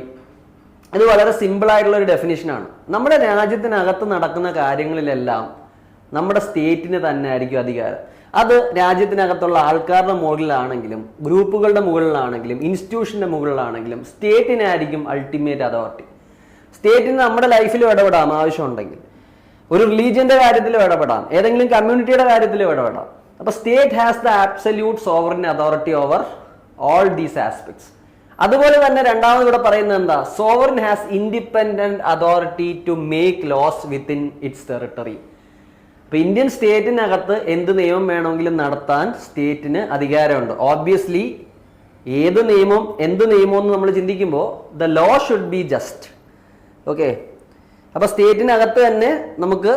ഇത് വളരെ simple ആയിട്ടുള്ള ഒരു definition ആണ്. നമ്മുടെ രാജ്യത്തിനകത്ത് നടക്കുന്ന കാര്യങ്ങളിലെല്ലാം നമ്മുടെ സ്റ്റേറ്റിന് തന്നെ ആയിരിക്കും അധികാരം. അത് രാജ്യത്തിനകത്തുള്ള ആൾക്കാരുടെ മുകളിലാണെങ്കിലും ഗ്രൂപ്പുകളുടെ മുകളിലാണെങ്കിലും ഇൻസ്റ്റിറ്റ്യൂഷന്റെ മുകളിലാണെങ്കിലും സ്റ്റേറ്റിനായിരിക്കും അൾട്ടിമേറ്റ് അതോറിറ്റി. സ്റ്റേറ്റിന് നമ്മുടെ ലൈഫിലും ഇടപെടാം ആവശ്യമുണ്ടെങ്കിൽ, ഒരു റിലീജിയന്റെ കാര്യത്തിലും ഇടപെടാം, ഏതെങ്കിലും കമ്മ്യൂണിറ്റിയുടെ കാര്യത്തിലും ഇടപെടാം. അപ്പൊ state has the absolute sovereign authority over all these aspects. അതുപോലെ തന്നെ രണ്ടാമത് ഇവിടെ പറയുന്നത് എന്താ, sovereign has independent authority to make laws within its territory. ഇപ്പൊ ഇന്ത്യൻ സ്റ്റേറ്റിനകത്ത് എന്ത് നിയമം വേണമെങ്കിലും നടത്താൻ സ്റ്റേറ്റിന് അധികാരമുണ്ട്. ഓബ്വിയസ്ലി ഏത് നിയമം എന്ത് നിയമം എന്ന് നമ്മൾ ചിന്തിക്കുമ്പോൾ the law should be just. Okay, അപ്പൊ സ്റ്റേറ്റിനകത്ത് തന്നെ നമുക്ക്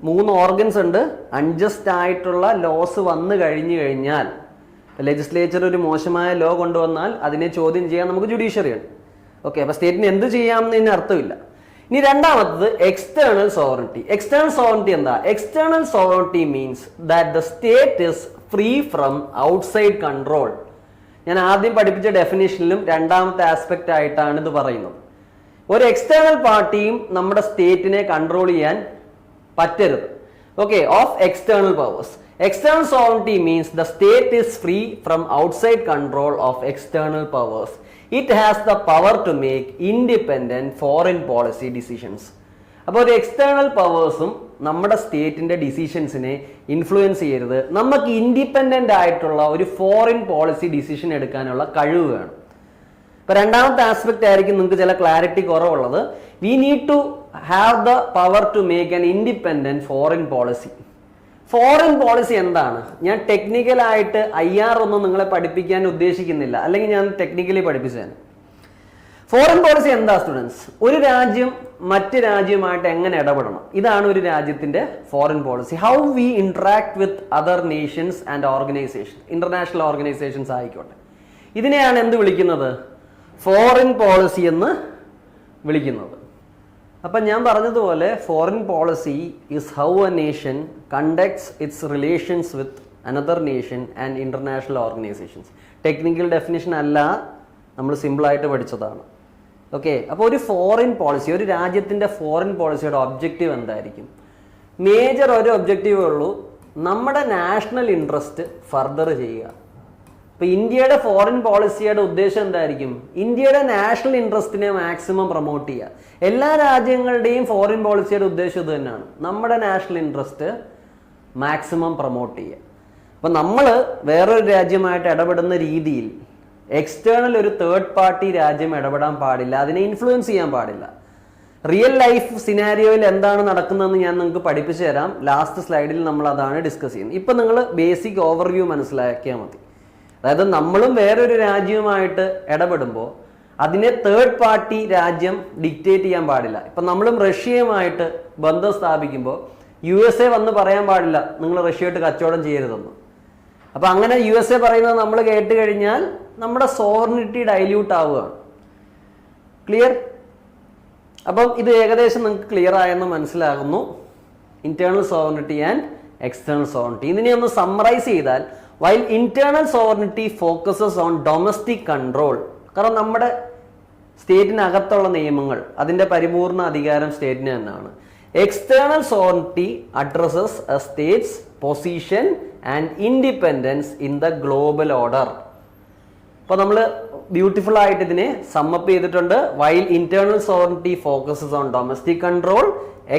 3 ഓർഗൻസ് ഉണ്ട്. അൺജസ്റ്റ് ആയിട്ടുള്ള ലോസ് വന്നു കഴിഞ്ഞാൽ ലെജിസ്ലേച്ചർ ഒരു മോശമായ ലോ കൊണ്ടുവന്നാൽ അതിനെ ചോദ്യം ചെയ്യാൻ നമുക്ക് ജുഡീഷ്യറി ഉണ്ട്. ഓക്കെ, അപ്പൊ സ്റ്റേറ്റിന് എന്ത് ചെയ്യാമെന്നതിന് അർത്ഥമില്ല. ഇനി രണ്ടാമത്തത് എക്സ്റ്റേണൽ സോവറിറ്റി. എക്സ്റ്റേണൽ സോവറിറ്റി എന്താ? External sovereignty means that the state is free from outside control. ഞാൻ ആദ്യം പഠിപ്പിച്ച ഡെഫിനേഷനിലും രണ്ടാമത്തെ ആസ്പെക്ട് ആയിട്ടാണ് ഇത് പറയുന്നത്. ഒരു എക്സ്റ്റേണൽ പാർട്ടിയും നമ്മുടെ സ്റ്റേറ്റിനെ കൺട്രോൾ ചെയ്യാൻ പറ്റരുത്. Okay, of external powers. External sovereignty means the state is free from outside control of external powers. It has the power to make independent foreign policy decisions. അപ്പോൾ ഒരു എക്സ്റ്റേണൽ പവേഴ്സും നമ്മുടെ സ്റ്റേറ്റിന്റെ ഡിസിഷൻസിനെ ഇൻഫ്ലുവൻസ് ചെയ്യരുത്. നമുക്ക് ഇൻഡിപെൻഡന്റ് ആയിട്ടുള്ള ഒരു ഫോറിൻ പോളിസി ഡിസിഷൻ എടുക്കാനുള്ള കഴിവ് വേണം. ഇപ്പൊ രണ്ടാമത്തെ ആസ്പെക്ട് ആയിരിക്കും നിങ്ങൾക്ക് ചില ക്ലാരിറ്റി കുറവുള്ളത്. We need to have the power to make an independent foreign policy. Foreign policy എന്താണ്? ഞാൻ ടെക്നിക്കലായിട്ട് IR ഒന്നും നിങ്ങളെ പഠിപ്പിക്കാൻ ഉദ്ദേശിക്കുന്നില്ല, അല്ലെങ്കിൽ ഞാൻ ടെക്നിക്കലി പഠിപ്പിച്ചതാണ്. ഫോറിൻ പോളിസി എന്താ സ്റ്റുഡൻസ്? ഒരു രാജ്യം മറ്റ് രാജ്യവുമായിട്ട് എങ്ങനെ ഇടപെടണം, ഇതാണ് ഒരു രാജ്യത്തിന്റെ foreign policy. How we interact with other Nations and organisation, international organisations ആയിക്കോട്ടെ. ഇതിനെയാണ് എന്ത് വിളിക്കുന്നത്? ഫോറിൻ പോളിസി എന്ന് വിളിക്കുന്നത്. അപ്പം ഞാൻ പറഞ്ഞതുപോലെ foreign policy is how A nation conducts it's relations with another nation and international organisations. Technical definition അല്ല, നമ്മൾ സിമ്പിളായിട്ട് പഠിച്ചതാണ്. ഓക്കെ, അപ്പോൾ ഒരു ഫോറിൻ പോളിസി, ഒരു രാജ്യത്തിൻ്റെ ഫോറിൻ പോളിസിയുടെ ഒബ്ജക്റ്റീവ് എന്തായിരിക്കും? മേജർ ഒരു ഒബ്ജക്റ്റീവേ ഉള്ളൂ, നമ്മുടെ നാഷണൽ ഇൻട്രസ്റ്റ് ഫർദർ ചെയ്യുക. ഇപ്പൊ ഇന്ത്യയുടെ ഫോറിൻ പോളിസിയുടെ ഉദ്ദേശം എന്തായിരിക്കും? ഇന്ത്യയുടെ നാഷണൽ ഇൻട്രസ്റ്റിനെ മാക്സിമം പ്രൊമോട്ട് ചെയ്യുക. എല്ലാ രാജ്യങ്ങളുടെയും ഫോറിൻ പോളിസിയുടെ ഉദ്ദേശം ഇത് തന്നെയാണ്, നമ്മുടെ നാഷണൽ ഇൻട്രസ്റ്റ് മാക്സിമം പ്രൊമോട്ട് ചെയ്യുക. അപ്പൊ നമ്മൾ വേറൊരു രാജ്യമായിട്ട് ഇടപെടുന്ന രീതിയിൽ എക്സ്റ്റേണൽ ഒരു തേർഡ് പാർട്ടി രാജ്യം ഇടപെടാൻ പാടില്ല, അതിനെ ഇൻഫ്ലുവൻസ് ചെയ്യാൻ പാടില്ല. റിയൽ ലൈഫ് സിനാരിയോയിൽ എന്താണ് നടക്കുന്നതെന്ന് ഞാൻ നിങ്ങൾക്ക് പഠിപ്പിച്ചു തരാം. ലാസ്റ്റ് സ്ലൈഡിൽ നമ്മൾ അതാണ് ഡിസ്കസ് ചെയ്യുന്നത്. ഇപ്പൊ നിങ്ങൾ ബേസിക് ഓവർവ്യൂ മനസ്സിലാക്കിയാൽ മതി. അതായത് നമ്മളും വേറൊരു രാജ്യവുമായിട്ട് ഇടപെടുമ്പോൾ അതിനെ തേർഡ് പാർട്ടി രാജ്യം ഡിക്റ്റേറ്റ് ചെയ്യാൻ പാടില്ല. ഇപ്പൊ നമ്മളും റഷ്യയുമായിട്ട് ബന്ധം സ്ഥാപിക്കുമ്പോൾ USA വന്ന് പറയാൻ പാടില്ല നിങ്ങൾ റഷ്യയായിട്ട് കച്ചവടം ചെയ്യരുതെന്ന്. അപ്പൊ അങ്ങനെ USA പറയുന്നത് നമ്മൾ കേട്ട് കഴിഞ്ഞാൽ നമ്മുടെ സോവർണിറ്റി ഡൈല്യൂട്ട് ആവുകയാണ്. ക്ലിയർ? അപ്പം ഇത് ഏകദേശം നിങ്ങൾക്ക് ക്ലിയർ ആയെന്ന് മനസ്സിലാകുന്നു. Internal sovereignty and external sovereignty. ഇതിനെ ഒന്ന് സമ്മറൈസ് ചെയ്താൽ, while internal sovereignty focuses on domestic control, കാരണം നമ്മുടെ സ്റ്റേറ്റിനകത്തുള്ള നിയമങ്ങൾ അതിൻ്റെ പരിപൂർണ അധികാരം സ്റ്റേറ്റിന് തന്നെയാണ്. External sovereignty addresses A States position and independence in the global order. അപ്പോൾ നമ്മൾ ബ്യൂട്ടിഫുൾ ആയിട്ട് ഇതിനെ സമ്മപ്പ് ചെയ്തിട്ടുണ്ട്. while internal sovereignty focuses on domestic control,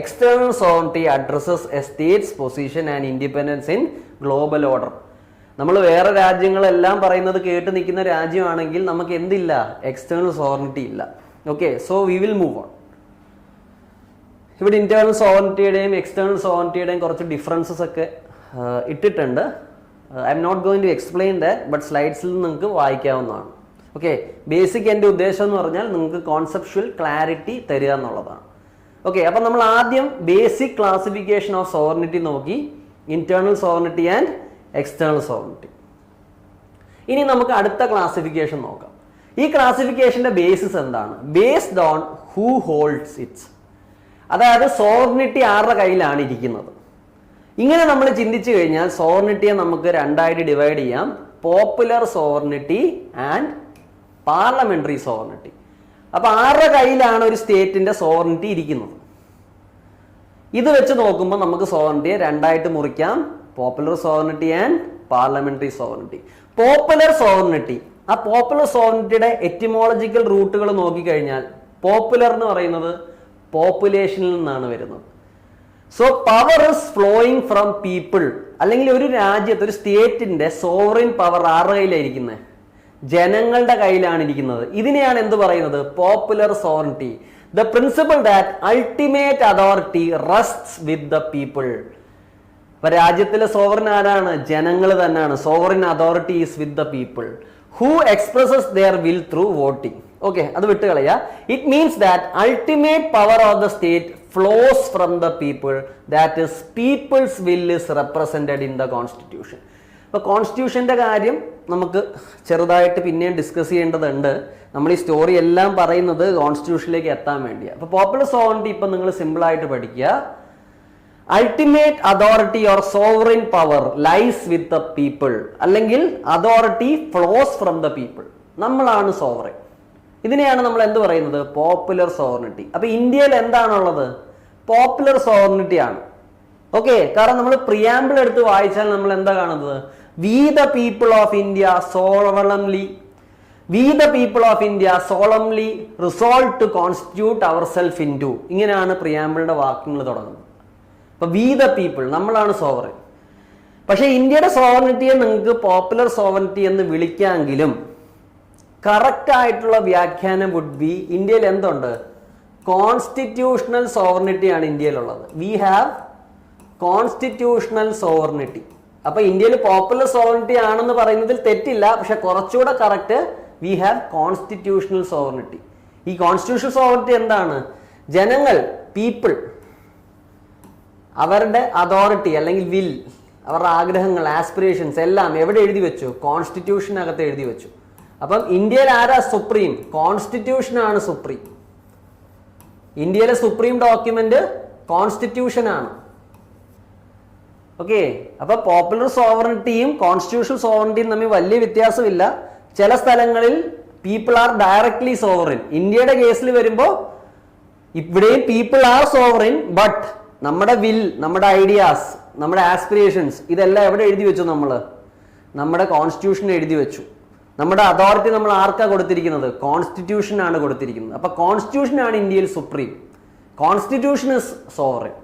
external sovereignty addresses a state's position and independence in global order. നമ്മൾ വേറെ രാജ്യങ്ങളെല്ലാം പറയുന്നത് കേട്ട് നിൽക്കുന്ന രാജ്യമാണെങ്കിൽ നമുക്ക് എന്തില്ല, എക്സ്റ്റേണൽ സോവറിനിറ്റി ഇല്ല. Okay, so we will move on. ഇവിടെ ഇന്റേണൽ സോവറിനിറ്റിയുടെയും എക്സ്റ്റേണൽ സോവറിനിറ്റിയുടെയും കുറച്ച് ഡിഫറൻസസ് ഒക്കെ ഇട്ടിട്ടുണ്ട്. I'm not going to explain that, but സ്ലൈഡ്സിൽ നിങ്ങൾക്ക് വായിക്കാവുന്നതാണ്. ഓക്കെ, ബേസിക് എൻ്റെ ഉദ്ദേശം എന്ന് പറഞ്ഞാൽ നിങ്ങൾക്ക് കോൺസെപ്ച്വൽ ക്ലാരിറ്റി തരിക എന്നുള്ളതാണ്. ഓക്കെ, അപ്പം നമ്മൾ ആദ്യം ബേസിക് ക്ലാസിഫിക്കേഷൻ ഓഫ് സോവറിനിറ്റി നോക്കി, internal sovereignty and external sovereignty. ഇനി നമുക്ക് അടുത്ത ക്ലാസിഫിക്കേഷൻ നോക്കാം. ഈ ക്ലാസിഫിക്കേഷന്റെ ബേസിസ് എന്താണ്? Based on who holds it's. അതായത് സോവറിനിറ്റി ആരുടെ കയ്യിലാണ് ഇരിക്കുന്നത്. ഇങ്ങനെ നമ്മൾ ചിന്തിച്ചു കഴിഞ്ഞാൽ സോവറിനിറ്റിയെ നമുക്ക് രണ്ടായിട്ട് ഡിവൈഡ് ചെയ്യാം, popular sovereignty and parliamentary sovereignty. അപ്പൊ ആരുടെ കയ്യിലാണ് ഒരു സ്റ്റേറ്റിന്റെ സോവറിനിറ്റി ഇരിക്കുന്നത്? ഇത് വെച്ച് നോക്കുമ്പോൾ നമുക്ക് സോവറിനിറ്റിയെ രണ്ടായിട്ട് മുറിക്കാം, popular sovereignty and parliamentary sovereignty. Popular sovereignty, ആ പോപ്പുലർ സോവറിനിറ്റിയുടെ എറ്റിമോളജിക്കൽ റൂട്ടുകൾ നോക്കിക്കഴിഞ്ഞാൽ പോപ്പുലർ എന്ന് പറയുന്നത് പോപ്പുലേഷനിൽ നിന്നാണ് വരുന്നത്. So power is flowing from people. അല്ലെങ്കിൽ ഒരു രാജ്യത്ത് ഒരു സ്റ്റേറ്റിന്റെ സോവറിൻ പവർ ആരുടെ കയ്യിലായിരിക്കുന്നത്? ജനങ്ങളുടെ കയ്യിലാണ് ഇരിക്കുന്നത്. ഇതിനെയാണ് എന്ത് പറയുന്നത്? Popular sovereignty. The principle that ultimate authority rests with the people. അപ്പൊ രാജ്യത്തിലെ സോവറിൻ ആരാണ്? ജനങ്ങൾ തന്നെയാണ്. Sovereign authority is with the people who expresses their will through voting. Okay, അത് വിട്ടുകളയാ. It means that ultimate power of the state flows from the people. That is people's will is represented in the constitution. അപ്പൊ കോൺസ്റ്റിറ്റ്യൂഷന്റെ കാര്യം നമുക്ക് ചെറുതായിട്ട് പിന്നെയും discuss ചെയ്യേണ്ടതുണ്ട്. നമ്മൾ ഈ സ്റ്റോറി എല്ലാം പറയുന്നത് കോൺസ്റ്റിറ്റ്യൂഷനിലേക്ക് എത്താൻ വേണ്ടിയാണ്. അപ്പൊ പോപ്പുലർ സോവറിനിറ്റി ഇപ്പൊ നിങ്ങൾ സിമ്പിൾ ആയിട്ട് പഠിക്കുക. Ultimate authority or sovereign power lies with the people, അല്ലെങ്കിൽ authority flows from the people. നമ്മളാണ് സോവറിൻ. ഇതിനെയാണ് നമ്മൾ എന്ത് പറയുന്നത്? Popular sovereignty. അപ്പൊ ഇന്ത്യയിൽ എന്താണുള്ളത്? പോപ്പുലർ സോവറിനിറ്റി ആണ്. ഓക്കെ, കാരണം നമ്മൾ പ്രിയാമ്പിൾ എടുത്ത് വായിച്ചാൽ നമ്മൾ എന്താ കാണുന്നത്? We the people of India solemnly resolve to constitute our self into. ഇങ്ങനെയാണ് പ്രിയാമ്പിളിന്റെ വാക്യങ്ങൾ തുടങ്ങുന്നത്. അപ്പൊ വി ദ പീപ്പിൾ, നമ്മളാണ് സോവറിൻ. പക്ഷെ ഇന്ത്യയുടെ സോവറിനിറ്റിയെ നിങ്ങൾക്ക് പോപ്പുലർ സോവറിനിറ്റി എന്ന് വിളിക്കാമെങ്കിലും കറക്റ്റ് ആയിട്ടുള്ള വ്യാഖ്യാനം വുഡ് ബി, ഇന്ത്യയിൽ എന്തുണ്ട്? കോൺസ്റ്റിറ്റ്യൂഷണൽ സോവറിനിറ്റി ആണ് ഇന്ത്യയിലുള്ളത്. We have constitutional sovereignty. അപ്പൊ ഇന്ത്യയിൽ പോപ്പുലർ സോവറിനിറ്റി ആണെന്ന് പറയുന്നതിൽ തെറ്റില്ല, പക്ഷെ കുറച്ചുകൂടെ correct we have constitutional sovereignty. ഈ കോൺസ്റ്റിറ്റ്യൂഷണൽ സോവറിനിറ്റി എന്താണ്? ജനങ്ങൾ, പീപ്പിൾ, അവരുടെ അതോറിറ്റി അല്ലെങ്കിൽ വിൽ, അവരുടെ ആഗ്രഹങ്ങൾ, ആസ്പിറേഷൻസ് എല്ലാം എവിടെ എഴുതി വെച്ചു? കോൺസ്റ്റിറ്റ്യൂഷനകത്ത് എഴുതി വെച്ചു. അപ്പം ഇന്ത്യയിൽ ആരാ സുപ്രീം? കോൺസ്റ്റിറ്റ്യൂഷൻ ആണ് സുപ്രീം. ഇന്ത്യയിലെ സുപ്രീം ഡോക്യുമെന്റ് കോൺസ്റ്റിറ്റ്യൂഷൻ ആണ്. ഓക്കെ, അപ്പൊ പോപ്പുലർ സോവറിനിറ്റിയും കോൺസ്റ്റിറ്റ്യൂഷണൽ സോവറിനിറ്റിയും തമ്മിൽ വലിയ വ്യത്യാസമില്ല. ചില സ്ഥലങ്ങളിൽ പീപ്പിൾ ആർ ഡയറക്ട്ലി സോവറിൻ. ഇന്ത്യയുടെ കേസിൽ വരുമ്പോൾ ഇവിടെയും പീപ്പിൾ ആർ സോവറിൻ, ബട്ട് നമ്മുടെ വിൽ, നമ്മുടെ ഐഡിയാസ്, നമ്മുടെ ആസ്പിറേഷൻസ് ഇതെല്ലാം എവിടെ എഴുതി വെച്ചു? നമ്മുടെ കോൺസ്റ്റിറ്റ്യൂഷൻ എഴുതി വെച്ചു. നമ്മുടെ അതോറിറ്റി നമ്മൾ ആർക്കാ കൊടുത്തിരിക്കുന്നത്? കോൺസ്റ്റിറ്റ്യൂഷൻ ആണ് കൊടുത്തിരിക്കുന്നത്. അപ്പൊ കോൺസ്റ്റിറ്റ്യൂഷൻ ആണ് ഇന്ത്യയിൽ supreme. Constitution is sovereign.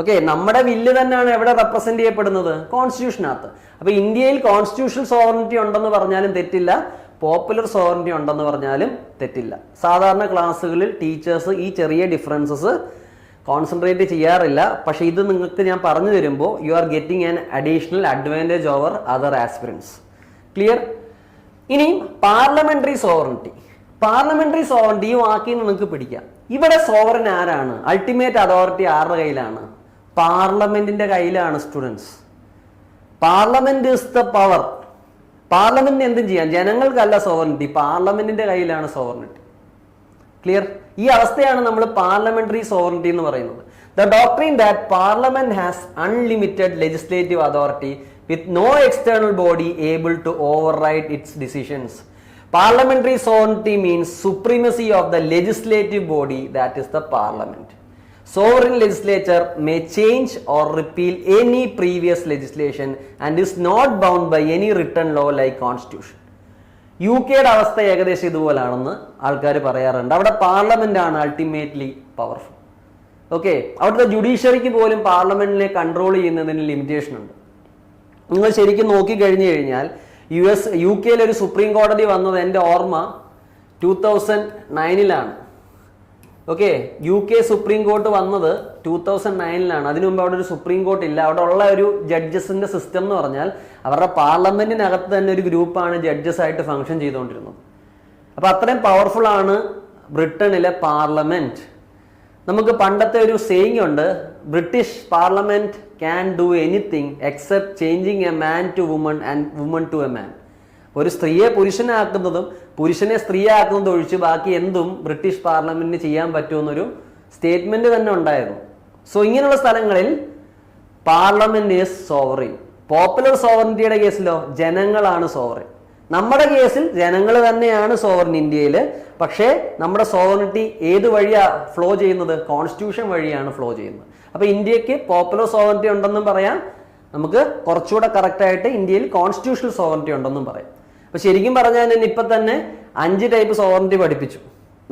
Okay, നമ്മുടെ വില്ല് തന്നെയാണ് എവിടെ റെപ്രസെന്റ് ചെയ്യപ്പെടുന്നത്? കോൺസ്റ്റിറ്റ്യൂഷനകത്ത്. അപ്പൊ ഇന്ത്യയിൽ കോൺസ്റ്റിറ്റ്യൂഷണൽ സോവറിനിറ്റി ഉണ്ടെന്ന് പറഞ്ഞാലും തെറ്റില്ല, പോപ്പുലർ സോവറിനിറ്റി ഉണ്ടെന്ന് പറഞ്ഞാലും തെറ്റില്ല. സാധാരണ ക്ലാസ്സുകളിൽ ടീച്ചേഴ്സ് ഈ ചെറിയ ഡിഫറൻസസ് കോൺസെൻട്രേറ്റ് ചെയ്യാറില്ല. പക്ഷെ ഇത് നിങ്ങൾക്ക് ഞാൻ പറഞ്ഞു തരുമ്പോൾ you are getting an additional advantage over other aspirants. Clear? ഇനി പാർലമെന്ററി സോവറിനിറ്റി. പാർലമെന്ററി സോവറിനിറ്റി ഈ വാക്കിൽ നിങ്ങൾക്ക് പിടിക്കാം. ഇവിടെ സോവറിൻ ആരാണ്? അൾട്ടിമേറ്റ് അതോറിറ്റി ആരുടെ കയ്യിലാണ്? പാർലമെന്റിന്റെ കയ്യിലാണ് students. Parliament is the power. പാർലമെന്റിന് എന്തും ചെയ്യാം, ജനങ്ങൾക്കല്ല സോവറിനിറ്റി, പാർലമെന്റിന്റെ കയ്യിലാണ് സോവറിനിറ്റി. ക്ലിയർ? ഈ അവസ്ഥയാണ് നമ്മൾ പാർലമെന്ററി സോവറിനിറ്റി എന്ന് പറയുന്നത്. The doctrine that parliament has unlimited legislative authority with no external body able to override its decisions. Parliamentary sovereignty means supremacy of the legislative body, that is the parliament. Sovereign legislature may change or repeal any previous legislation and is not bound by any written law like constitution. യുകെയുടെ അവസ്ഥ ഏകദേശം ഇതുപോലാണെന്ന് ആൾക്കാർ പറയാറുണ്ട്. അവിടെ parliament ആണ് ultimately powerful. Okay, അവിടുത്തെ ജുഡീഷ്യറിക്ക് പോലും പാർലമെന്റിനെ control ചെയ്യുന്നതിന് ലിമിറ്റേഷൻ ഉണ്ട്. നിങ്ങൾ ശരിക്കും നോക്കിക്കഴിഞ്ഞു കഴിഞ്ഞാൽ UK ഒരു സുപ്രീം കോടതി വന്നത് എൻ്റെ ഓർമ്മ 2009 ഓക്കെ. UK സുപ്രീം കോർട്ട് വന്നത് 2009 അതിനു മുമ്പ് അവിടെ ഒരു സുപ്രീം കോർട്ട് ഇല്ല. അവിടെ ഉള്ള ഒരു ജഡ്ജസിന്റെ സിസ്റ്റം എന്ന് പറഞ്ഞാൽ അവരുടെ പാർലമെന്റിനകത്ത് തന്നെ ഒരു ഗ്രൂപ്പാണ് ജഡ്ജസ് ആയിട്ട് ഫംഗ്ഷൻ ചെയ്തുകൊണ്ടിരുന്നത്. അപ്പൊ അത്രയും പവർഫുൾ ആണ് ബ്രിട്ടനിലെ പാർലമെന്റ്. നമുക്ക് പണ്ടത്തെ ഒരു സേയിങ് ഉണ്ട്, British parliament can do anything except changing a man to woman and woman to a man. ഒരു സ്ത്രീയെ പുരുഷനാക്കുന്നതും പുരുഷനെ സ്ത്രീയാക്കുന്നതും ഒഴിച്ച് ബാക്കി എന്തും ബ്രിട്ടീഷ് പാർലമെന്റിന് ചെയ്യാൻ പറ്റുമെന്നൊരു സ്റ്റേറ്റ്മെന്റ് തന്നെ ഉണ്ടായിരുന്നു. സോ ഇങ്ങനെയുള്ള സ്ഥലങ്ങളിൽ പാർലമെന്റ് ഈസ് സോവറിൻ. പോപ്പുലർ സോവറിറ്റിയുടെ കേസിലോ ജനങ്ങളാണ് സോവറിൻ. നമ്മുടെ കേസിൽ ജനങ്ങൾ തന്നെയാണ് സോവറിൻ ഇന്ത്യയിൽ. പക്ഷേ നമ്മുടെ സോവറിനിറ്റി ഏത് വഴിയാ ഫ്ലോ ചെയ്യുന്നത്? കോൺസ്റ്റിറ്റ്യൂഷൻ വഴിയാണ് ഫ്ലോ ചെയ്യുന്നത്. അപ്പൊ ഇന്ത്യക്ക് പോപ്പുലർ സോവറിറ്റി ഉണ്ടെന്നും പറയാം, നമുക്ക് കുറച്ചുകൂടെ കറക്റ്റ് ആയിട്ട് ഇന്ത്യയിൽ കോൺസ്റ്റിറ്റ്യൂഷണൽ സോവറിറ്റി ഉണ്ടെന്നും പറയാം. അപ്പൊ ശരിക്കും പറഞ്ഞാൽ ഞാൻ ഇപ്പൊ തന്നെ 5 ടൈപ്പ് സോവറിറ്റി പഠിപ്പിച്ചു.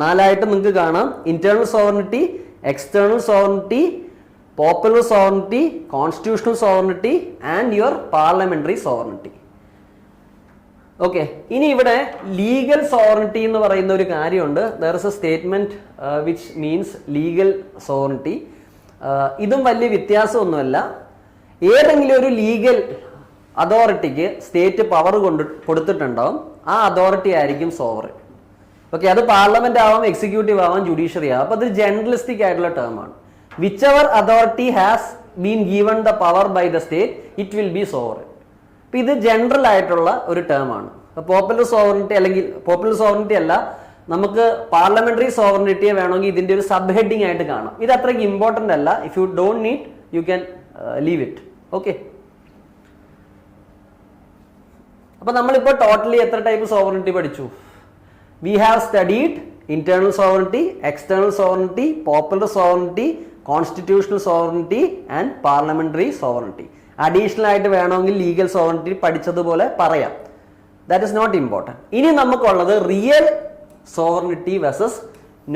4 നിങ്ങൾക്ക് കാണാം: internal sovereignty, external sovereignty, popular sovereignty, constitutional sovereignty and your parliamentary sovereignty. Okay. ഇനി ഇവിടെ ലീഗൽ സോവറിറ്റി എന്ന് പറയുന്ന ഒരു കാര്യമുണ്ട്. There is A statement which means legal sovereignty. ഇതും വലിയ വ്യത്യാസമൊന്നുമല്ല. ഏതെങ്കിലും ഒരു ലീഗൽ അതോറിറ്റിക്ക് സ്റ്റേറ്റ് പവർ കൊടുത്തിട്ടുണ്ടാവും, ആ അതോറിറ്റി ആയിരിക്കും സോവറിൻ. ഓക്കെ. അത് പാർലമെന്റ് ആവാം, എക്സിക്യൂട്ടീവ് ആവാം, ജുഡീഷ്യറി ആവാം. അപ്പൊ അത് ജനറലിസ്റ്റിക് ആയിട്ടുള്ള ടേം ആണ്. Whichever authority has been given the power by the state it will be sovereign. അപ്പൊ ഇത് ജനറൽ ആയിട്ടുള്ള ഒരു ടേം ആണ്. പോപ്പുലർ സോവറിറ്റി അല്ലെങ്കിൽ പോപ്പുലർ സോവറിറ്റി അല്ല, നമുക്ക് പാർലമെന്ററി സോവറിറ്റിയെ വേണമെങ്കിൽ ഇതിന്റെ ഒരു സബ് ഹെഡിങ് ആയിട്ട് കാണാം. ഇത് അത്രയ്ക്ക് ഇമ്പോർട്ടന്റ് അല്ല. If you don't need you can leave it. Okay. അപ്പൊ നമ്മളിപ്പോ ടോട്ടലി എത്ര ടൈപ്പ് സോവറിറ്റി പഠിച്ചു? We have studied internal sovereignty, external sovereignty, popular sovereignty, constitutional sovereignty and parliamentary sovereignty. Additional ആയിട്ട് വേണമെങ്കിൽ ലീഗൽ സോവറിറ്റി പഠിച്ചതുപോലെ പറയാം. That is not important. ഇനി നമുക്കുള്ളത് real sovereignty versus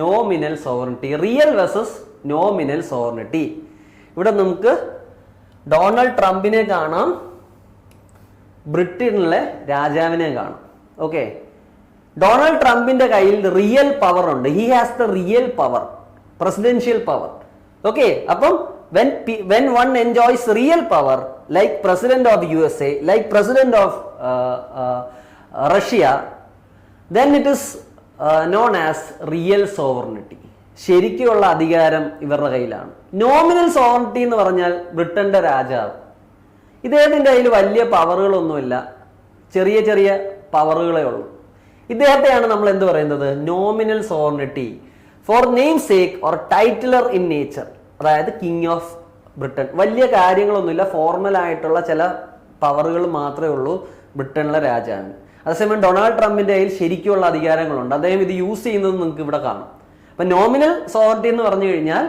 nominal sovereignty. Real versus nominal sovereignty. ഇവിടെ നമുക്ക് Donald ട്രംപിനെ കാണാം, ബ്രിട്ടനിലെ രാജാവിനെ കാണാം. ഓക്കെ. ഡൊണാൾഡ് ട്രംപിന്റെ കയ്യിൽ റിയൽ പവർ ഉണ്ട്. He has the real power, presidential power. Okay. അപ്പം when one enjoys real power, like president of USA, like president of Russia, then it is known as real sovereignty. ശരിക്കുള്ള അധികാരം ഇവരുടെ കയ്യിലാണ്. Nominal sovereignty എന്ന് പറഞ്ഞാൽ ബ്രിട്ടന്റെ രാജാവ്. ഇദ്ദേഹത്തിന്റെ കയ്യിൽ വലിയ പവറുകളൊന്നുമില്ല, ചെറിയ ചെറിയ പവറുകളേ ഉള്ളൂ. ഇദ്ദേഹത്തെയാണ് നമ്മൾ എന്ത് പറയുന്നത്? Nominal sovereignty. For name sake or titular in nature, അതായത് കിങ് ഓഫ് ബ്രിട്ടൻ. വലിയ കാര്യങ്ങളൊന്നുമില്ല, ഫോർമൽ ആയിട്ടുള്ള ചില പവറുകൾ മാത്രമേ ഉള്ളൂ ബ്രിട്ടനിലെ രാജാവിന്. അതേസമയം ഡൊണാൾഡ് ട്രംപിന്റെ കയ്യിൽ ശരിക്കുള്ള അധികാരങ്ങളുണ്ട്. അദ്ദേഹം ഇത് യൂസ് ചെയ്യുന്നത് നിങ്ങൾക്ക് ഇവിടെ കാണാം. അപ്പൊ നോമിനൽ സോവറിറ്റി എന്ന് പറഞ്ഞു കഴിഞ്ഞാൽ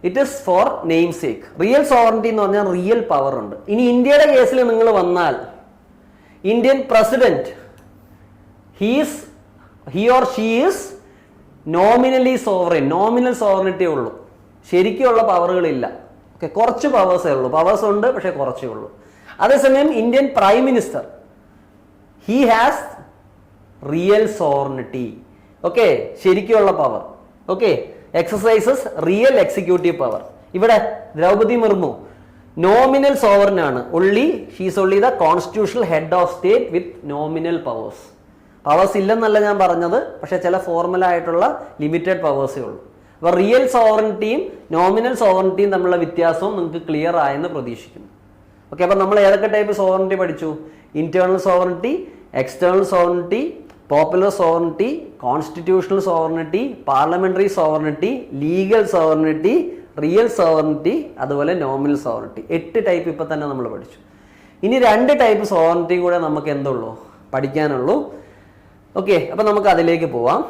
it is for name sake. Real sovereignty എന്ന് പറഞ്ഞാൽ റിയൽ പവർ ഉണ്ട്. ഇനി ഇന്ത്യയുടെ കേസിൽ നിങ്ങൾ വന്നാൽ Indian president he or she is nominally sovereign. Nominal sovereignty ഉള്ളൂ, ശരിക്കുള്ള പവറുകളില്ല. ഓക്കെ. കുറച്ച് പവേഴ്സേ ഉള്ളൂ. പവേഴ്സ് ഉണ്ട്, പക്ഷെ കുറച്ചേ ഉള്ളൂ. അതേസമയം Indian prime minister he has real sovereignty. Okay. ശരിക്കുള്ള power. Okay. Exercises real executive power. ഇവിടെ ദ്രൗപദി മുർമു നോമിനൽ സോവറിൻ ആണ്. She's only the constitutional head of state with nominal powers. Powers ഇല്ലെന്നല്ല ഞാൻ പറഞ്ഞത്, പക്ഷെ ചില ഫോർമൽ ആയിട്ടുള്ള ലിമിറ്റഡ് പവേഴ്സേ ഉള്ളൂ. അപ്പോൾ റിയൽ സോവറിറ്റിയും നോമിനൽ സോവറിറ്റിയും തമ്മിലുള്ള വ്യത്യാസവും നിങ്ങൾക്ക് ക്ലിയർ ആയെന്ന് പ്രതീക്ഷിക്കുന്നു. ഓക്കെ. അപ്പം നമ്മൾ ഏതൊക്കെ ടൈപ്പ് സോവറിറ്റി പഠിച്ചു? Internal sovereignty, external sovereignty, popular sovereignty, constitutional sovereignty, parliamentary sovereignty, legal sovereignty, real sovereignty, അതുപോലെ നോമിനൽ സോവറിറ്റി. 8 ടൈപ്പ് ഇപ്പം തന്നെ നമ്മൾ പഠിച്ചു. ഇനി 2 ടൈപ്പ് സോവറിറ്റി കൂടെ നമുക്ക് എന്തുള്ളൂ? പഠിക്കാനുള്ളൂ. ഓക്കെ. അപ്പം നമുക്ക് അതിലേക്ക് പോവാം.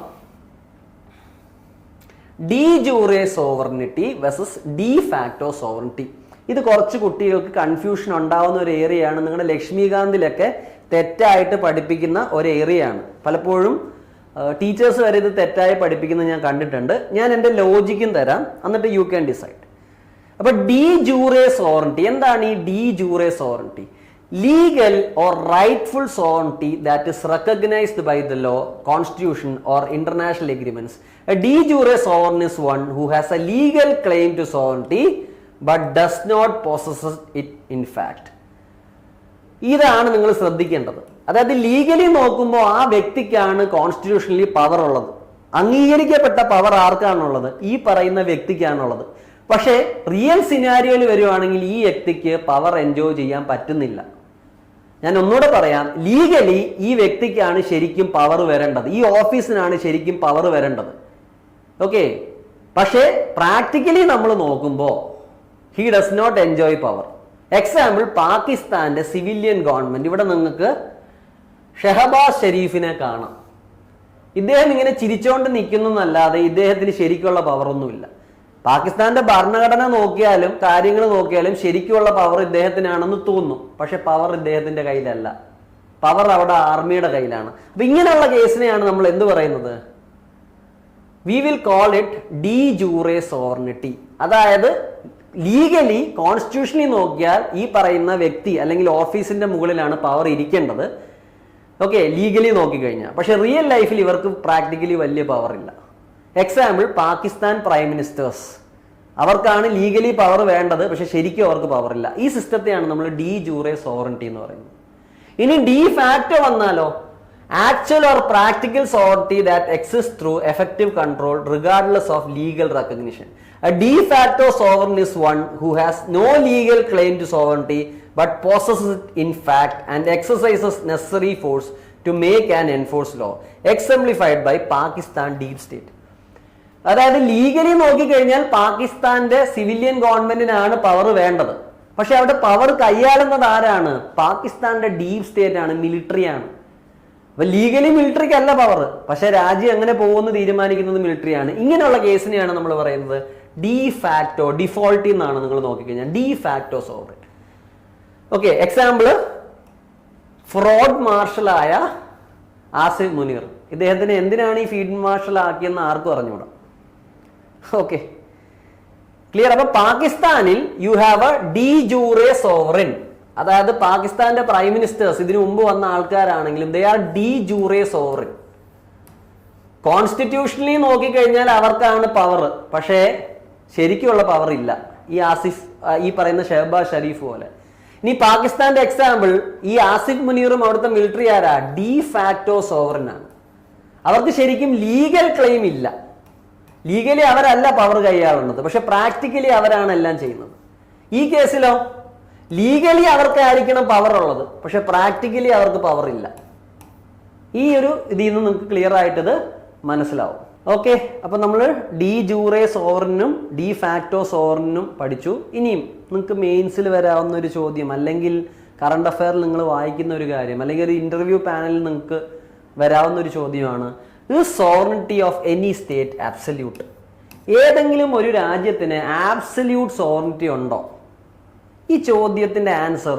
De jure sovereignty versus de facto sovereignty. ഇത് കുറച്ച് കുട്ടികൾക്ക് കൺഫ്യൂഷൻ ഉണ്ടാവുന്ന ഒരു ഏരിയയാണ്. നിങ്ങളുടെ ലക്ഷ്മികാന്തിലൊക്കെ തെറ്റായിട്ട് പഠിപ്പിക്കുന്ന ഒരു ഏരിയയാണ്. പലപ്പോഴും ടീച്ചേഴ്സ് വരെ ഇത് തെറ്റായി പഠിപ്പിക്കുന്നത് ഞാൻ കണ്ടിട്ടുണ്ട്. ഞാൻ എൻ്റെ ലോജിക്കും തരാം, എന്നിട്ട് യു ക്യാൻ ഡിസൈഡ്. അപ്പൊ ഡി ജൂറെ സോവറിനിറ്റി എന്താണ്? ഈ de jure sovereignty legal or rightful sovereignty that is recognized by the law, constitution or international agreements. A de jure sovereign is one who has a legal claim to sovereignty but does not possess it in fact. ഇതാണ് നിങ്ങൾ ശ്രദ്ധിക്കേണ്ടത്. അതായത് legally നോക്കുമ്പോൾ ആ വ്യക്തിക്കാണ് constitutionally power ഉള്ളത്, അംഗീകരിക്കപ്പെട്ട power ആർക്കാണുള്ളത്? ഈ പറയുന്ന വ്യക്തിക്കാണുള്ളത്. പക്ഷേ റിയൽ സിനാരിയോയിൽ വരുവാണെങ്കിൽ ഈ വ്യക്തിക്ക് പവർ എൻജോയ് ചെയ്യാൻ പറ്റുന്നില്ല. ഞാൻ ഒന്നുകൂടെ പറയാം, ലീഗലി ഈ വ്യക്തിക്കാണ് ശരിക്കും പവർ വരേണ്ടത്, ഈ ഓഫീസിനാണ് ശരിക്കും പവർ വരേണ്ടത്. ഓക്കെ, പക്ഷേ പ്രാക്ടിക്കലി നമ്മൾ നോക്കുമ്പോൾ he does not enjoy power. Example, പാകിസ്ഥാന്റെ സിവിലിയൻ ഗവൺമെന്റ്. ഇവിടെ നിങ്ങൾക്ക് ഷെഹബാസ് ഷെരീഫിനെ കാണാം. ഇദ്ദേഹം ഇങ്ങനെ ചിരിച്ചോണ്ട് നിൽക്കുന്നു എന്നല്ലാതെ ഇദ്ദേഹത്തിന് ശരിക്കുള്ള പവറൊന്നുമില്ല. പാകിസ്ഥാന്റെ ഭരണഘടന നോക്കിയാലും കാര്യങ്ങൾ നോക്കിയാലും ശരിക്കുള്ള പവർ ഇദ്ദേഹത്തിനാണെന്ന് തോന്നുന്നു. പക്ഷെ പവർ ഇദ്ദേഹത്തിന്റെ കയ്യിലല്ല, പവർ അവിടെ ആർമിയുടെ കയ്യിലാണ്. അപ്പൊ ഇങ്ങനെയുള്ള കേസിനെയാണ് നമ്മൾ എന്ത് പറയുന്നത്? We will call it de jure sovereignty. അതായത് ലീഗലി കോൺസ്റ്റിറ്റ്യൂഷനിൽ നോക്കിയാൽ ഈ പറയുന്ന വ്യക്തി അല്ലെങ്കിൽ ഓഫീസിന്റെ മുകളിലാണ് പവർ ഇരിക്കേണ്ടത്. ഓക്കെ, ലീഗലി നോക്കിക്കഴിഞ്ഞാൽ. പക്ഷെ റിയൽ ലൈഫിൽ ഇവർക്ക് പ്രാക്ടിക്കലി വലിയ പവർ ഇല്ല. Example, Pakistan prime ministers. അവർക്കാണ് ലീഗലി പവർ വേണ്ടത്, പക്ഷെ ശരിക്കും അവർക്ക് പവർ ഇല്ല. ഈ സിസ്റ്റത്തെയാണ് നമ്മൾ ഡി ജൂറെ സോവറിറ്റി എന്ന് പറയുന്നത്. ഇനി ഡി ഫാക്ടോ വന്നാലോ? Actual or practical sovereignty that exist through effective control regardless of legal recognition. A de facto sovereign is one who has no legal claim to sovereignty but possesses it in fact and exercises necessary force to make and enforce law, exemplified by Pakistan deep state. അതായത് legally നോക്കിക്കഴിഞ്ഞാൽ പാകിസ്ഥാന്റെ civilian ഗവൺമെന്റിനാണ് power വേണ്ടത്. പക്ഷെ അവിടെ power കൈയാളുന്നത് ആരാണ്? പാകിസ്ഥാന്റെ deep state ആണ്, military ആണ്. അപ്പൊ ലീഗലി മിലിറ്ററിക്ക് അല്ല പവർ, പക്ഷെ രാജ്യം എങ്ങനെ പോകുമെന്ന് തീരുമാനിക്കുന്നത് മിലിറ്ററിയാണ്. ഇങ്ങനെയുള്ള കേസിനെയാണ് നമ്മൾ പറയുന്നത് ഡി ഫാക്ടോ, ഡിഫോൾട്ടി എന്നാണ് നിങ്ങൾ നോക്കിക്കഴിഞ്ഞാൽ de facto sovereign. Okay, example fraud മാർഷലായ ആസിഫ് മുനീർ. ഇദ്ദേഹത്തിന് എന്തിനാണ് ഈ ഫീൽഡ് മാർഷൽ ആക്കിയെന്ന് ആർക്കും അറിഞ്ഞൂടാ. Okay, clear. അപ്പൊ പാകിസ്ഥാനിൽ you have a de jure sovereign. അതായത് പാകിസ്ഥാന്റെ പ്രൈം മിനിസ്റ്റേഴ്സ് ഇതിനു മുമ്പ് വന്ന ആൾക്കാരാണെങ്കിലും they are de jure sovereign. Constitutionally നോക്കിക്കഴിഞ്ഞാൽ അവർക്കാണ് പവർ, പക്ഷേ ശരിക്കുള്ള പവർ ഇല്ല. ഈ പറയുന്ന ഷെഹബാസ് ഷെരീഫ് പോലെ. ഇനി പാകിസ്ഥാന്റെ എക്സാമ്പിൾ, ഈ ആസിഫ് മുനീറും അവിടുത്തെ മിലിറ്ററി ആരാ? ഡി ഫാക്ടോ സോവറിൻ ആണ്. അവർക്ക് ശരിക്കും ലീഗൽ ക്ലെയിം ഇല്ല. ലീഗലി അവരല്ല പവർ കൈയാളുന്നത്, പക്ഷെ പ്രാക്ടിക്കലി അവരാണ് എല്ലാം ചെയ്യുന്നത്. ഈ കേസിലോ ലീഗലി അവർക്കായിരിക്കണം പവർ ഉള്ളത്, പക്ഷെ പ്രാക്ടിക്കലി അവർക്ക് പവർ ഇല്ല. ഈ ഒരു ഇതിൽ നിന്ന് നിങ്ങൾക്ക് ക്ലിയർ ആയിട്ടത് മനസ്സിലാവും. ഓക്കെ, അപ്പൊ നമ്മൾ ഡി ജൂറെ സോവറിനും ഡി ഫാക്ടോ സോവറിനും പഠിച്ചു. ഇനിയും നിങ്ങൾക്ക് മെയിൻസിൽ വരാവുന്ന ഒരു ചോദ്യം, അല്ലെങ്കിൽ കറണ്ട് അഫയറിൽ നിങ്ങൾ വായിക്കുന്ന ഒരു കാര്യം, അല്ലെങ്കിൽ ഒരു ഇന്റർവ്യൂ പാനലിൽ നിങ്ങൾക്ക് വരാവുന്ന ഒരു ചോദ്യമാണ്, is sovereignty of any state absolute? ഏതെങ്കിലും ഒരു രാജ്യത്തിന് ആബ്സല്യൂട്ട് സോവറിനിറ്റി ഉണ്ടോ? ഈ ചോദ്യത്തിന്റെ ആൻസർ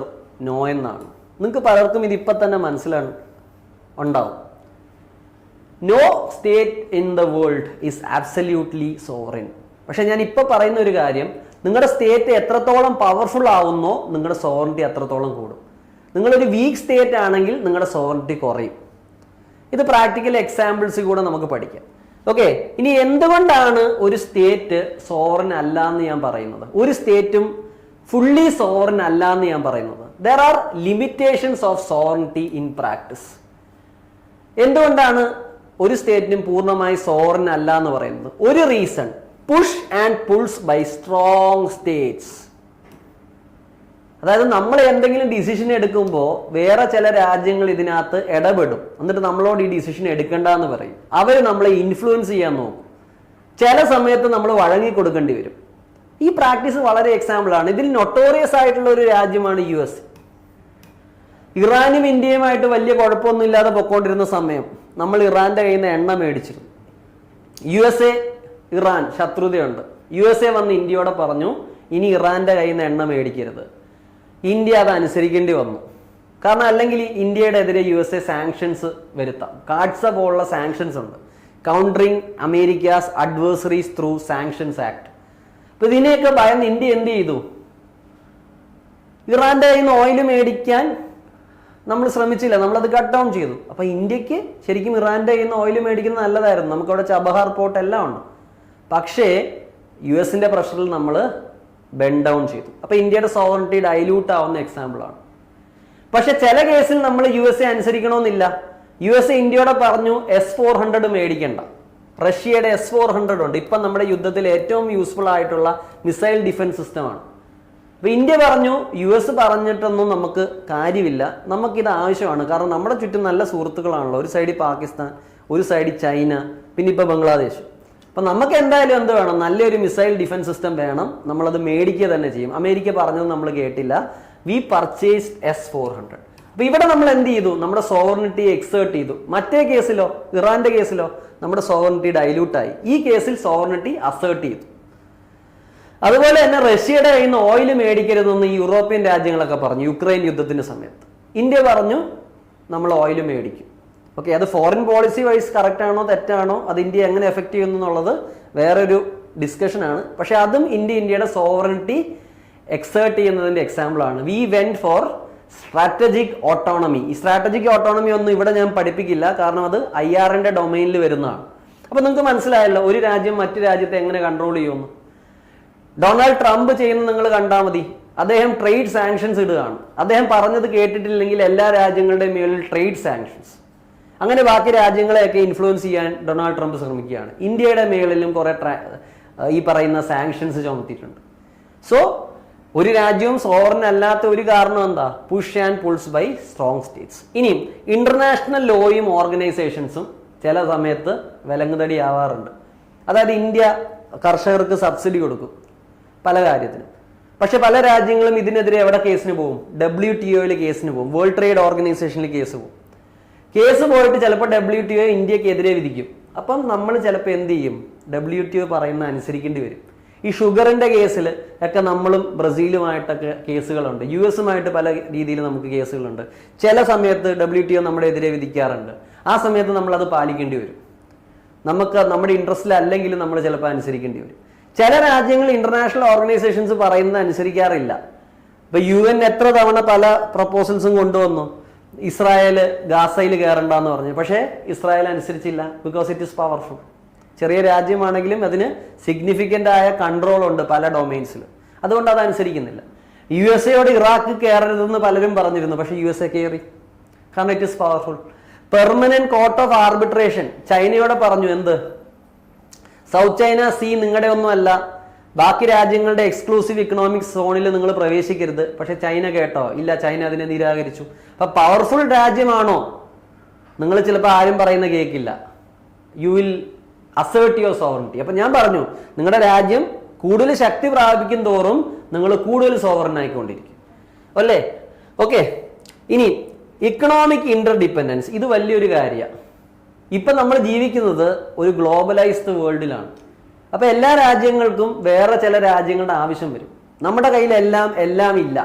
നോ എന്നാണ്. നിങ്ങൾക്ക് പലർക്കും ഇതിപ്പോൾ തന്നെ മനസ്സിലാണ് ഉണ്ടാവും. No state in the world is absolutely sovereign. പക്ഷെ ഞാൻ ഇപ്പോൾ പറയുന്ന ഒരു കാര്യം, നിങ്ങളുടെ സ്റ്റേറ്റ് എത്രത്തോളം പവർഫുൾ ആവുന്നോ നിങ്ങളുടെ സോവറിനിറ്റി അത്രത്തോളം കൂടും. നിങ്ങളൊരു വീക്ക് സ്റ്റേറ്റ് ആണെങ്കിൽ നിങ്ങളുടെ സോവറിനിറ്റി കുറയും. ഇത് പ്രാക്ടിക്കൽ എക്സാമ്പിൾസ് കൂടെ നമുക്ക് പഠിക്കാം. ഓക്കെ, ഇനി എന്തുകൊണ്ടാണ് ഒരു സ്റ്റേറ്റ് സോവറിൻ അല്ല എന്ന് ഞാൻ പറയുന്നത്, ഒരു സ്റ്റേറ്റും ഫുള്ളി സോവറിൻ അല്ല എന്ന് ഞാൻ പറയുന്നത്? There are limitations of sovereignty in practice. എന്തുകൊണ്ടാണ് ഒരു സ്റ്റേറ്റിനും പൂർണ്ണമായി സോവറിൻ അല്ല എന്ന് പറയുന്നത്? ഒരു reason, push and pulls by strong states. അതായത് നമ്മൾ എന്തെങ്കിലും ഡിസിഷൻ എടുക്കുമ്പോൾ വേറെ ചില രാജ്യങ്ങൾ ഇതിനകത്ത് ഇടപെടും, എന്നിട്ട് നമ്മളോട് ഈ ഡിസിഷൻ എടുക്കണ്ട എന്ന് പറയും. അവർ നമ്മളെ ഇൻഫ്ലുവൻസ് ചെയ്യാൻ നോക്കും. ചില സമയത്ത് നമ്മൾ വഴങ്ങി കൊടുക്കേണ്ടി വരും. ഈ പ്രാക്ടീസ് വളരെ എക്സാമ്പിൾ ആണ്. ഇതിൽ നൊട്ടോറിയസ് ആയിട്ടുള്ള ഒരു രാജ്യമാണ് US. ഇറാനും ഇന്ത്യയുമായിട്ട് വലിയ കുഴപ്പമൊന്നും ഇല്ലാതെ പൊക്കോണ്ടിരുന്ന സമയം നമ്മൾ ഇറാന്റെ കയ്യിൽ നിന്ന് എണ്ണ മേടിച്ചിരുന്നു. USA ഇറാൻ ശത്രുതയുണ്ട്. USA വന്ന് ഇന്ത്യയോടെ പറഞ്ഞു, ഇനി ഇറാന്റെ കയ്യിൽ നിന്ന് എണ്ണ മേടിക്കരുത്. ഇന്ത്യ അത് അനുസരിക്കേണ്ടി വന്നു. കാരണം അല്ലെങ്കിൽ ഇന്ത്യയുടെ എതിരെ USA സാങ്ഷൻസ് വരുത്താം. കാഡ്സ പോലുള്ള സാങ്ഷൻസ് ഉണ്ട്, countering Americas adversaries through sanctions act. അപ്പൊ ഇതിനെയൊക്കെ ഭയന്ന് ഇന്ത്യ എന്ത് ചെയ്തു? ഇറാന്റെ കയ്യിൽ നിന്ന് ഓയിൽ മേടിക്കാൻ നമ്മൾ ശ്രമിച്ചില്ല, നമ്മളത് കട്ട് ഡൗൺ ചെയ്തു. അപ്പൊ ഇന്ത്യക്ക് ശരിക്കും ഇറാന്റെ കയ്യിൽ നിന്ന് ഓയിൽ മേടിക്കുന്നത് നല്ലതായിരുന്നു, നമുക്കവിടെ ചബഹാർ പോർട്ട് എല്ലാം ഉണ്ട്. പക്ഷേ US-ന്റെ പ്രഷറിൽ നമ്മൾ ബെൻഡ് ഡൗൺ ചെയ്തു. അപ്പൊ ഇന്ത്യയുടെ സോവറിറ്റി ഡൈല്യൂട്ട് ആവുന്ന എക്സാമ്പിളാണ്. പക്ഷെ ചില കേസിൽ നമ്മൾ USA അനുസരിക്കണമെന്നില്ല. USA ഇന്ത്യയോടെ പറഞ്ഞു S-400 മേടിക്കണ്ട, റഷ്യയുടെ S-400 ഉണ്ട്, ഇപ്പം നമ്മുടെ യുദ്ധത്തിൽ ഏറ്റവും യൂസ്ഫുൾ ആയിട്ടുള്ള മിസൈൽ ഡിഫൻസ് സിസ്റ്റമാണ്. അപ്പൊ ഇന്ത്യ പറഞ്ഞു US പറഞ്ഞിട്ടൊന്നും നമുക്ക് കാര്യമില്ല, നമുക്കിത് ആവശ്യമാണ്. കാരണം നമ്മുടെ ചുറ്റും നല്ല സുഹൃത്തുക്കളാണല്ലോ, ഒരു സൈഡിൽ പാകിസ്ഥാൻ, ഒരു സൈഡിൽ ചൈന, പിന്നെ ഇപ്പൊ ബംഗ്ലാദേശ്. അപ്പൊ നമുക്ക് എന്തായാലും എന്ത് വേണം, നല്ലൊരു മിസൈൽ ഡിഫൻസ് സിസ്റ്റം വേണം, നമ്മളത് മേടിക്കുക തന്നെ ചെയ്യും. അമേരിക്ക പറഞ്ഞത് നമ്മൾ കേട്ടില്ല, വി പർച്ചേസ്ഡ് S-400. അപ്പൊ ഇവിടെ നമ്മൾ എന്ത് ചെയ്തു, നമ്മുടെ സോവറിനിറ്റി എക്സേർട്ട് ചെയ്തു. മറ്റേ കേസിലോ, ഇറാന്റെ കേസിലോ നമ്മുടെ സോവറിനിറ്റി ഡൈല്യൂട്ടായി. ഈ കേസിൽ സോവറിനിറ്റി അസേർട്ട് ചെയ്തു. അതുപോലെ തന്നെ റഷ്യയുടെ കയ്യിൽ നിന്ന് ഓയിൽ മേടിക്കരുതെന്ന് ഈ യൂറോപ്യൻ രാജ്യങ്ങളൊക്കെ പറഞ്ഞു യുക്രൈൻ യുദ്ധത്തിന്റെ സമയത്ത്. ഇന്ത്യ പറഞ്ഞു നമ്മൾ ഓയിൽ മേടിക്കും. ഓക്കെ, അത് ഫോറിൻ പോളിസി വൈസ് കറക്റ്റ് ആണോ തെറ്റാണോ, അത് ഇന്ത്യ എങ്ങനെ എഫക്ട് ചെയ്യുന്നു എന്നുള്ളത് വേറൊരു ഡിസ്കഷനാണ്. പക്ഷെ അതും ഇന്ത്യയുടെ സോവറിനിറ്റി എക്സേർട്ട് ചെയ്യുന്നതിന്റെ എക്സാമ്പിൾ ആണ്. We went four strategic autonomy. ഈ സ്ട്രാറ്റജിക് ഓട്ടോണമി ഒന്നും ഇവിടെ ഞാൻ പഠിപ്പിക്കില്ല, കാരണം അത് IR-ന്റെ ഡൊമൈനിൽ വരുന്നതാണ്. അപ്പൊ നിങ്ങൾക്ക് മനസ്സിലായല്ലോ ഒരു രാജ്യം മറ്റു രാജ്യത്തെ എങ്ങനെ കൺട്രോൾ ചെയ്യുമെന്ന്. ഡൊണാൾഡ് ട്രംപ് ചെയ്യുന്നത് നിങ്ങൾ കണ്ടാൽ മതി. അദ്ദേഹം ട്രേഡ് സാങ്ഷൻസ് ഇടുകയാണ്. അദ്ദേഹം പറഞ്ഞത് കേട്ടിട്ടില്ലെങ്കിൽ എല്ലാ രാജ്യങ്ങളുടെയും മേളിൽ ട്രേഡ് സാങ്ഷൻസ്. അങ്ങനെ ബാക്കി രാജ്യങ്ങളെയൊക്കെ ഇൻഫ്ലുവൻസ് ചെയ്യാൻ ഡൊണാൾഡ് ട്രംപ് ശ്രമിക്കുകയാണ്. ഇന്ത്യയുടെ മേളിലും കുറെ ഈ പറയുന്ന സാങ്ഷൻസ് ചുമത്തിയിട്ടുണ്ട്. സോ ഒരു രാജ്യവും സോവറിൻ അല്ലാത്ത ഒരു കാരണം എന്താ, push and pulls by strong states. ഇനിയും ഇന്റർനാഷണൽ ലോയും ഓർഗനൈസേഷൻസും ചില സമയത്ത് വിലങ്ങുതടി ആവാറുണ്ട്. അതായത് ഇന്ത്യ കർഷകർക്ക് സബ്സിഡി കൊടുക്കും പല കാര്യത്തിനും. പക്ഷെ പല രാജ്യങ്ങളും ഇതിനെതിരെ എവിടെ കേസിന് പോകും, WTO-യിൽ കേസിന് പോകും, വേൾഡ് ട്രേഡ് ഓർഗനൈസേഷനിൽ കേസ് പോകും. കേസ് പോയിട്ട് ചിലപ്പോൾ WTO ഇന്ത്യക്കെതിരെ വിധിക്കും. അപ്പം നമ്മൾ ചിലപ്പോൾ എന്ത് ചെയ്യും, WTO പറയുന്ന അനുസരിക്കേണ്ടി വരും. ഈ ഷുഗറിന്റെ കേസിൽ ഒക്കെ നമ്മളും ബ്രസീലുമായിട്ടൊക്കെ കേസുകളുണ്ട്, US-ഉമായിട്ട് പല രീതിയിൽ നമുക്ക് കേസുകളുണ്ട്. ചില സമയത്ത് WTO നമ്മുടെ എതിരെ വിധിക്കാറുണ്ട്. ആ സമയത്ത് നമ്മൾ അത് പാലിക്കേണ്ടി വരും. നമുക്ക് നമ്മുടെ ഇൻട്രസ്റ്റിൽ അല്ലെങ്കിൽ നമ്മൾ ചിലപ്പോൾ അനുസരിക്കേണ്ടി വരും. ചില രാജ്യങ്ങൾ ഇന്റർനാഷണൽ ഓർഗനൈസേഷൻസ് പറയുന്നത് അനുസരിക്കാറില്ല. ഇപ്പൊ UN എത്ര തവണ പല പ്രപ്പോസൽസും കൊണ്ടുവന്നു, ഇസ്രായേൽ ഗാസയിൽ കയറണ്ടെന്ന് പറഞ്ഞു. പക്ഷേ ഇസ്രായേൽ അനുസരിച്ചില്ല, ബിക്കോസ് ഇറ്റ് ഇസ് പവർഫുൾ. ചെറിയ രാജ്യമാണെങ്കിലും അതിന് സിഗ്നിഫിക്കൻ്റ് ആയ കൺട്രോൾ ഉണ്ട് പല ഡൊമൈൻസിൽ, അതുകൊണ്ട് അത് അനുസരിക്കുന്നില്ല. USA-യോട് ഇറാഖ് കയറരുതെന്ന് പലരും പറഞ്ഞിരുന്നു, പക്ഷേ USA കയറി, കാരണം it is powerful. Permanent court of arbitration ചൈനയോടെ പറഞ്ഞു, എന്ത്, സൗത്ത് ചൈന സീ നിങ്ങളുടെ ഒന്നുമല്ല, ബാക്കി രാജ്യങ്ങളുടെ എക്സ്ക്ലൂസീവ് ഇക്കണോമിക് സോണിൽ നിങ്ങൾ പ്രവേശിക്കരുത്. പക്ഷെ ചൈന കേട്ടോ, ഇല്ല, ചൈന അതിനെ നിരാകരിച്ചു. അപ്പൊ പവർഫുൾ രാജ്യമാണോ, നിങ്ങൾ ചിലപ്പോൾ ആരും പറയുന്ന കേൾക്കില്ല, you will assert your sovereignty. അപ്പൊ ഞാൻ പറഞ്ഞു, നിങ്ങളുടെ രാജ്യം കൂടുതൽ ശക്തി പ്രാപിക്കും തോറും നിങ്ങൾ കൂടുതൽ സോവറിൻ ആയിക്കൊണ്ടിരിക്കും, അല്ലേ? ഓക്കെ, ഇനി ഇക്കണോമിക് ഇന്റർഡിപെൻഡൻസ്, ഇത് വലിയൊരു കാര്യമാണ്. ഇപ്പം നമ്മൾ ജീവിക്കുന്നത് ഒരു ഗ്ലോബലൈസ്ഡ് വേൾഡിലാണ്. അപ്പൊ എല്ലാ രാജ്യങ്ങൾക്കും വേറെ ചില രാജ്യങ്ങളുടെ ആവശ്യം വരും. നമ്മുടെ കയ്യിൽ എല്ലാം ഇല്ല.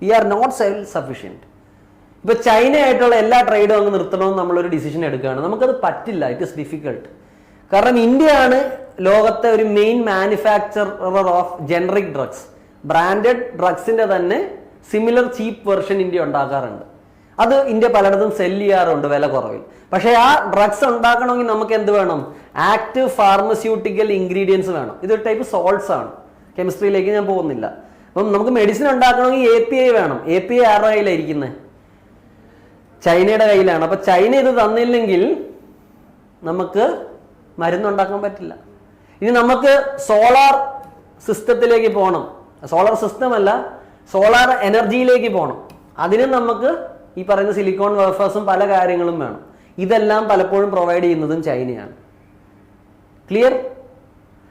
We are not self sufficient. ഇപ്പൊ ചൈനയായിട്ടുള്ള എല്ലാ ട്രേഡും അങ്ങ് നിർത്തണമെന്ന് നമ്മളൊരു ഡിസിഷൻ എടുക്കുകയാണ്. നമുക്കത് പറ്റില്ല, ഇറ്റ് ഇസ് ഡിഫിക്കൾട്ട്. കാരണം ഇന്ത്യയാണ് ലോകത്തെ ഒരു main manufacturer of generic drugs. Branded ഡ്രഗ്സിന്റെ തന്നെ സിമിലർ ചീപ്പ് വെർഷൻ ഇന്ത്യ ഉണ്ടാക്കാറുണ്ട്. അത് ഇന്ത്യ പലയിടത്തും സെല്ല് ചെയ്യാറുണ്ട് വില കുറവിൽ. പക്ഷേ ആ ഡ്രഗ്സ് ഉണ്ടാക്കണമെങ്കിൽ നമുക്ക് എന്ത് വേണം, ആക്റ്റീവ് ഫാർമസ്യൂട്ടിക്കൽ ഇൻഗ്രീഡിയൻസ് വേണം. ഇതൊരു ടൈപ്പ് സോൾട്ട്സ് ആണ്, കെമിസ്ട്രിയിലേക്ക് ഞാൻ പോകുന്നില്ല. അപ്പം നമുക്ക് മെഡിസിൻ ഉണ്ടാക്കണമെങ്കിൽ API വേണം. API ആരുടെ കയ്യിലാണ് ഇരിക്കുന്നത്, ചൈനയുടെ കയ്യിലാണ്. അപ്പൊ ചൈന ഇത് തന്നില്ലെങ്കിൽ നമുക്ക് മരുന്നുണ്ടാക്കാൻ പറ്റില്ല. ഇനി നമുക്ക് സോളാർ സിസ്റ്റത്തിലേക്ക് പോകണം, സോളാർ സിസ്റ്റം അല്ല, സോളാർ എനർജിയിലേക്ക് പോകണം. അതിന് നമുക്ക് ഈ പറയുന്ന സിലിക്കോൺ വേഫേഴ്സും പല കാര്യങ്ങളും വേണം. ഇതെല്ലാം പലപ്പോഴും പ്രൊവൈഡ് ചെയ്യുന്നതും ചൈനയാണ്. ക്ലിയർ?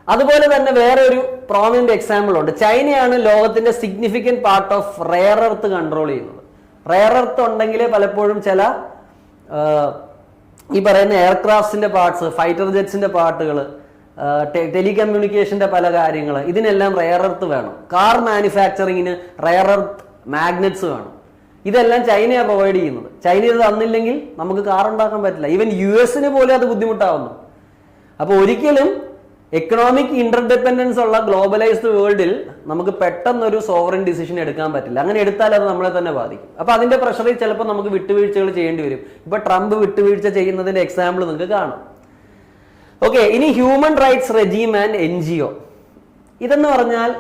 അതുപോലെ തന്നെ വേറെ ഒരു പ്രോമിനന്റ് എക്സാമ്പിൾ ഉണ്ട്. ചൈനയാണ് ലോകത്തിന്റെ significant part of rare earth control ചെയ്യുന്നത്. റെയർ എർത്ത് ഉണ്ടെങ്കിലേ പലപ്പോഴും ചില ഈ പറയുന്ന എയർക്രാഫ്റ്റ്സിന്റെ പാർട്സ്, ഫൈറ്റർ ജെറ്റ്സിന്റെ പാർട്ടുകൾ, ടെലികമ്മ്യൂണിക്കേഷന്റെ പല കാര്യങ്ങൾ, ഇതിനെല്ലാം റെയർ എർത്ത് വേണം. കാർ മാനുഫാക്ചറിങ്ങിന് റെയർ എർത്ത് മാഗ്നറ്റ്സ് വേണം. ഇതെല്ലാം ചൈനയാണ് പ്രൊവൈഡ് ചെയ്യുന്നത്. ചൈന ഇത് തന്നില്ലെങ്കിൽ നമുക്ക് കാർ ഉണ്ടാക്കാൻ പറ്റില്ല. ഈവൻ US-ന് പോലും അത് ബുദ്ധിമുട്ടാവുന്നു. അപ്പോൾ ഒരിക്കലും എക്കണോമിക് ഇന്റർഡിപെൻഡൻസ് ഉള്ള ഗ്ലോബലൈസ്ഡ് വേൾഡിൽ നമുക്ക് പെട്ടെന്നൊരു സോവറിൻ ഡിസിഷൻ എടുക്കാൻ പറ്റില്ല. അങ്ങനെ എടുത്താൽ അത് നമ്മളെ തന്നെ ബാധിക്കും. അപ്പൊ അതിന്റെ പ്രഷറിൽ ചിലപ്പോൾ നമുക്ക് വിട്ടുവീഴ്ചകൾ ചെയ്യേണ്ടി വരും. ഇപ്പൊ ട്രംപ് വിട്ടുവീഴ്ച ചെയ്യുന്നതിന്റെ എക്സാമ്പിൾ നിങ്ങൾക്ക് കാണാം. ഓക്കെ, ഇനി human rights regime and NGO. ഇതെന്ന് പറഞ്ഞാൽ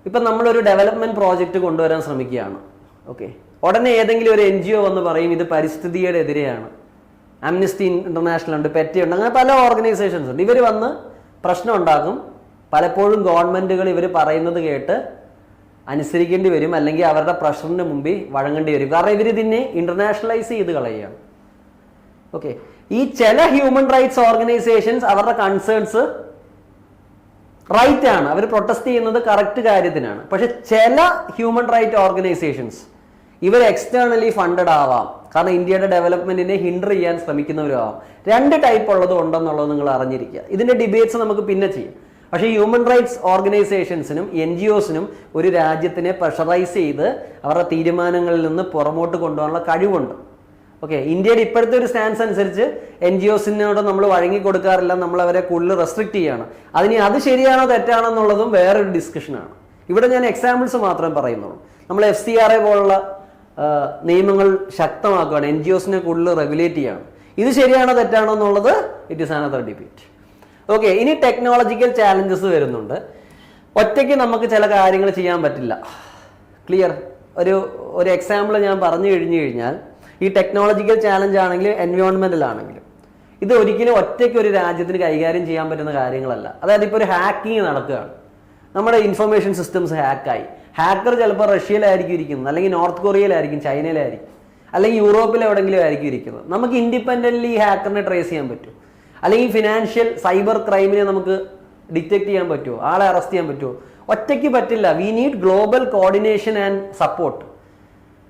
ഇപ്പം നമ്മളൊരു ഡെവലപ്മെന്റ് പ്രോജക്റ്റ് കൊണ്ടുവരാൻ ശ്രമിക്കുകയാണ്. ഓക്കെ, ഉടനെ ഏതെങ്കിലും ഒരു NGO വന്ന് പറയും ഇത് പരിസ്ഥിതിയുടെ എതിരെയാണ്. ആംനസ്റ്റി ഇന്റർനാഷണൽ ഉണ്ട്, പെറ്റി ഉണ്ട്, അങ്ങനെ പല ഓർഗനൈസേഷൻസ് ഉണ്ട്. ഇവർ വന്ന് പ്രശ്നം ഉണ്ടാക്കും. പലപ്പോഴും ഗവൺമെന്റുകൾ ഇവർ പറയുന്നത് കേട്ട് അനുസരിക്കേണ്ടി വരും, അല്ലെങ്കിൽ അവരുടെ പ്രഷറിന് മുമ്പിൽ വഴങ്ങേണ്ടി വരും. കാരണം ഇവരിതിനെ ഇന്റർനാഷണലൈസ് ചെയ്ത് കളയുകയാണ്. ഓക്കെ, ഈ ചില ഹ്യൂമൻ റൈറ്റ്സ് ഓർഗനൈസേഷൻസ് അവരുടെ കൺസേൺസ് റൈറ്റ് ആണ്, അവർ പ്രൊട്ടസ്റ്റ് ചെയ്യുന്നത് കറക്റ്റ് കാര്യത്തിനാണ്. പക്ഷെ ചില ഹ്യൂമൻ റൈറ്റ് ഓർഗനൈസേഷൻസ് ഇവർ എക്സ്റ്റേണലി ഫണ്ടഡ് ആവാം, കാരണം ഇന്ത്യയുടെ ഡെവലപ്മെന്റിനെ ഹിൻഡർ ചെയ്യാൻ ശ്രമിക്കുന്നവരാവാം. രണ്ട് ടൈപ്പ് ഉള്ളത് ഉണ്ടെന്നുള്ളത് നിങ്ങൾ അറിഞ്ഞിരിക്കുക. ഇതിന്റെ ഡിബേറ്റ്സ് നമുക്ക് പിന്നെ ചെയ്യും. പക്ഷേ ഹ്യൂമൻ റൈറ്റ്സ് ഓർഗനൈസേഷൻസിനും NGOസിനും ഒരു രാജ്യത്തിനെ പ്രഷറൈസ് ചെയ്ത് അവരുടെ തീരുമാനങ്ങളിൽ നിന്ന് പുറമോട്ട് കൊണ്ടുപോകാനുള്ള കഴിവുണ്ട്. ഓക്കെ, ഇന്ത്യയുടെ ഇപ്പോഴത്തെ ഒരു സ്റ്റാൻസ് അനുസരിച്ച് NGOസിനോട് നമ്മൾ വഴങ്ങി കൊടുക്കാറില്ല, നമ്മൾ അവരെ കൂടുതൽ റെസ്ട്രിക്ട് ചെയ്യാണ്. അത് ശരിയാണോ തെറ്റാണോ എന്നുള്ളതും വേറൊരു ഡിസ്കഷനാണ്. ഇവിടെ ഞാൻ എക്സാമ്പിൾസ് മാത്രമേ പറയുന്നുള്ളൂ. നമ്മൾ FCRA പോലുള്ള നിയമങ്ങൾ ശക്തമാക്കുകയാണ്, NGOസിനെ കൂടുതൽ റെഗുലേറ്റ് ചെയ്യാണ്. ഇത് ശരിയാണോ തെറ്റാണോ എന്നുള്ളത് it is another debate. Okay, ഇനി ടെക്നോളജിക്കൽ ചാലഞ്ചസ് വരുന്നുണ്ട്. ഒറ്റയ്ക്ക് നമുക്ക് ചില കാര്യങ്ങൾ ചെയ്യാൻ പറ്റില്ല. ക്ലിയർ? ഒരു എക്സാമ്പിൾ ഞാൻ പറഞ്ഞു കഴിഞ്ഞാൽ, ഈ ടെക്നോളജിക്കൽ ചാലഞ്ച് ആണെങ്കിലും എൻവയോൺമെന്റൽ ആണെങ്കിലും ഇത് ഒരിക്കലും ഒറ്റയ്ക്ക് ഒരു രാജ്യത്തിന് കൈകാര്യം ചെയ്യാൻ പറ്റുന്ന കാര്യങ്ങളല്ല. അതായത് ഇപ്പോൾ ഒരു ഹാക്കിങ് നടക്കുകയാണ്, നമ്മുടെ ഇൻഫർമേഷൻ സിസ്റ്റംസ് ഹാക്കായി. ഹാക്കർ ചിലപ്പോൾ റഷ്യയിലായിരിക്കും ഇരിക്കുന്നത്, അല്ലെങ്കിൽ നോർത്ത് കൊറിയയിലായിരിക്കും, ചൈനയിലായിരിക്കും, അല്ലെങ്കിൽ യൂറോപ്പിൽ എവിടെയെങ്കിലും ആയിരിക്കും ഇരിക്കുന്നത്. നമുക്ക് ഇൻഡിപെൻഡൻ്റ്ലി ഈ ഹാക്കറിനെ ട്രേസ് ചെയ്യാൻ പറ്റും, അല്ലെങ്കിൽ ഫിനാൻഷ്യൽ സൈബർ ക്രൈമിനെ നമുക്ക് ഡിറ്റക്ട് ചെയ്യാൻ പറ്റുമോ, ആളെ അറസ്റ്റ് ചെയ്യാൻ പറ്റുമോ? ഒറ്റയ്ക്ക് പറ്റില്ല. We need global coordination and support.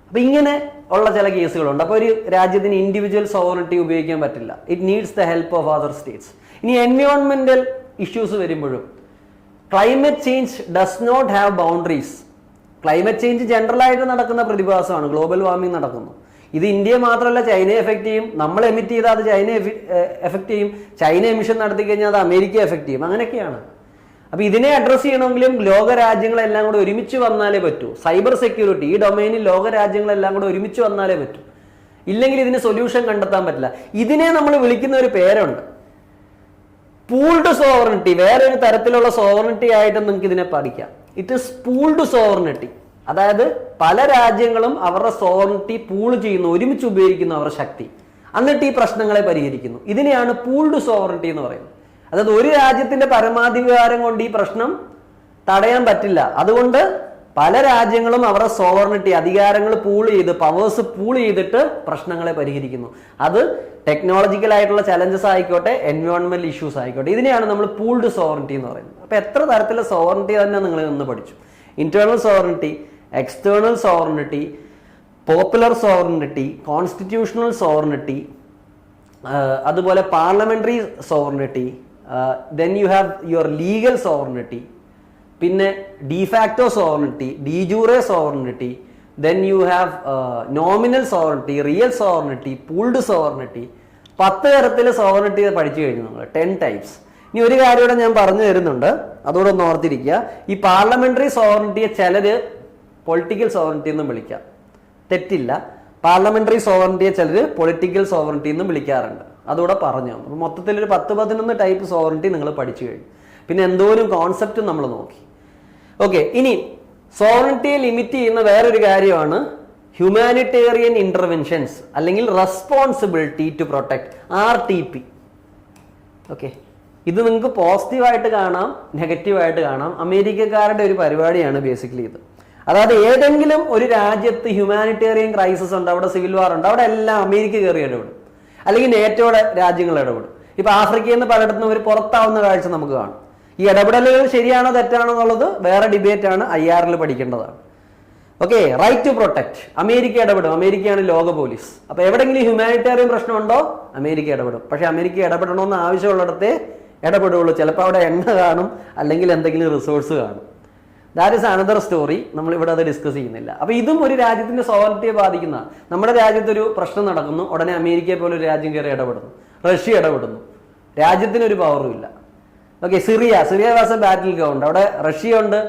അപ്പം ഇങ്ങനെ ഉള്ള ചില കേസുകളുണ്ട്. അപ്പോൾ ഒരു രാജ്യത്തിന് ഇൻഡിവിജ്വൽ സോവറിറ്റി ഉപയോഗിക്കാൻ പറ്റില്ല. It needs the help of other states. ഇനി എൻവയോൺമെന്റൽ ഇഷ്യൂസ് വരുമ്പോഴും climate change does not have boundaries. Climate change general ആയിട്ട് നടക്കുന്ന പ്രതിഭാസമാണ്, ഗ്ലോബൽ വാർമിംഗ് നടക്കുന്നു. ഇത് ഇന്ത്യയെ മാത്രമല്ല ചൈനയെ എഫക്ട് ചെയ്യും. നമ്മൾ എമിറ്റ് ചെയ്താൽ അത് ചൈനയെ എഫക്ട് ചെയ്യും. ചൈന എമിഷൻ നടത്തി കഴിഞ്ഞാൽ അത് അമേരിക്കയെ എഫക്ട് ചെയ്യും. അങ്ങനെയൊക്കെയാണ്. അപ്പൊ ഇതിനെ അഡ്രസ് ചെയ്യണമെങ്കിലും ലോക രാജ്യങ്ങളെല്ലാം കൂടെ ഒരുമിച്ച് വന്നാലേ പറ്റൂ. സൈബർ സെക്യൂരിറ്റി ഈ ഡൊമൈനിൽ ലോക രാജ്യങ്ങളെല്ലാം കൂടെ ഒരുമിച്ച് വന്നാലേ പറ്റൂ. ഇല്ലെങ്കിൽ ഇതിന് സൊല്യൂഷൻ കണ്ടെത്താൻ പറ്റില്ല. ഇതിനെ നമ്മൾ വിളിക്കുന്ന ഒരു പേരുണ്ട്, പൂൾഡ് സോവറിനിറ്റി. വേറൊരു തരത്തിലുള്ള സോവറിനിറ്റി ആയിട്ട് നിങ്ങൾക്ക് ഇതിനെ പഠിക്കാം. It is pooled sovereignty. അതായത് പല രാജ്യങ്ങളും അവരുടെ സോവറിനിറ്റി പൂൾ ചെയ്യുന്നു, ഒരുമിച്ച് ഉപയോഗിക്കുന്നു അവരുടെ ശക്തി, എന്നിട്ട് ഈ പ്രശ്നങ്ങളെ പരിഹരിക്കുന്നു. ഇതിനെയാണ് പൂൾഡ് സോവറിനിറ്റി എന്ന് പറയുന്നത്. അതായത് ഒരു രാജ്യത്തിന്റെ പരമാധികാരം കൊണ്ട് ഈ പ്രശ്നം തടയാൻ പറ്റില്ല. അതുകൊണ്ട് പല രാജ്യങ്ങളും അവരുടെ സോവറിനിറ്റി അധികാരങ്ങൾ പൂൾ ചെയ്ത്, പവേഴ്സ് പൂൾ ചെയ്തിട്ട് പ്രശ്നങ്ങളെ പരിഹരിക്കുന്നു. അത് ടെക്നോളജിക്കൽ ആയിട്ടുള്ള ചലഞ്ചസ് ആയിക്കോട്ടെ, എൻവയോൺമെന്റൽ ഇഷ്യൂസ് ആയിക്കോട്ടെ, ഇതിനെയാണ് നമ്മൾ പൂൾഡ് സോവറിനിറ്റി എന്ന് പറയുന്നത്. അപ്പൊ എത്ര തരത്തിലുള്ള സോവറിനിറ്റി തന്നെ നിങ്ങൾ ഇന്ന് പഠിച്ചു. Internal sovereignty, external sovereignty, popular sovereignty, constitutional sovereignty, അതുപോലെ parliamentary sovereignty, then you have your legal sovereignty, പിന്നെ de facto sovereignty, de jure sovereignty, then you have nominal sovereignty, real sovereignty, pooled sovereignty. 10 തരത്തിലെ സോവറിനിറ്റി പഠിച്ചു കഴിഞ്ഞു നമ്മൾ, 10 ടൈപ്സ്. ഇനി ഒരു കാര്യം കൂടെ ഞാൻ പറഞ്ഞു തരുന്നുണ്ട്, അതുകൂടെ ഒന്ന് ഓർത്തിരിക്കുക. ഈ പാർലമെന്ററി സോവറിനിറ്റിയെ ചിലര് പൊളിറ്റിക്കൽ സോവറിനിറ്റി എന്നും വിളിക്കാം, തെറ്റില്ല. പാർലമെന്ററി സോവറിനിറ്റിയെ ചിലര് പൊളിറ്റിക്കൽ സോവറിനിറ്റി എന്നും വിളിക്കാറുണ്ട്. അതുകൂടെ പറഞ്ഞു. അപ്പം മൊത്തത്തിൽ ഒരു 10-11 ടൈപ്പ് സോവറിനിറ്റി നിങ്ങൾ പഠിച്ചു കഴിഞ്ഞു. പിന്നെ എന്തോരം കോൺസെപ്റ്റും നമ്മൾ നോക്കി. ഓക്കെ, ഇനി സോവറിനിറ്റിയെ ലിമിറ്റ് ചെയ്യുന്ന വേറൊരു കാര്യമാണ് ഹ്യൂമാനിറ്റേറിയൻ ഇന്റർവെൻഷൻസ്, അല്ലെങ്കിൽ responsibility to protect, RTP. Okay, ഇത് നിങ്ങൾക്ക് പോസിറ്റീവായിട്ട് കാണാം, നെഗറ്റീവായിട്ട് കാണാം. അമേരിക്കക്കാരുടെ ഒരു പരിപാടിയാണ് ബേസിക്കലി ഇത്. അതായത് ഏതെങ്കിലും ഒരു രാജ്യത്ത് ഹ്യൂമാനിറ്റേറിയൻ ക്രൈസിസ് ഉണ്ട്, അവിടെ സിവിൽ വാർ ഉണ്ട്, അവിടെ എല്ലാം അമേരിക്ക കയറി ഇടപെടും, അല്ലെങ്കിൽ നേറ്റോയുടെ രാജ്യങ്ങൾ ഇടപെടും. ഇപ്പൊ ആഫ്രിക്കയിൽ നിന്ന് പലയിടത്തും ഒരു പുറത്താവുന്ന കാഴ്ച നമുക്ക് കാണും. ഈ ഇടപെടലുകൾ ശരിയാണോ തെറ്റാണോ എന്നുള്ളത് വേറെ ഡിബേറ്റ് ആണ്, IR പഠിക്കേണ്ടതാണ്. Okay, right to protect, America ഇടപെടും. അമേരിക്കയാണ് ലോക പോലീസ്. അപ്പൊ എവിടെയെങ്കിലും ഹ്യൂമാനിറ്റേറിയൻ പ്രശ്നമുണ്ടോ അമേരിക്ക ഇടപെടും. പക്ഷെ അമേരിക്ക ഇടപെടണമെന്ന് ആവശ്യമുള്ളിടത്തേ ഇടപെടുള്ളൂ. ചിലപ്പോൾ അവിടെ എണ്ണ കാണും, അല്ലെങ്കിൽ എന്തെങ്കിലും റിസോഴ്സ് കാണും. That is another story. നമ്മൾ ഇവിടെ അത് ഡിസ്കസ് ചെയ്യുന്നില്ല. അപ്പൊ ഇതും ഒരു രാജ്യത്തിന്റെ സോവറിറ്റിയെ ബാധിക്കുന്ന. നമ്മുടെ രാജ്യത്തൊരു പ്രശ്നം നടക്കുന്നു, ഉടനെ അമേരിക്കയെ പോലെ ഒരു രാജ്യം കയറി ഇടപെടുന്നു, റഷ്യ ഇടപെടുന്നു. രാജ്യത്തിനൊരു പവറും ഇല്ല. Okay, Syria was A battle ground. അവിടെ റഷ്യ ഉണ്ട്,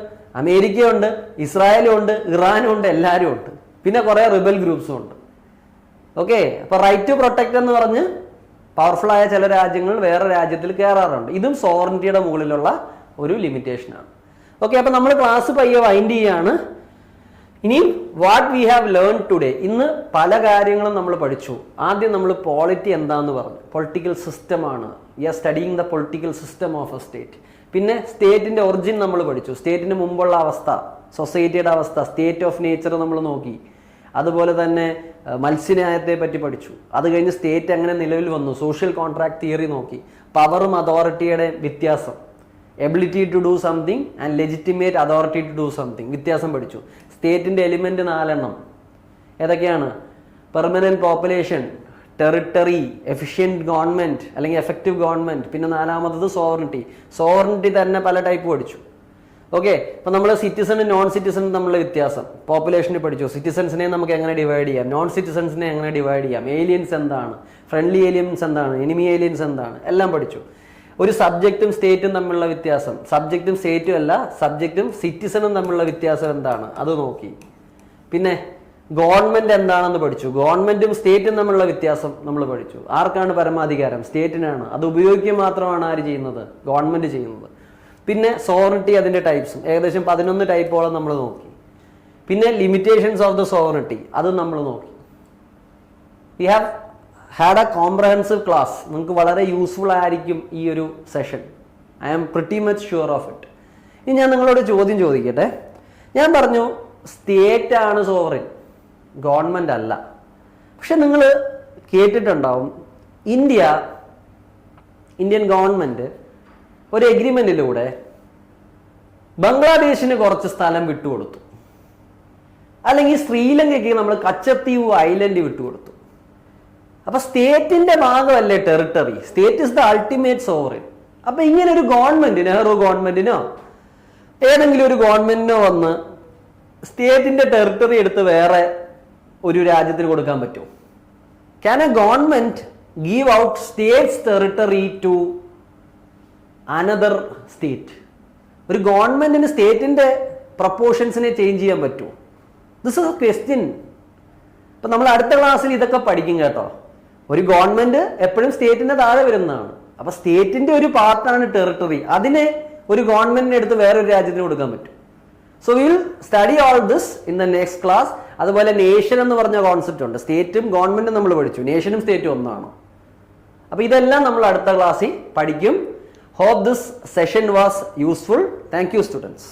അമേരിക്ക ഉണ്ട്, ഇസ്രായേലും ഉണ്ട്, ഇറാനും ഉണ്ട്, എല്ലാവരും ഉണ്ട്. പിന്നെ കുറേ റിബൽ ഗ്രൂപ്പ്സും ഉണ്ട്. ഓക്കെ, അപ്പോൾ റൈറ്റ് ടു പ്രൊട്ടക്ട് എന്ന് പറഞ്ഞ് പവർഫുൾ ആയ ചില രാജ്യങ്ങൾ വേറെ രാജ്യത്തിൽ കയറാറുണ്ട്. ഇതും സോവറിറ്റിയുടെ മുകളിലുള്ള ഒരു ലിമിറ്റേഷനാണ്. ഓക്കെ, അപ്പോൾ നമ്മൾ ക്ലാസ് പയ്യെ വൈൻഡ് ചെയ്യാണ്. ഇനി what we have learn today. ഇന്ന് പല കാര്യങ്ങളും നമ്മൾ പഠിച്ചു. ആദ്യം നമ്മൾ പോളിറ്റി എന്താന്ന് പറഞ്ഞു, പൊളിറ്റിക്കൽ സിസ്റ്റമാണ്. We are studying the political system of a state. പിന്നെ സ്റ്റേറ്റിന്റെ ഒറിജിൻ നമ്മൾ പഠിച്ചു, സ്റ്റേറ്റിന് മുമ്പുള്ള അവസ്ഥ, സൊസൈറ്റിയുടെ അവസ്ഥ, സ്റ്റേറ്റ് ഓഫ് നേച്ചർ നമ്മൾ നോക്കി. അതുപോലെ തന്നെ മത്സ്യന്യായത്തെ പറ്റി പഠിച്ചു. അത് കഴിഞ്ഞ് സ്റ്റേറ്റ് എങ്ങനെ നിലവിൽ വന്നു, സോഷ്യൽ കോൺട്രാക്ട് തിയറി നോക്കി. പവറും അതോറിറ്റിയുടെ വ്യത്യാസം, ability to do something and legitimate authority to do something, വ്യത്യാസം പഠിച്ചു. സ്റ്റേറ്റിന്റെ എലിമെന്റ് 4 ഏതൊക്കെയാണ്? Permanent population, territory, efficient government അല്ലെങ്കിൽ എഫക്റ്റീവ് ഗവൺമെന്റ്. പിന്നെ 4ാമത്തത് സോവറിറ്റി തന്നെ പല ടൈപ്പ് പഠിച്ചു. ഓക്കെ, അപ്പൊ നമ്മൾ സിറ്റിസണും നോൺ സിറ്റിസണും തമ്മിലുള്ള വ്യത്യാസം പോപ്പുലേഷനിൽ പഠിച്ചു. സിറ്റിസൺസിനെ നമുക്ക് എങ്ങനെ ഡിവൈഡ് ചെയ്യാം, നോൺ സിറ്റിസൺസിനെ എങ്ങനെ ഡിവൈഡ് ചെയ്യാം, ഏലിയൻസ് എന്താണ്, ഫ്രണ്ട്ലി ഏലിയൻസ് എന്താണ്, എനിമി ഏലിയൻസ് എന്താണ്, എല്ലാം പഠിച്ചു. ഒരു സബ്ജക്റ്റും സ്റ്റേറ്റും തമ്മിലുള്ള വ്യത്യാസം, സബ്ജക്റ്റും സ്റ്റേറ്റും അല്ല, സബ്ജക്റ്റും സിറ്റിസണും തമ്മിലുള്ള വ്യത്യാസം എന്താണ് അത് നോക്കി. പിന്നെ ഗവൺമെന്റ് എന്താണെന്ന് പഠിച്ചു. ഗവൺമെന്റും സ്റ്റേറ്റും തമ്മിലുള്ള വ്യത്യാസം നമ്മൾ പഠിച്ചു. ആർക്കാണ് പരമാധികാരം? സ്റ്റേറ്റിനാണ്. അത് ഉപയോഗിക്കുക മാത്രമാണ് ആര് ചെയ്യുന്നത്? ഗവൺമെന്റ് ചെയ്യുന്നത്. പിന്നെ സോവറിറ്റി, അതിന്റെ ടൈപ്സും ഏകദേശം 11 ടൈപ്പോളം നമ്മൾ നോക്കി. പിന്നെ ലിമിറ്റേഷൻസ് ഓഫ് ദ സോവറിറ്റി, അതും നമ്മൾ നോക്കി. We have had a comprehensive class. നിങ്ങൾക്ക് വളരെ യൂസ്ഫുൾ ആയിരിക്കും ഈ ഒരു session. I am pretty much sure of it. ഇനി ഞാൻ നിങ്ങളോട് ചോദ്യം ചോദിക്കട്ടെ. ഞാൻ പറഞ്ഞു സ്റ്റേറ്റ് ആണ് സോവറിൻ, ഗവൺമെന്റ് അല്ല. പക്ഷെ നിങ്ങൾ കേട്ടിട്ടുണ്ടാവും ഇന്ത്യൻ ഗവൺമെന്റ് ഒരു എഗ്രിമെന്റിലൂടെ ബംഗ്ലാദേശിന് കുറച്ച് സ്ഥലം വിട്ടുകൊടുത്തു, അല്ലെങ്കിൽ ശ്രീലങ്കയ്ക്ക് നമ്മൾ കച്ചത്തീവ് ഐലൻഡ് വിട്ടുകൊടുത്തു. അപ്പൊ സ്റ്റേറ്റിന്റെ ഭാഗമല്ലേ territory? State is the ultimate sovereign. അപ്പൊ ഇങ്ങനെ ഒരു ഗവൺമെന്റ്, നെഹ്റു ഗവൺമെന്റിനോ ഏതെങ്കിലും ഒരു ഗവൺമെന്റിനോ വന്ന് സ്റ്റേറ്റിന്റെ ടെറിട്ടറി എടുത്ത് വേറെ ഒരു രാജ്യത്തിന് കൊടുക്കാൻ പറ്റുമോ? Can a government give out state's territory to another state? ഒരു ഗവൺമെന്റിന് സ്റ്റേറ്റിന്റെ പ്രപ്പോർഷൻസിനെ ചേഞ്ച് ചെയ്യാൻ പറ്റുമോ? This is a question. ഇപ്പൊ നമ്മൾ അടുത്ത ക്ലാസ്സിൽ ഇതൊക്കെ പഠിക്കും കേട്ടോ. ഒരു ഗവൺമെന്റ് എപ്പോഴും സ്റ്റേറ്റിന്റെ താഴെ വരുന്നതാണ്. അപ്പൊ സ്റ്റേറ്റിന്റെ ഒരു പാർട്ടാണ് ടെറിട്ടറി. അതിനെ ഒരു ഗവൺമെന്റിനെ എടുത്ത് വേറൊരു രാജ്യത്തിന് കൊടുക്കാൻ പറ്റും. So will study all this in the next class. അതുപോലെ നേഷൻ എന്ന് പറഞ്ഞ കോൺസെപ്റ്റ് ഉണ്ട്. സ്റ്റേറ്റും ഗവൺമെന്റും നമ്മൾ പഠിച്ചു, നേഷനും സ്റ്റേറ്റും ഒന്നാണ്. അപ്പൊ ഇതെല്ലാം നമ്മൾ അടുത്ത ക്ലാസ്സിൽ പഠിക്കും. Hope this session was useful. Thank you, students.